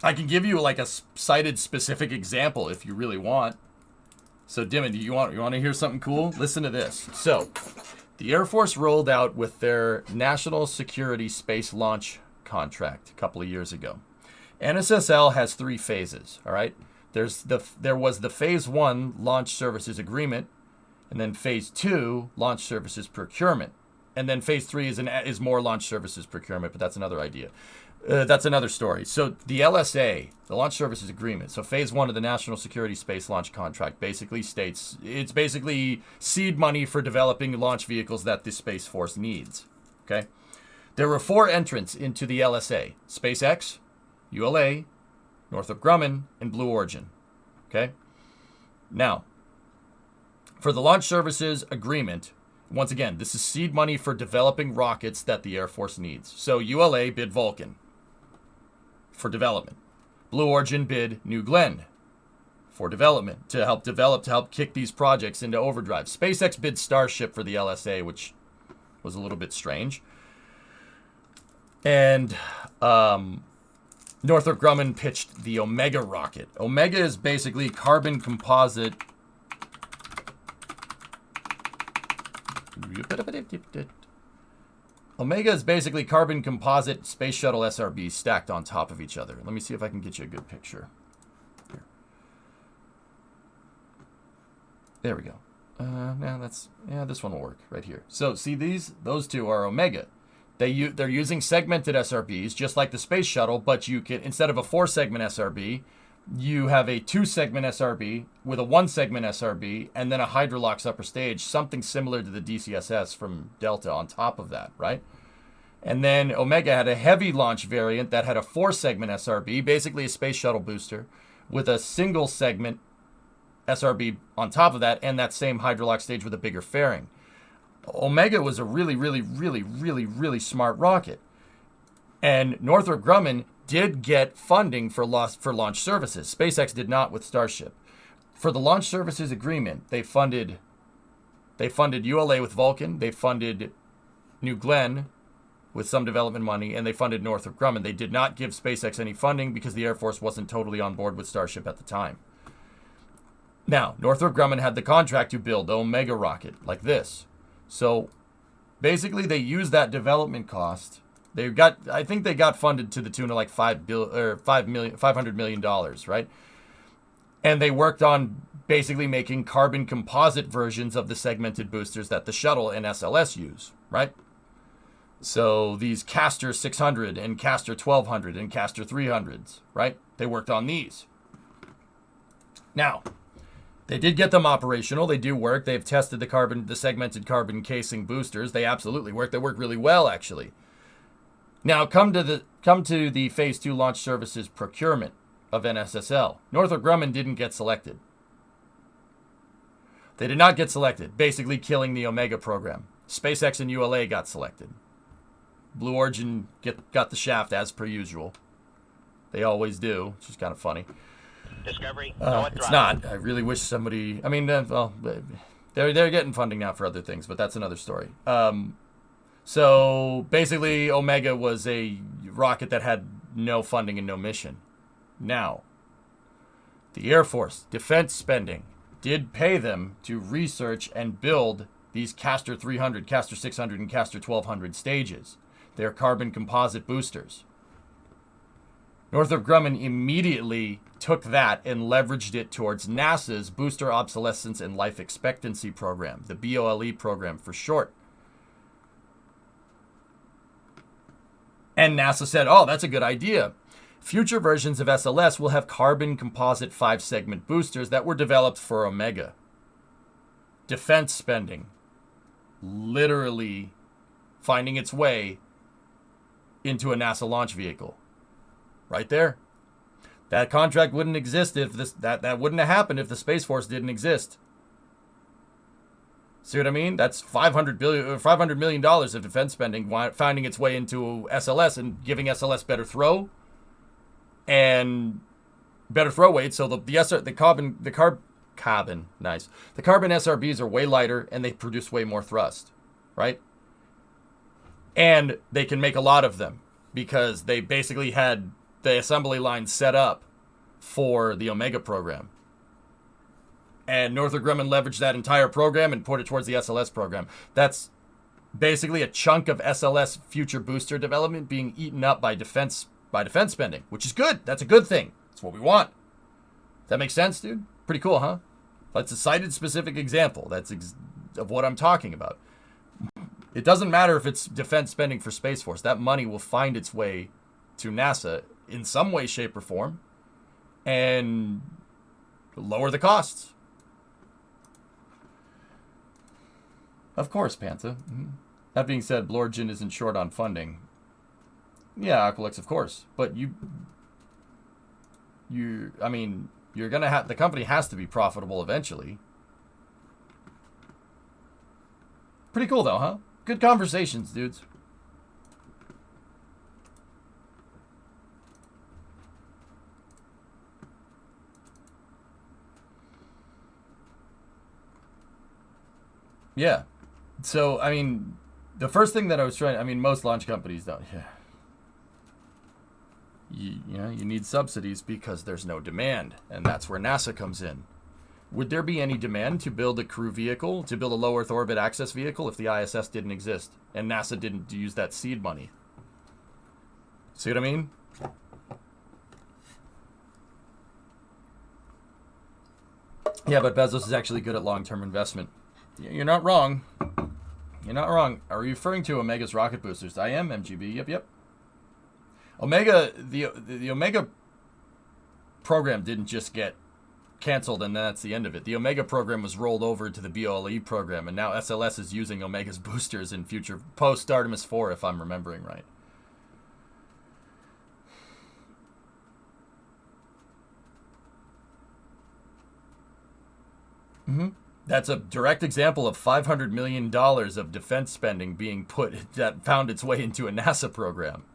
I can give you like a cited specific example if you really want. So, Dimon, do you want to hear something cool? Listen to this. So, the Air Force rolled out with their National Security Space Launch contract a couple of years ago. NSSL has 3 phases, all right? There was the Phase 1 Launch Services Agreement, and then Phase 2 Launch Services Procurement. And then Phase 3 is more Launch Services Procurement, but that's another idea. That's another story. So the LSA, the Launch Services Agreement, so Phase 1 of the National Security Space Launch Contract basically states, it's basically seed money for developing launch vehicles that the Space Force needs, okay? There were 4 entrants into the LSA: SpaceX, ULA, Northrop Grumman, and Blue Origin, okay? Now, For the launch services agreement, once again, this is seed money for developing rockets that the Air Force needs. So ULA bid Vulcan for development. Blue Origin bid New Glenn for development, to help kick these projects into overdrive. SpaceX bid Starship for the LSA, which was a little bit strange. And Northrop Grumman pitched the Omega rocket. Omega is basically carbon composite. Omega is basically carbon composite space shuttle SRBs stacked on top of each other. Let me see if I can get you a good picture. Here. There we go. This one will work right here. So see those two are Omega. They're using segmented SRBs just like the space shuttle, but you can, instead of a 4-segment SRB, you have a 2-segment SRB with a 1-segment SRB and then a Hydrolox upper stage, something similar to the DCSS from Delta on top of that, right? And then Omega had a heavy launch variant that had a 4-segment SRB, basically a space shuttle booster, with a single segment SRB on top of that and that same Hydrolox stage with a bigger fairing. Omega was a really, really, really, really, really smart rocket. And Northrop Grumman did get funding for launch services. SpaceX did not with Starship. For the launch services agreement, they funded ULA with Vulcan, they funded New Glenn with some development money, and they funded Northrop Grumman. They did not give SpaceX any funding because the Air Force wasn't totally on board with Starship at the time. Now, Northrop Grumman had the contract to build the Omega rocket like this. So basically they used that development cost. I think they got funded to the tune of like $500 million, right? And they worked on basically making carbon composite versions of the segmented boosters that the shuttle and SLS use, right? So these Castor 600 and Castor 1200 and Castor 300s, right? They worked on these. Now, they did get them operational. They do work. They've tested the segmented carbon casing boosters. They absolutely work. They work really well, actually. Now, come to the Phase 2 launch services procurement of NSSL. Northrop Grumman didn't get selected. They did not get selected, basically killing the Omega program. SpaceX and ULA got selected. Blue Origin got the shaft as per usual. They always do, which is kind of funny. Discovery. It's not. I really wish somebody. I mean, well, they're getting funding now for other things, but that's another story. So basically, Omega was a rocket that had no funding and no mission. Now, the Air Force defense spending did pay them to research and build these Castor 300, Castor 600, and Castor 1200 stages. They're carbon composite boosters. Northrop Grumman immediately took that and leveraged it towards NASA's Booster Obsolescence and Life Expectancy Program, the BOLE program for short. And NASA said, oh, that's a good idea. Future versions of SLS will have carbon composite 5-segment boosters that were developed for Omega. Defense spending literally finding its way into a NASA launch vehicle. Right there. That contract wouldn't exist if that wouldn't have happened if the Space Force didn't exist. See what I mean? That's $500 million of defense spending finding its way into SLS and giving SLS better throw and better throw weight. So the carbon SRBs are way lighter and they produce way more thrust, right? And they can make a lot of them because they basically had the assembly line set up for the Omega program. And Northrop Grumman leveraged that entire program and put it towards the SLS program. That's basically a chunk of SLS future booster development being eaten up by defense spending, which is good. That's a good thing. That's what we want. That makes sense, dude? Pretty cool, huh? That's a cited specific example. Of what I'm talking about. It doesn't matter if it's defense spending for Space Force. That money will find its way to NASA in some way, shape, or form and lower the costs. Of course, Pantha. That being said, Blue Origin isn't short on funding. Yeah, Aqualex, of course. But you're gonna have, the company has to be profitable eventually. Pretty cool, though, huh? Good conversations, dudes. Yeah. So, I mean, the first thing that I was trying... I mean, most launch companies don't... Yeah. You need subsidies because there's no demand, and that's where NASA comes in. Would there be any demand to build a crew vehicle, to build a low Earth orbit access vehicle if the ISS didn't exist and NASA didn't use that seed money? See what I mean? Yeah, but Bezos is actually good at long-term investment. You're not wrong. You're not wrong. Are you referring to Omega's rocket boosters? I am, MGB. Yep. Omega, the Omega program didn't just get canceled and that's the end of it. The Omega program was rolled over to the BOLE program, and now SLS is using Omega's boosters in future post Artemis 4, if I'm remembering right. That's a direct example of $500 million of defense spending being put that found its way into a NASA program.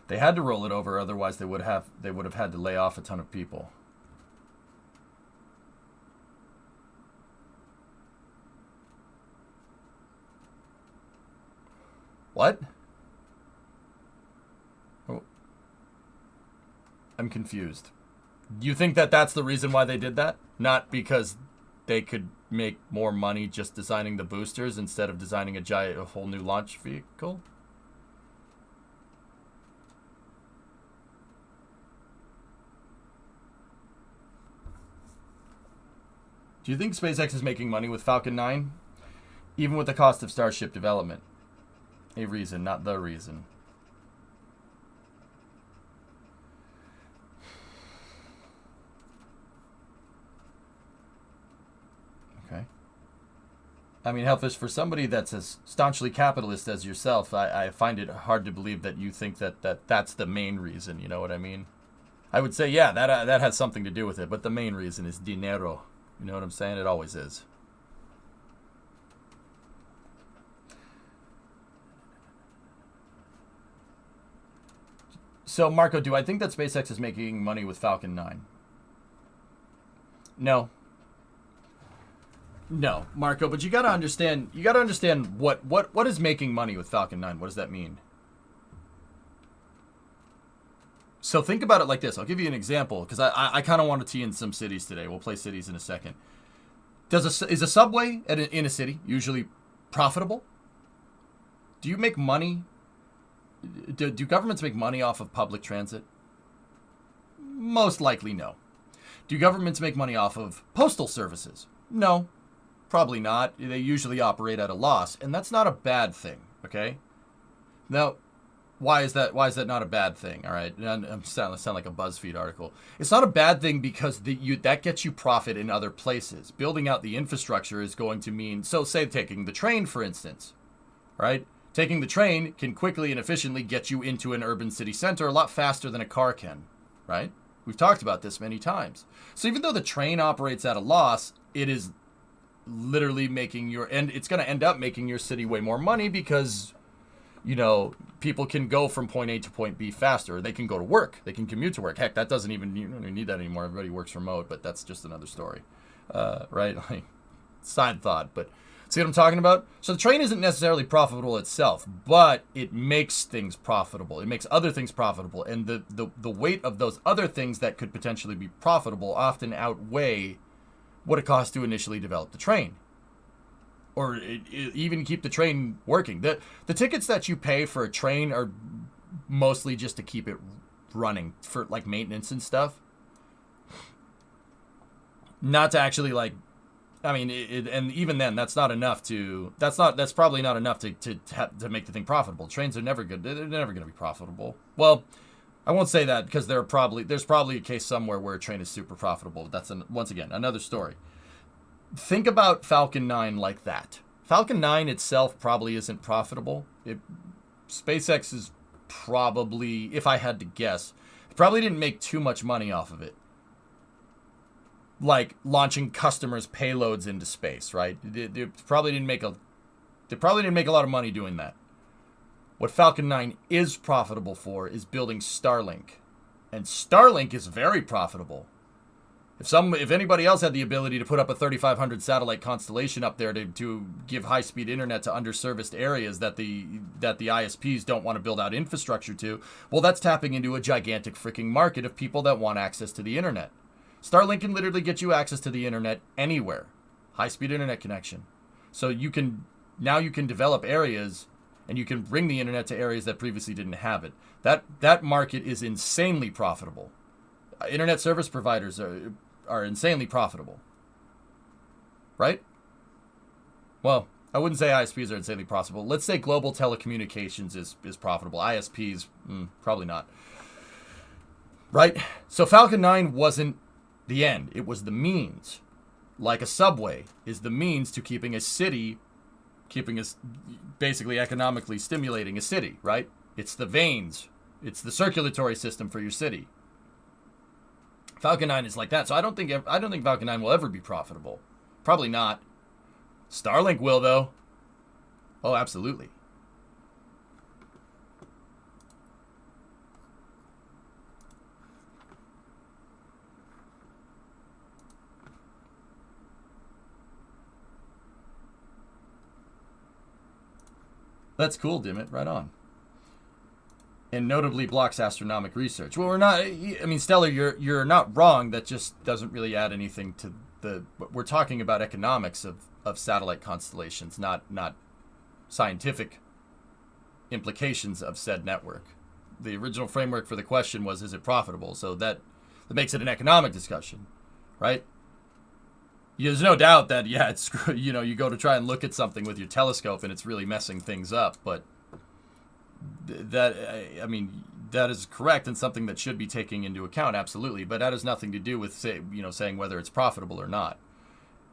They had to roll it over, otherwise they would have had to lay off a ton of people. What? Oh. I'm confused. You think that that's the reason why they did that? Not because they could make more money just designing the boosters instead of designing a whole new launch vehicle? Do you think SpaceX is making money with Falcon 9? Even with the cost of Starship development? A reason, not the reason. Okay. I mean, Hellfish, for somebody that's as staunchly capitalist as yourself, I find it hard to believe that you think that's the main reason, you know what I mean? I would say, yeah, that has something to do with it, but the main reason is dinero. You know what I'm saying? It always is. So, Marco, do I think that SpaceX is making money with Falcon 9? No. No, Marco, but you got to understand what is making money with Falcon 9? What does that mean? So think about it like this. I'll give you an example because I kind of want to tee in some cities today. We'll play cities in a second. Is a subway in a city usually profitable? Do you make money? Do governments make money off of public transit? Most likely no. Do governments make money off of postal services? No, probably not. They usually operate at a loss, and that's not a bad thing, okay? Now, why is that not a bad thing? All right, I'm sound like a BuzzFeed article. It's not a bad thing because that gets you profit in other places. Building out the infrastructure is going to mean, so say taking the train, for instance, right? Taking the train can quickly and efficiently get you into an urban city center a lot faster than a car can, right? We've talked about this many times. So even though the train operates at a loss, it is literally it's going to end up making your city way more money because, you know, people can go from point A to point B faster. They can go to work. They can commute to work. Heck, that doesn't even, you don't even need that anymore. Everybody works remote, but that's just another story, right? Like, side thought, but see what I'm talking about? So the train isn't necessarily profitable itself, but it makes things profitable. It makes other things profitable, and the weight of those other things that could potentially be profitable often outweigh what it costs to initially develop the train. Or even keep the train working. The tickets that you pay for a train are mostly just to keep it running for like maintenance and stuff. Not to actually like, I mean, and even then, that's probably not enough to make the thing profitable. Trains are never good. They're never going to be profitable. Well, I won't say that because there's probably a case somewhere where a train is super profitable. That's once again another story. Think about Falcon 9 like that. Falcon 9 itself probably isn't profitable. SpaceX is probably, if I had to guess, probably didn't make too much money off of it. Like launching customers' payloads into space, right? They probably didn't make a lot of money doing that. What Falcon 9 is profitable for is building Starlink. And Starlink is very profitable. If anybody else had the ability to put up a 3,500 satellite constellation up there to give high-speed internet to underserviced areas that the ISPs don't want to build out infrastructure to, well, that's tapping into a gigantic freaking market of people that want access to the internet. Starlink can literally get you access to the internet anywhere. High-speed internet connection. So you can develop areas and you can bring the internet to areas that previously didn't have it. That market is insanely profitable. Internet service providers are insanely profitable. Right? Well, I wouldn't say ISPs are insanely profitable. Let's say global telecommunications is profitable. ISPs, probably not. Right? So Falcon 9 wasn't the end. It was the means. Like a subway is the means to keeping a city, basically economically stimulating a city, right? It's the veins. It's the circulatory system for your city. Falcon 9 is like that. So I don't think Falcon 9 will ever be profitable. Probably not. Starlink will, though. Oh, absolutely. That's cool, Dimit. Right on. And notably blocks astronomic research. Well, we're not. I mean, Stellar, you're not wrong. That just doesn't really add anything to the. We're talking about economics of satellite constellations, not scientific implications of said network. The original framework for the question was, is it profitable? So that makes it an economic discussion, right? There's no doubt that, yeah, it's, you go to try and look at something with your telescope and it's really messing things up, but that is correct and something that should be taken into account, absolutely, but that has nothing to do with, saying whether it's profitable or not.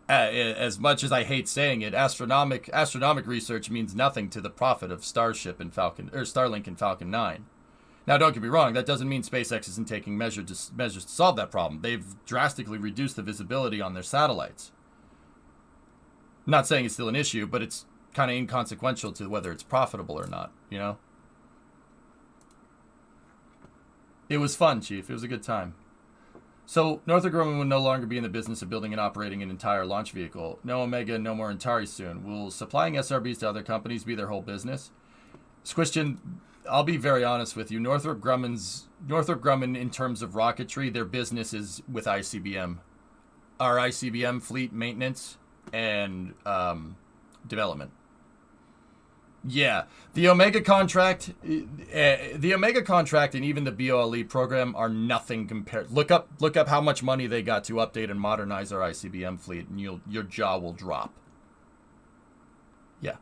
As much as I hate saying it, astronomic research means nothing to the profit of Starlink and Falcon 9. Now, don't get me wrong, that doesn't mean SpaceX isn't taking measures to solve that problem. They've drastically reduced the visibility on their satellites. I'm not saying it's still an issue, but it's kind of inconsequential to whether it's profitable or not, It was fun, Chief. It was a good time. So, Northrop Grumman would no longer be in the business of building and operating an entire launch vehicle. No Omega, no more Antares soon. Will supplying SRBs to other companies be their whole business? Squishton, I'll be very honest with you. Northrop Grumman, in terms of rocketry, their business is with ICBM. Our ICBM fleet maintenance and development. Yeah, the Omega contract, and even the BOLE program are nothing compared. Look up how much money they got to update and modernize our ICBM fleet, and your jaw will drop. Yeah.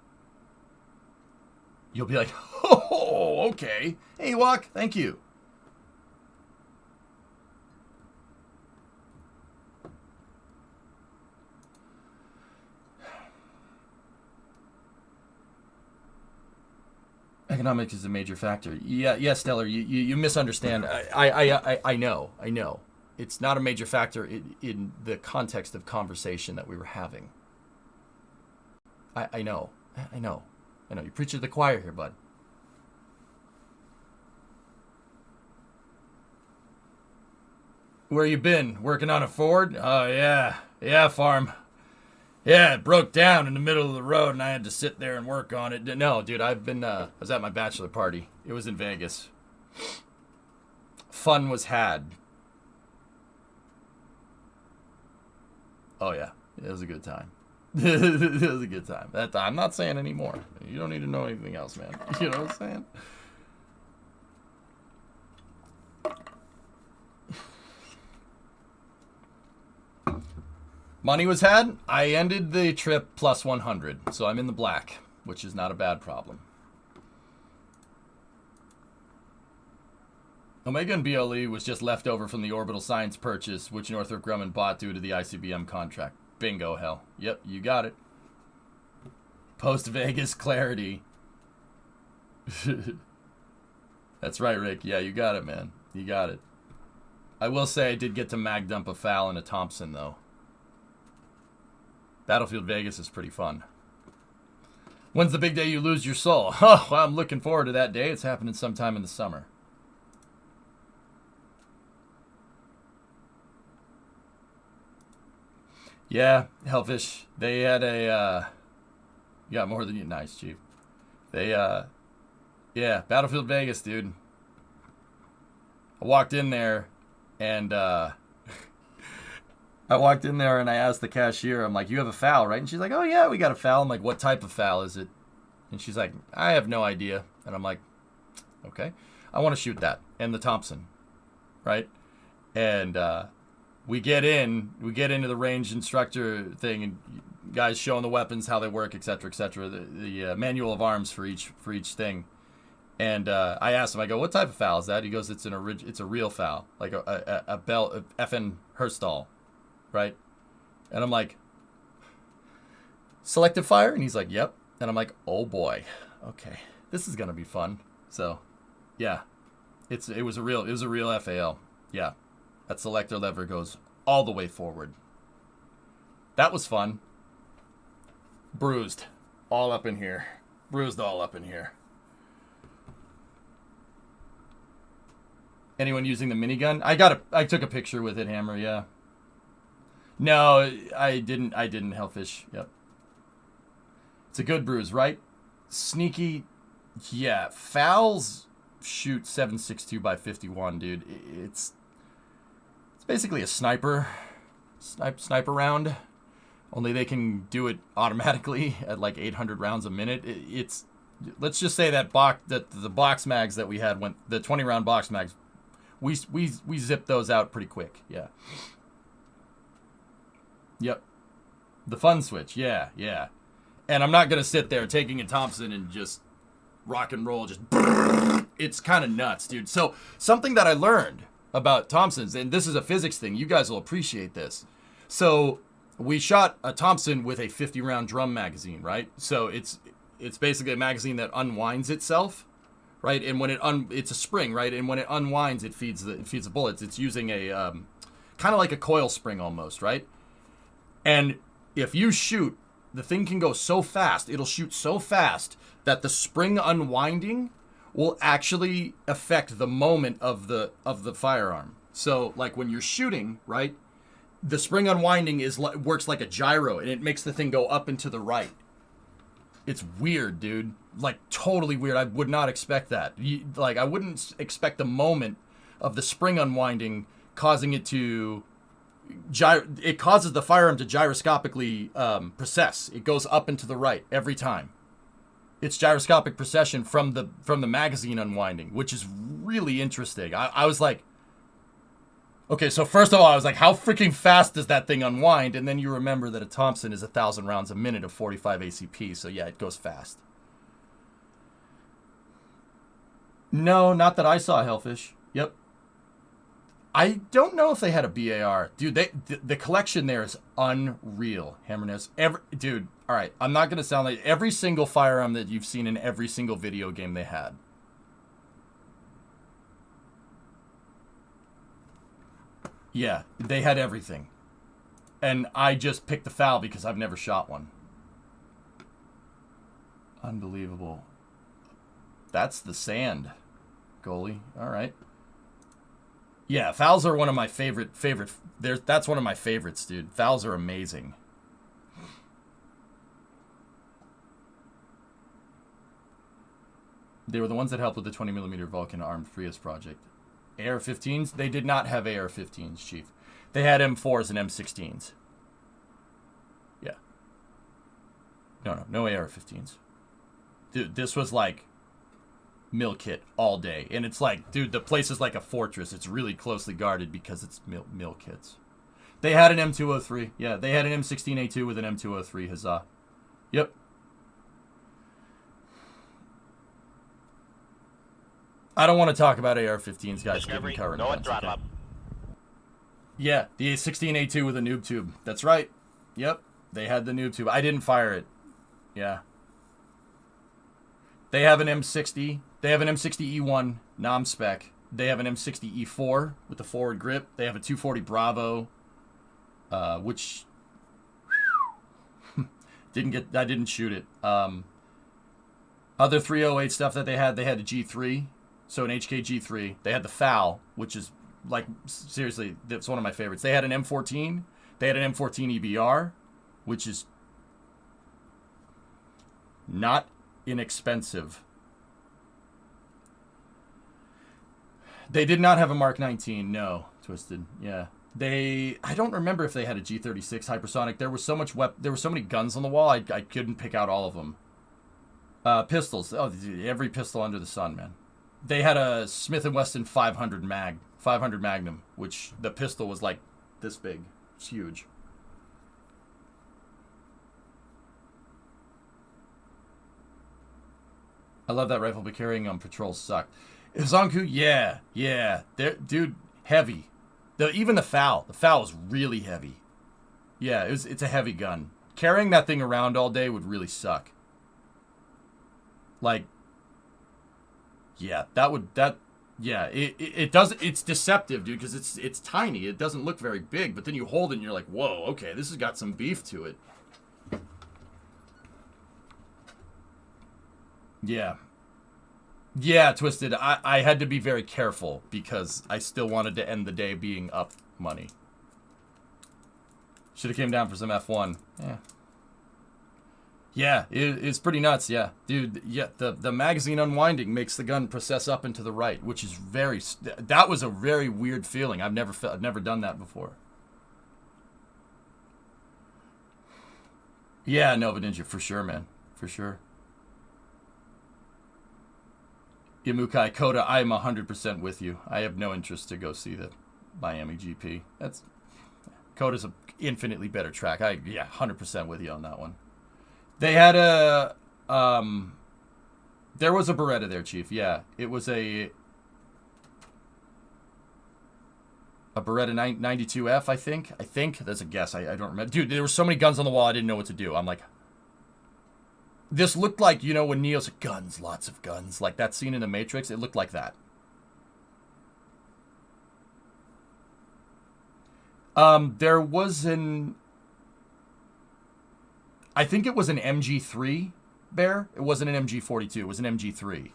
You'll be like, oh, okay. Hey, Walk, thank you. Economics is a major factor. Yeah, Stellar, you misunderstand. I know. It's not a major factor in the context of conversation that we were having. I know. You're preaching to the choir here, bud. Where you been? Working on a Ford? Oh, yeah, farm. Yeah, it broke down in the middle of the road, and I had to sit there and work on it. No, dude, I was at my bachelor party. It was in Vegas. Fun was had. Oh, yeah. It was a good time. It was a good time. I'm not saying anymore. You don't need to know anything else, man. You know what I'm saying? Money was had. I ended the trip plus 100, so I'm in the black, which is not a bad problem. Omega and BLE was just left over from the Orbital Science purchase, which Northrop Grumman bought due to the ICBM contract. Bingo, hell. Yep, you got it. Post-Vegas clarity. That's right, Rick. Yeah, you got it, man. You got it. I will say I did get to mag dump a FAL and a Thompson, though. Battlefield Vegas is pretty fun. When's the big day you lose your soul? Oh, well, I'm looking forward to that day. It's happening sometime in the summer. Yeah, Hellfish. They had a, you got more than you. Nice, Chief. They, yeah, Battlefield Vegas, dude. I walked in there, and, I asked the cashier, I'm like, you have a FAL, right? And she's like, oh, yeah, we got a FAL. I'm like, what type of FAL is it? And she's like, I have no idea. And I'm like, okay. I want to shoot that. And the Thompson, right? And, we get into the range instructor thing, and guys showing the weapons, how they work, etc., etc. The manual of arms for each thing. And I asked him, I go, what type of FAL is that? He goes, it's a real FAL, like a Bell, a FN Herstal, right? And I'm like, selective fire? And he's like, yep. And I'm like, oh boy, okay, this is gonna be fun. So, yeah, it was a real FAL, yeah. That selector lever goes all the way forward. That was fun. Bruised. All up in here. Bruised all up in here. Anyone using the minigun? I took a picture with it, Hammer, yeah. No, I didn't, Hellfish. Yep. It's a good bruise, right? Sneaky. Yeah, FALs shoot 7.62 by 51, dude. It's basically a sniper round, only they can do it automatically at like 800 rounds a minute. Let's just say that the box mags that we had, when the 20 round box mags, we zipped those out pretty quick. Yeah. Yep. The fun switch. Yeah. And I'm not gonna sit there taking a Thompson and just rock and roll. It's kind of nuts, dude. So something that I learned about Thompsons, and this is a physics thing, you guys will appreciate this. So we shot a Thompson with a 50 round drum magazine, right? So it's basically a magazine that unwinds itself, right? And when it's a spring, right? And when it unwinds, it feeds the bullets. It's using a kind of like a coil spring almost, right? And if you shoot, the thing can go so fast, it'll shoot so fast that the spring unwinding will actually affect the moment of the firearm. So like when you're shooting, right, the spring unwinding works like a gyro, and it makes the thing go up and to the right. It's weird, dude. Like totally weird. I would not expect that. I wouldn't expect the moment of the spring unwinding causing it to it causes the firearm to gyroscopically process. It goes up and to the right every time. It's gyroscopic precession from the magazine unwinding, which is really interesting. I was like, okay, so first of all, I was like, how freaking fast does that thing unwind? And then you remember that a Thompson is 1,000 rounds a minute of 45 ACP, so yeah, it goes fast. No, not that I saw, Hellfish. Yep. I don't know if they had a BAR. Dude, the collection there is unreal, Hammerness. Dude, all right, I'm not going to sound like every single firearm that you've seen in every single video game they had. Yeah, they had everything. And I just picked the FAL because I've never shot one. Unbelievable. That's the sand, goalie. All right. Yeah, FALs are one of my favorite. That's one of my favorites, dude. FALs are amazing. They were the ones that helped with the 20mm Vulcan Armed Prius project. AR-15s? They did not have AR-15s, Chief. They had M4s and M16s. Yeah. No AR-15s. Dude, this was like mill kit all day. And it's like, dude, the place is like a fortress. It's really closely guarded because it's mill kits. They had an M203. Yeah, they had an M16A2 with an M203. Huzzah. Yep. I don't want to talk about AR-15s, guys. Discovery, current no events, throttle okay? up. Yeah, the 16A2 with a noob tube. That's right. Yep, they had the noob tube. I didn't fire it. Yeah. They have an M60. They have an M60E1 nom spec They have an M60E4 with the forward grip. They have a 240 Bravo, which I didn't shoot it. Other 308 stuff that they had a G3, so an HK G3. They had the FAL, which is like, seriously, that's one of my favorites. They had an M14. They had an M14 EBR, which is not inexpensive. They did not have a Mark 19, no, Twisted. Yeah. I don't remember if they had a G36 hypersonic. There was so many guns on the wall, I couldn't pick out all of them. Pistols. Oh, every pistol under the sun, man. They had a Smith & Wesson 500 Magnum, which the pistol was like this big. It's huge. I love that rifle, but carrying on patrols sucked. Zonku, yeah. Dude, heavy. Even the FAL was really heavy. Yeah, it's a heavy gun. Carrying that thing around all day would really suck. Like, yeah, it does. It's deceptive, dude, because it's tiny. It doesn't look very big, but then you hold it and you're like, whoa, okay, this has got some beef to it. Yeah, Twisted. I had to be very careful because I still wanted to end the day being up money. Should have came down for some F1. Yeah, it's pretty nuts, yeah. Dude, yeah, the magazine unwinding makes the gun process up and to the right, which is that was a very weird feeling. I've never done that before. Yeah, Nova Ninja, for sure, man. For sure. Imukai Koda, I am 100% with you. I have no interest to go see the Miami GP. Koda's an infinitely better track. 100% with you on that one. They had there was a Beretta there, Chief. Yeah, it was a Beretta 92F, I think. I think that's a guess. I don't remember. Dude, there were so many guns on the wall, I didn't know what to do. I'm like, this looked like, when Neo's guns, lots of guns, like that scene in The Matrix. It looked like that. There was I think it was an MG3 Bear. It wasn't an MG42. It was an MG3.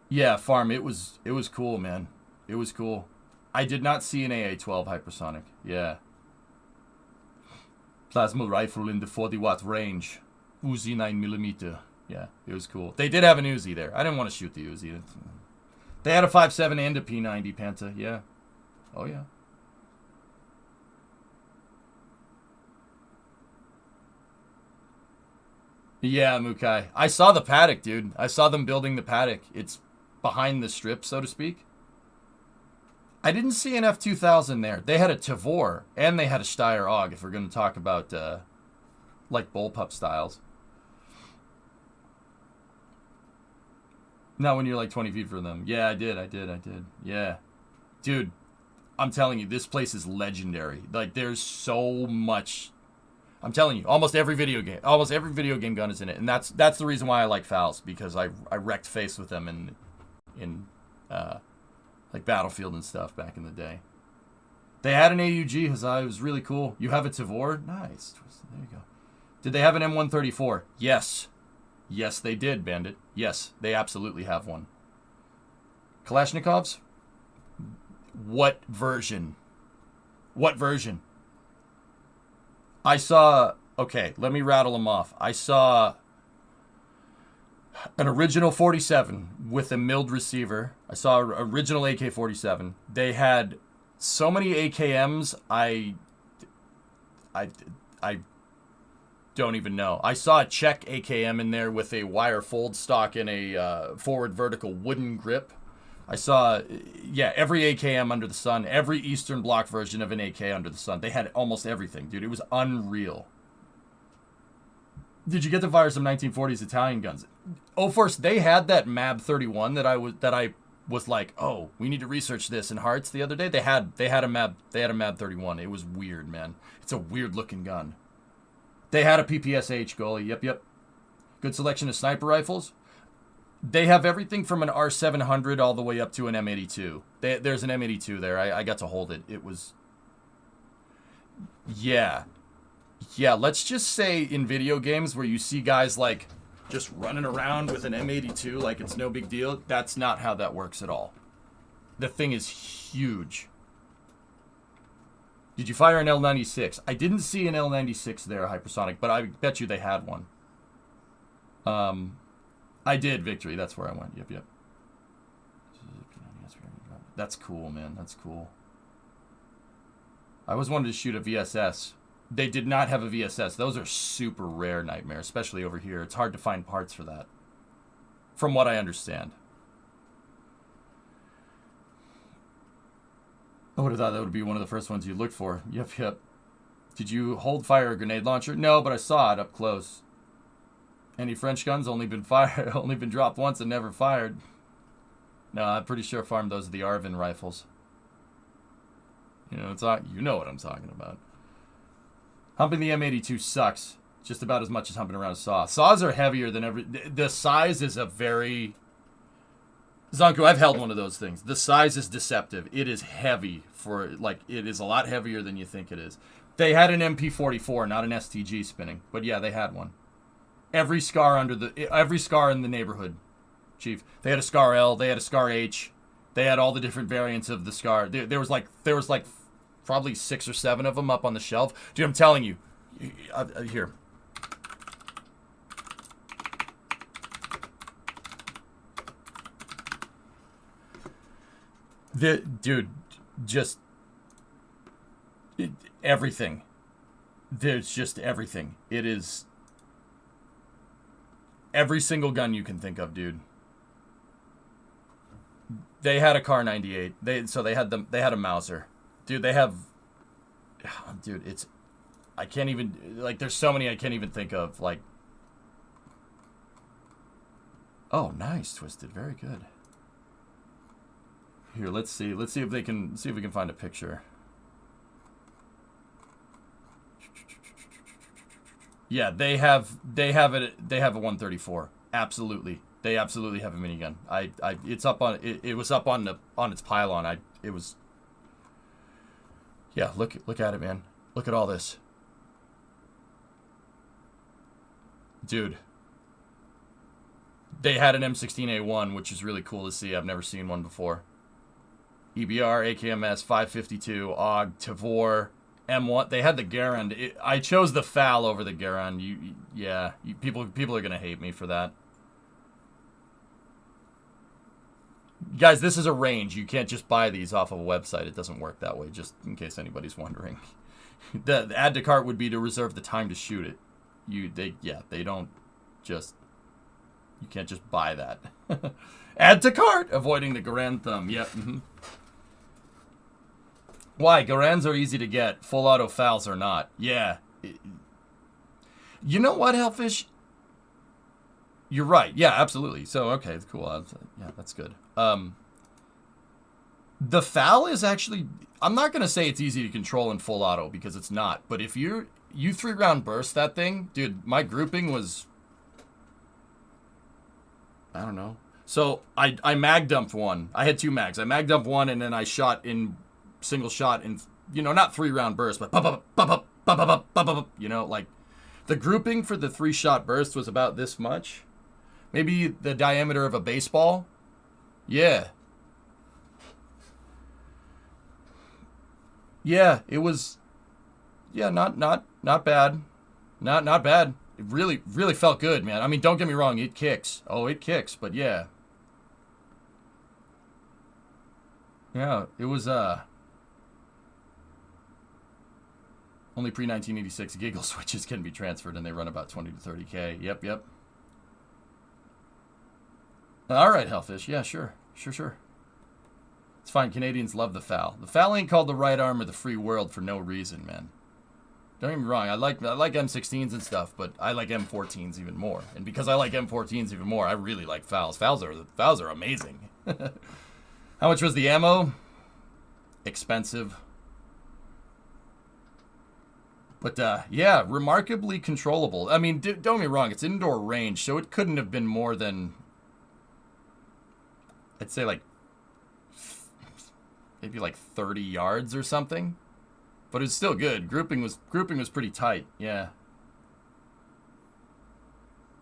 Yeah, Farm. It was cool, man. It was cool. I did not see an AA-12 hypersonic. Yeah. Plasma rifle in the 40-watt range. Uzi 9mm. Yeah, it was cool. They did have an Uzi there. I didn't want to shoot the Uzi. They had a 5.7 and a P90 Penta. Yeah. Oh, yeah. Yeah, Mukai. I saw the paddock, dude. I saw them building the paddock. It's behind the strip, so to speak. I didn't see an F2000 there. They had a Tavor, and they had a Steyr AUG, if we're going to talk about, like, bullpup styles. Not when you're, like, 20 feet from them. Yeah, I did. Yeah. Dude, I'm telling you, this place is legendary. Like, there's so much. I'm telling you, almost every video game gun is in it. And that's the reason why I like FALs, because I wrecked face with them in like Battlefield and stuff back in the day. They had an AUG, Huzzah. It was really cool. You have a Tavor? Nice. There you go. Did they have an M134? Yes. Yes, they did, Bandit. Yes, they absolutely have one. Kalashnikovs? What version? I saw... Okay, let me rattle them off. I saw an original 47 with a milled receiver. I saw an original AK-47. They had so many AKMs, I don't even know. I saw a Czech AKM in there with a wire fold stock and a forward vertical wooden grip. I saw, every AKM under the sun, every Eastern Bloc version of an AK under the sun. They had almost everything, dude. It was unreal. Did you get to fire some 1940s Italian guns? Oh, first, they had that MAB 31 that I was like, oh, we need to research this in Hearts the other day. They had a MAB 31. It was weird, man. It's a weird looking gun. They had a PPSH goalie. Yep. Good selection of sniper rifles. They have everything from an R700 all the way up to an M82. There's an M82 there. I got to hold it. It was... Yeah. Yeah, let's just say in video games where you see guys, like, just running around with an M82 like it's no big deal, that's not how that works at all. The thing is huge. Did you fire an L96? I didn't see an L96 there, hypersonic, but I bet you they had one. I did, Victory. That's where I went. Yep. That's cool, man. That's cool. I always wanted to shoot a VSS. They did not have a VSS. Those are super rare, Nightmare, especially over here. It's hard to find parts for that, from what I understand. I would have thought that would be one of the first ones you looked for. Yep. Did you hold fire a grenade launcher? No, but I saw it up close. Any French guns? Only been fired, only been dropped once and never fired. No, I'm pretty sure farmed those are the Arvin rifles. You know what I'm talking about. Humping the M82 sucks. Just about as much as humping around a saw. Saws are heavier than every... The size is a very... Zonku, I've held one of those things. The size is deceptive. It is heavy for... Like, it is a lot heavier than you think it is. They had an MP44, not an STG spinning. But yeah, they had one. Every scar in the neighborhood, Chief. They had a Scar L. They had a Scar H. They had all the different variants of the Scar. There was like probably 6 or 7 of them up on the shelf. Dude, I'm telling you. Here. Everything. There's just everything. It is every single gun you can think of, dude. They had a Car 98. They had a Mauser. Dude, they have... Dude, it's... I can't even... Like, there's so many I can't even think of. Like... Oh, nice, Twisted. Very good. Here, let's see. Let's see if we can find a picture. Yeah, they have a 134. Absolutely. They absolutely have a minigun. It's up on it was up on its pylon. It was. Yeah, look at it, man. Look at all this. Dude. They had an M16A1, which is really cool to see. I've never seen one before. EBR, AKMS, 552, AUG, Tavor, M1. They had the Garand. I chose the FAL over the Garand. People are gonna hate me for that. Guys, this is a range. You can't just buy these off of a website. It doesn't work that way, just in case anybody's wondering. The add to cart would be to reserve the time to shoot it. They don't just... You can't just buy that. Add to cart! Avoiding the Garand thumb. Yep. Mm-hmm. Why? Garands are easy to get. Full auto FALs are not. Yeah. You know what, Hellfish? You're right. Yeah, absolutely. So, okay, cool. Yeah, that's good. The FAL is actually... I'm not going to say it's easy to control in full auto, because it's not. But if you 3-round burst that thing, dude, my grouping was... I don't know. So, I mag dumped one. I had 2 mags. I mag dumped one, and then I shot in... Single shot in... not 3-round burst, but... like... The grouping for the 3-shot burst was about this much. Maybe the diameter of a baseball. Yeah. Yeah, it was... Yeah, not bad. Not bad. It really felt good, man. I mean, don't get me wrong, it kicks. Oh, it kicks, but yeah. Yeah, it was, only pre-1986 giggle switches can be transferred, and they run about 20 to 30K. Yep. All right, Hellfish. Yeah, sure. It's fine. Canadians love the FAL. The FAL ain't called the right arm or the free world for no reason, man. Don't get me wrong. I like M16s and stuff, but I like M14s even more. And because I like M14s even more, I really like FALs. FALs are amazing. How much was the ammo? Expensive. But, yeah, remarkably controllable. I mean, don't get me wrong, it's indoor range, so it couldn't have been more than I'd say like maybe like 30 yards or something. But it's still good. Grouping was pretty tight. Yeah.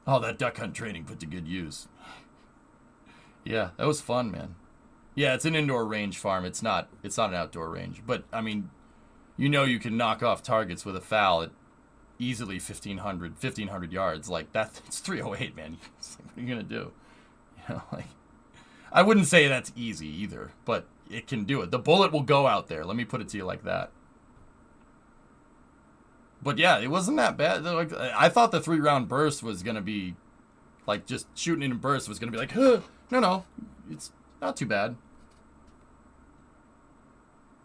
Oh, that duck hunt training put to good use. Yeah, that was fun, man. Yeah, it's an indoor range farm. It's not an outdoor range. But I mean, you can knock off targets with a foul at easily 1500 yards. Like it's 308, man. What are you gonna do? Like I wouldn't say that's easy either, but it can do it. The bullet will go out there. Let me put it to you like that. But yeah, it wasn't that bad. Like, I thought the 3-round burst was going to be, like, just shooting in bursts was going to be like, huh. No, it's not too bad.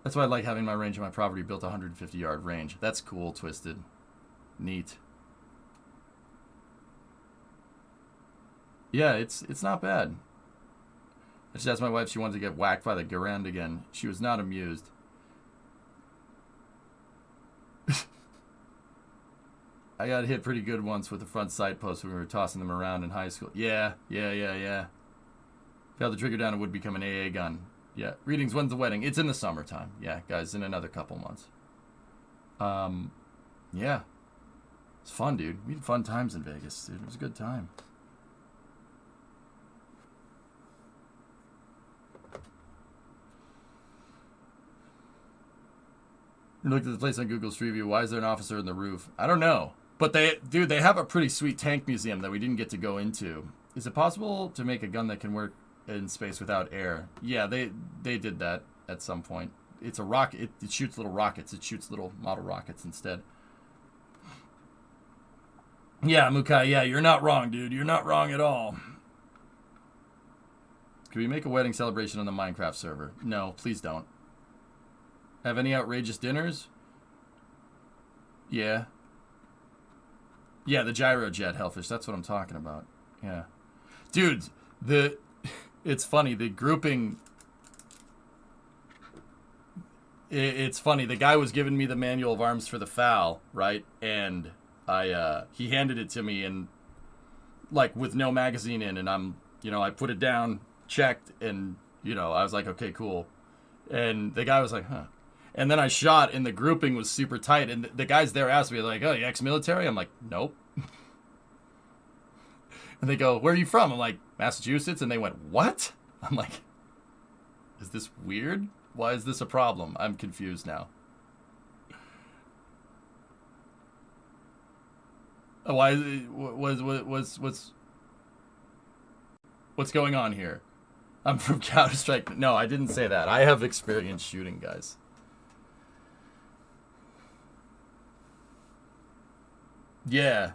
That's why I like having my range of my property built 150-yard range. That's cool, Twisted. Neat. Yeah, it's not bad. I just asked my wife if she wanted to get whacked by the Garand again. She was not amused. I got hit pretty good once with the front sight post when we were tossing them around in high school. Yeah. If I had the trigger down, it would become an AA gun. Yeah. Readings, when's the wedding? It's in the summertime. Yeah, guys, in another couple months. Yeah. It's fun, dude. We had fun times in Vegas, dude. It was a good time. You looked at the place on Google Street View. Why is there an officer in the roof? I don't know. But they have a pretty sweet tank museum that we didn't get to go into. Is it possible to make a gun that can work in space without air? Yeah, they did that at some point. It's a rocket. It shoots little rockets. It shoots little model rockets instead. Yeah, Mukai, yeah, you're not wrong, dude. You're not wrong at all. Could we make a wedding celebration on the Minecraft server? No, please don't. Have any outrageous dinners? Yeah. Yeah, the gyro jet, Hellfish. That's what I'm talking about. Yeah. Dude, it's funny. The grouping... It's funny. The guy was giving me the manual of arms for the FAL, right? And he handed it to me and, like, with no magazine in. And I put it down, checked, and, I was like, okay, cool. And the guy was like, huh. And then I shot, and the grouping was super tight. And the guys there asked me, like, oh, you ex-military? I'm like, nope. And they go, where are you from? I'm like, Massachusetts. And they went, what? I'm like, is this weird? Why is this a problem? I'm confused now. Why is it, what's going on here? I'm from Counter-Strike. No, I didn't say that. I have experience shooting, guys. Yeah.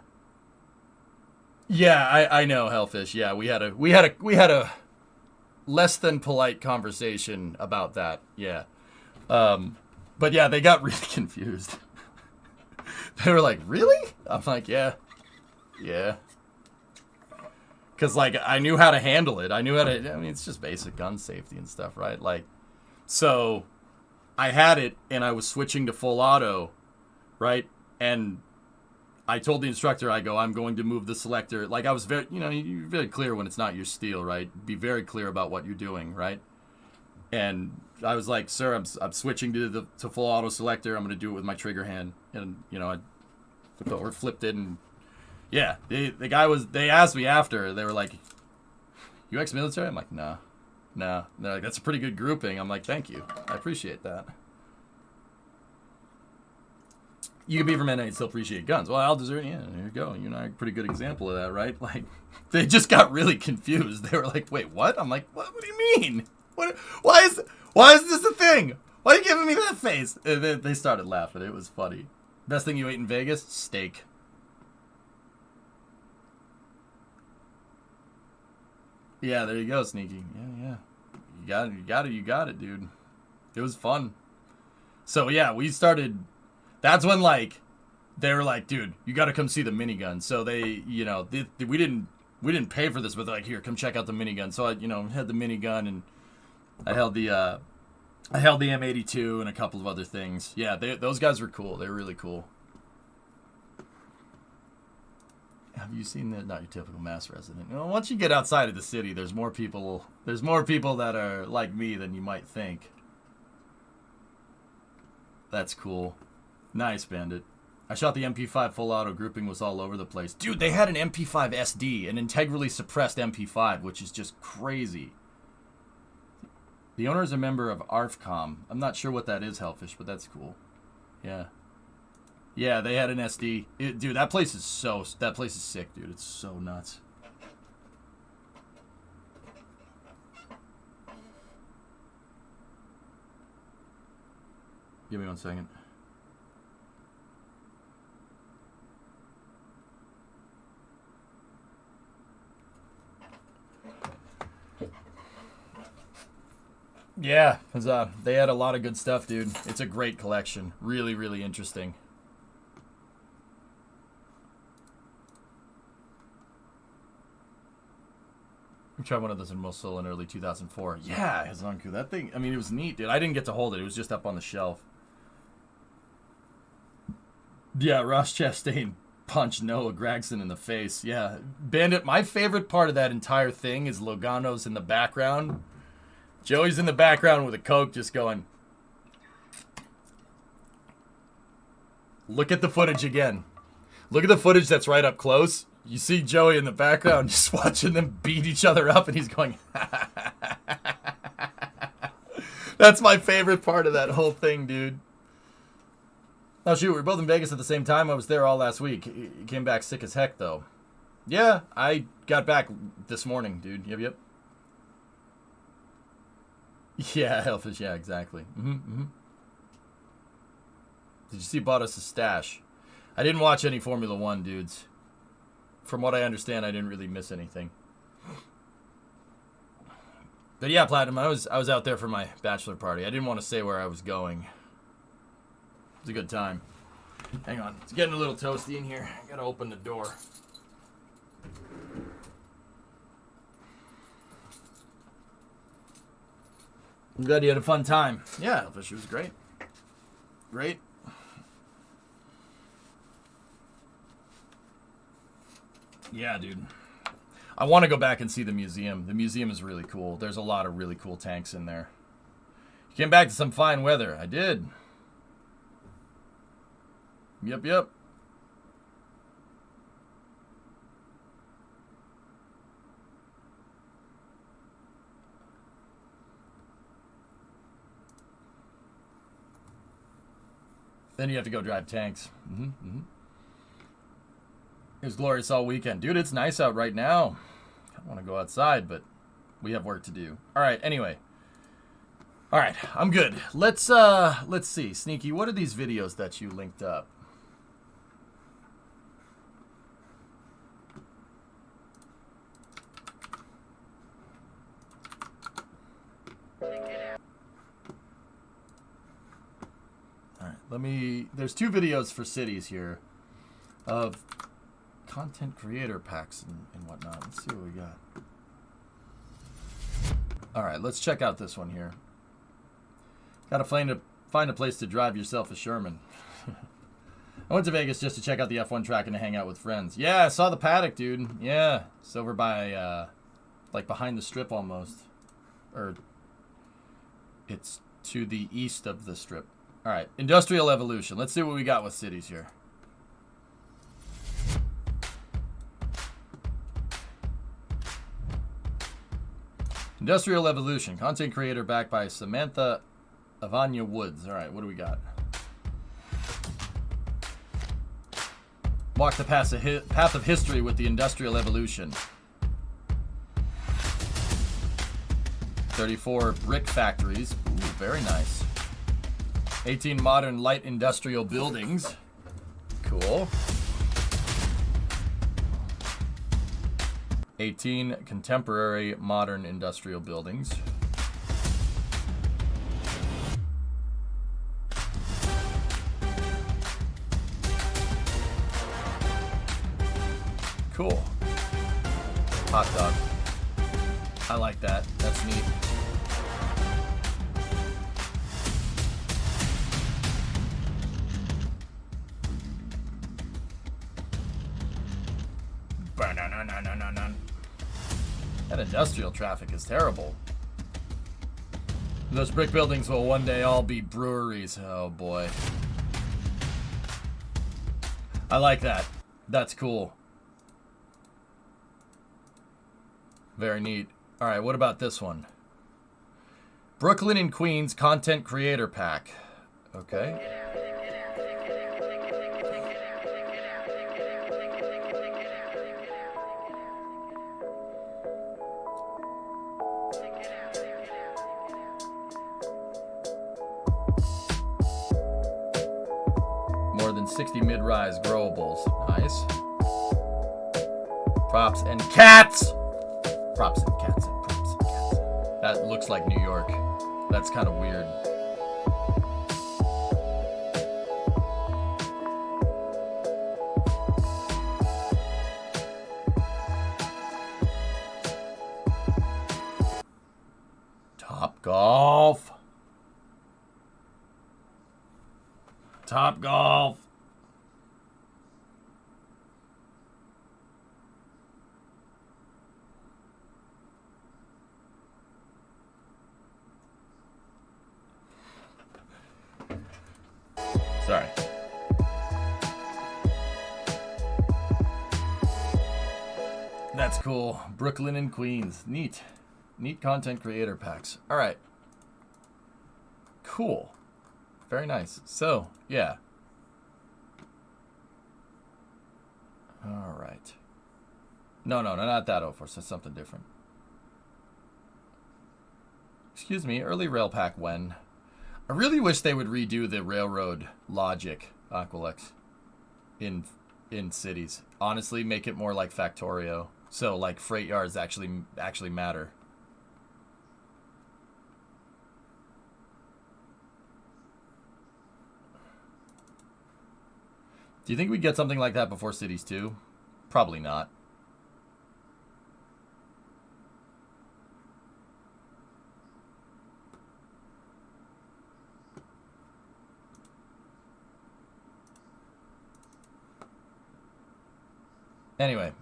Yeah, I know, Hellfish. Yeah, we had a less than polite conversation about that. Yeah. But yeah, they got really confused. They were like, "Really?" I'm like, "Yeah. Yeah." Cuz like I knew how to handle it. I mean, it's just basic gun safety and stuff, right? Like so I had it and I was switching to full auto, right? And I told the instructor, I'm going to move the selector. Like I was very, you're very clear when it's not your steel, right? Be very clear about what you're doing, right? And I was like, sir, I'm switching to full auto selector. I'm going to do it with my trigger hand. And, I flipped over, flipped it. And yeah, they asked me after, they were like, you ex-military? I'm like, nah. And they're like, that's a pretty good grouping. I'm like, thank you. I appreciate that. You can be from NA and still appreciate guns. Well, I'll desert. Yeah, there you go. You're a pretty good example of that, right? Like, they just got really confused. They were like, "Wait, what?" I'm like, "What do you mean? What? Why is this a thing? Why are you giving me that face?" And then they started laughing. It was funny. Best thing you ate in Vegas? Steak. Yeah, there you go, Sneaky. Yeah. You got it, dude. It was fun. So yeah, we started. That's when, like, they were like, dude, you got to come see the minigun. So they, we didn't pay for this, but they're like, here, come check out the minigun. So I, had the minigun and I held the M82 and a couple of other things. Yeah, those guys were cool. They were really cool. Have you seen the not your typical mass resident? You know, once you get outside of the city, there's more people that are like me than you might think. That's cool. Nice, Bandit. I shot the MP5 full auto. Grouping was all over the place. Dude, they had an MP5 SD, an integrally suppressed MP5, which is just crazy. The owner is a member of ARFCOM. I'm not sure what that is, Hellfish, but that's cool. Yeah. Yeah, they had an SD. Dude, that place is sick, dude. It's so nuts. Give me 1 second. Yeah, because they had a lot of good stuff, dude. It's a great collection. Really, really interesting. We tried one of those in Mosul in early 2004. Yeah, Hazanku. That thing, I mean, it was neat, dude. I didn't get to hold it. It was just up on the shelf. Yeah, Ross Chastain punched Noah Gregson in the face. Yeah. Bandit, my favorite part of that entire thing is Logano's in the background. Joey's in the background with a Coke just going. Look at the footage again. Look at the footage that's right up close. You see Joey in the background just watching them beat each other up, and he's going. That's my favorite part of that whole thing, dude. Oh, shoot, we were both in Vegas at the same time. I was there all last week. He came back sick as heck, though. Yeah, I got back this morning, dude. Yep. Yeah, Hellfish, yeah, exactly. Did you see bought us a stash? I didn't watch any Formula 1, dudes. From what I understand, I didn't really miss anything. But yeah, Platinum, I was out there for my bachelor party. I didn't want to say where I was going. It was a good time. Hang on, it's getting a little toasty in here. I gotta open the door. I'm glad you had a fun time. Yeah, Elfish, it was great. Great. Yeah, dude. I want to go back and see the museum. The museum is really cool. There's a lot of really cool tanks in there. You came back to some fine weather. I did. Yep. Then you have to go drive tanks. It was glorious all weekend. Dude, it's nice out right now. I don't want to go outside, but we have work to do. All right, anyway. All right, I'm good. Let's see. Sneaky, what are these videos that you linked up? There's 2 videos for cities here of content creator packs and whatnot. Let's see what we got. All right, let's check out this one here. Gotta find a place to drive yourself a Sherman. I went to Vegas just to check out the F1 track and to hang out with friends. Yeah, I saw the paddock, dude. Yeah, it's over by, like behind the strip almost. Or it's to the east of the strip. All right, industrial evolution. Let's see what we got with cities here. Industrial evolution. Content creator backed by Samantha Avanya Woods. All right, what do we got? Walk the path of history with the industrial evolution. 34 brick factories. Ooh, very nice. 18 modern light industrial buildings. Cool. 18 contemporary modern industrial buildings. Cool. Hot dog. I like that. That's neat. That industrial traffic is terrible. Those brick buildings will one day all be breweries. Oh boy. I like that. That's cool. Very neat. Alright, what about this one? Brooklyn and Queens Content Creator Pack. Okay. More than 60 mid-rise growables. Nice. Props and cats! Props and cats and props and cats. That looks like New York. That's kind of weird. Top Golf. Top Golf. Sorry. That's cool. Brooklyn and Queens. Neat. Neat content creator packs. All right. Cool. Very nice. So, yeah. All right. No, not that Oforce. That's something different. Excuse me. Early rail pack when? I really wish they would redo the railroad logic, Aquilex, in cities. Honestly, make it more like Factorio. So, like, freight yards actually matter. Do you think we'd get something like that before Cities 2? Probably not. Anyway.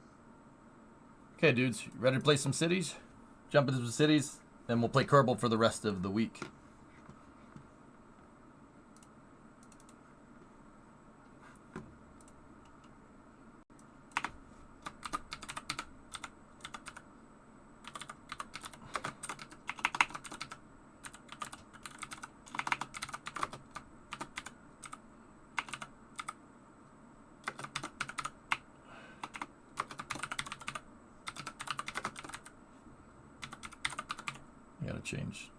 Okay, dudes. Ready to play some cities? Jump into some cities, then we'll play Kerbal for the rest of the week. Gotta change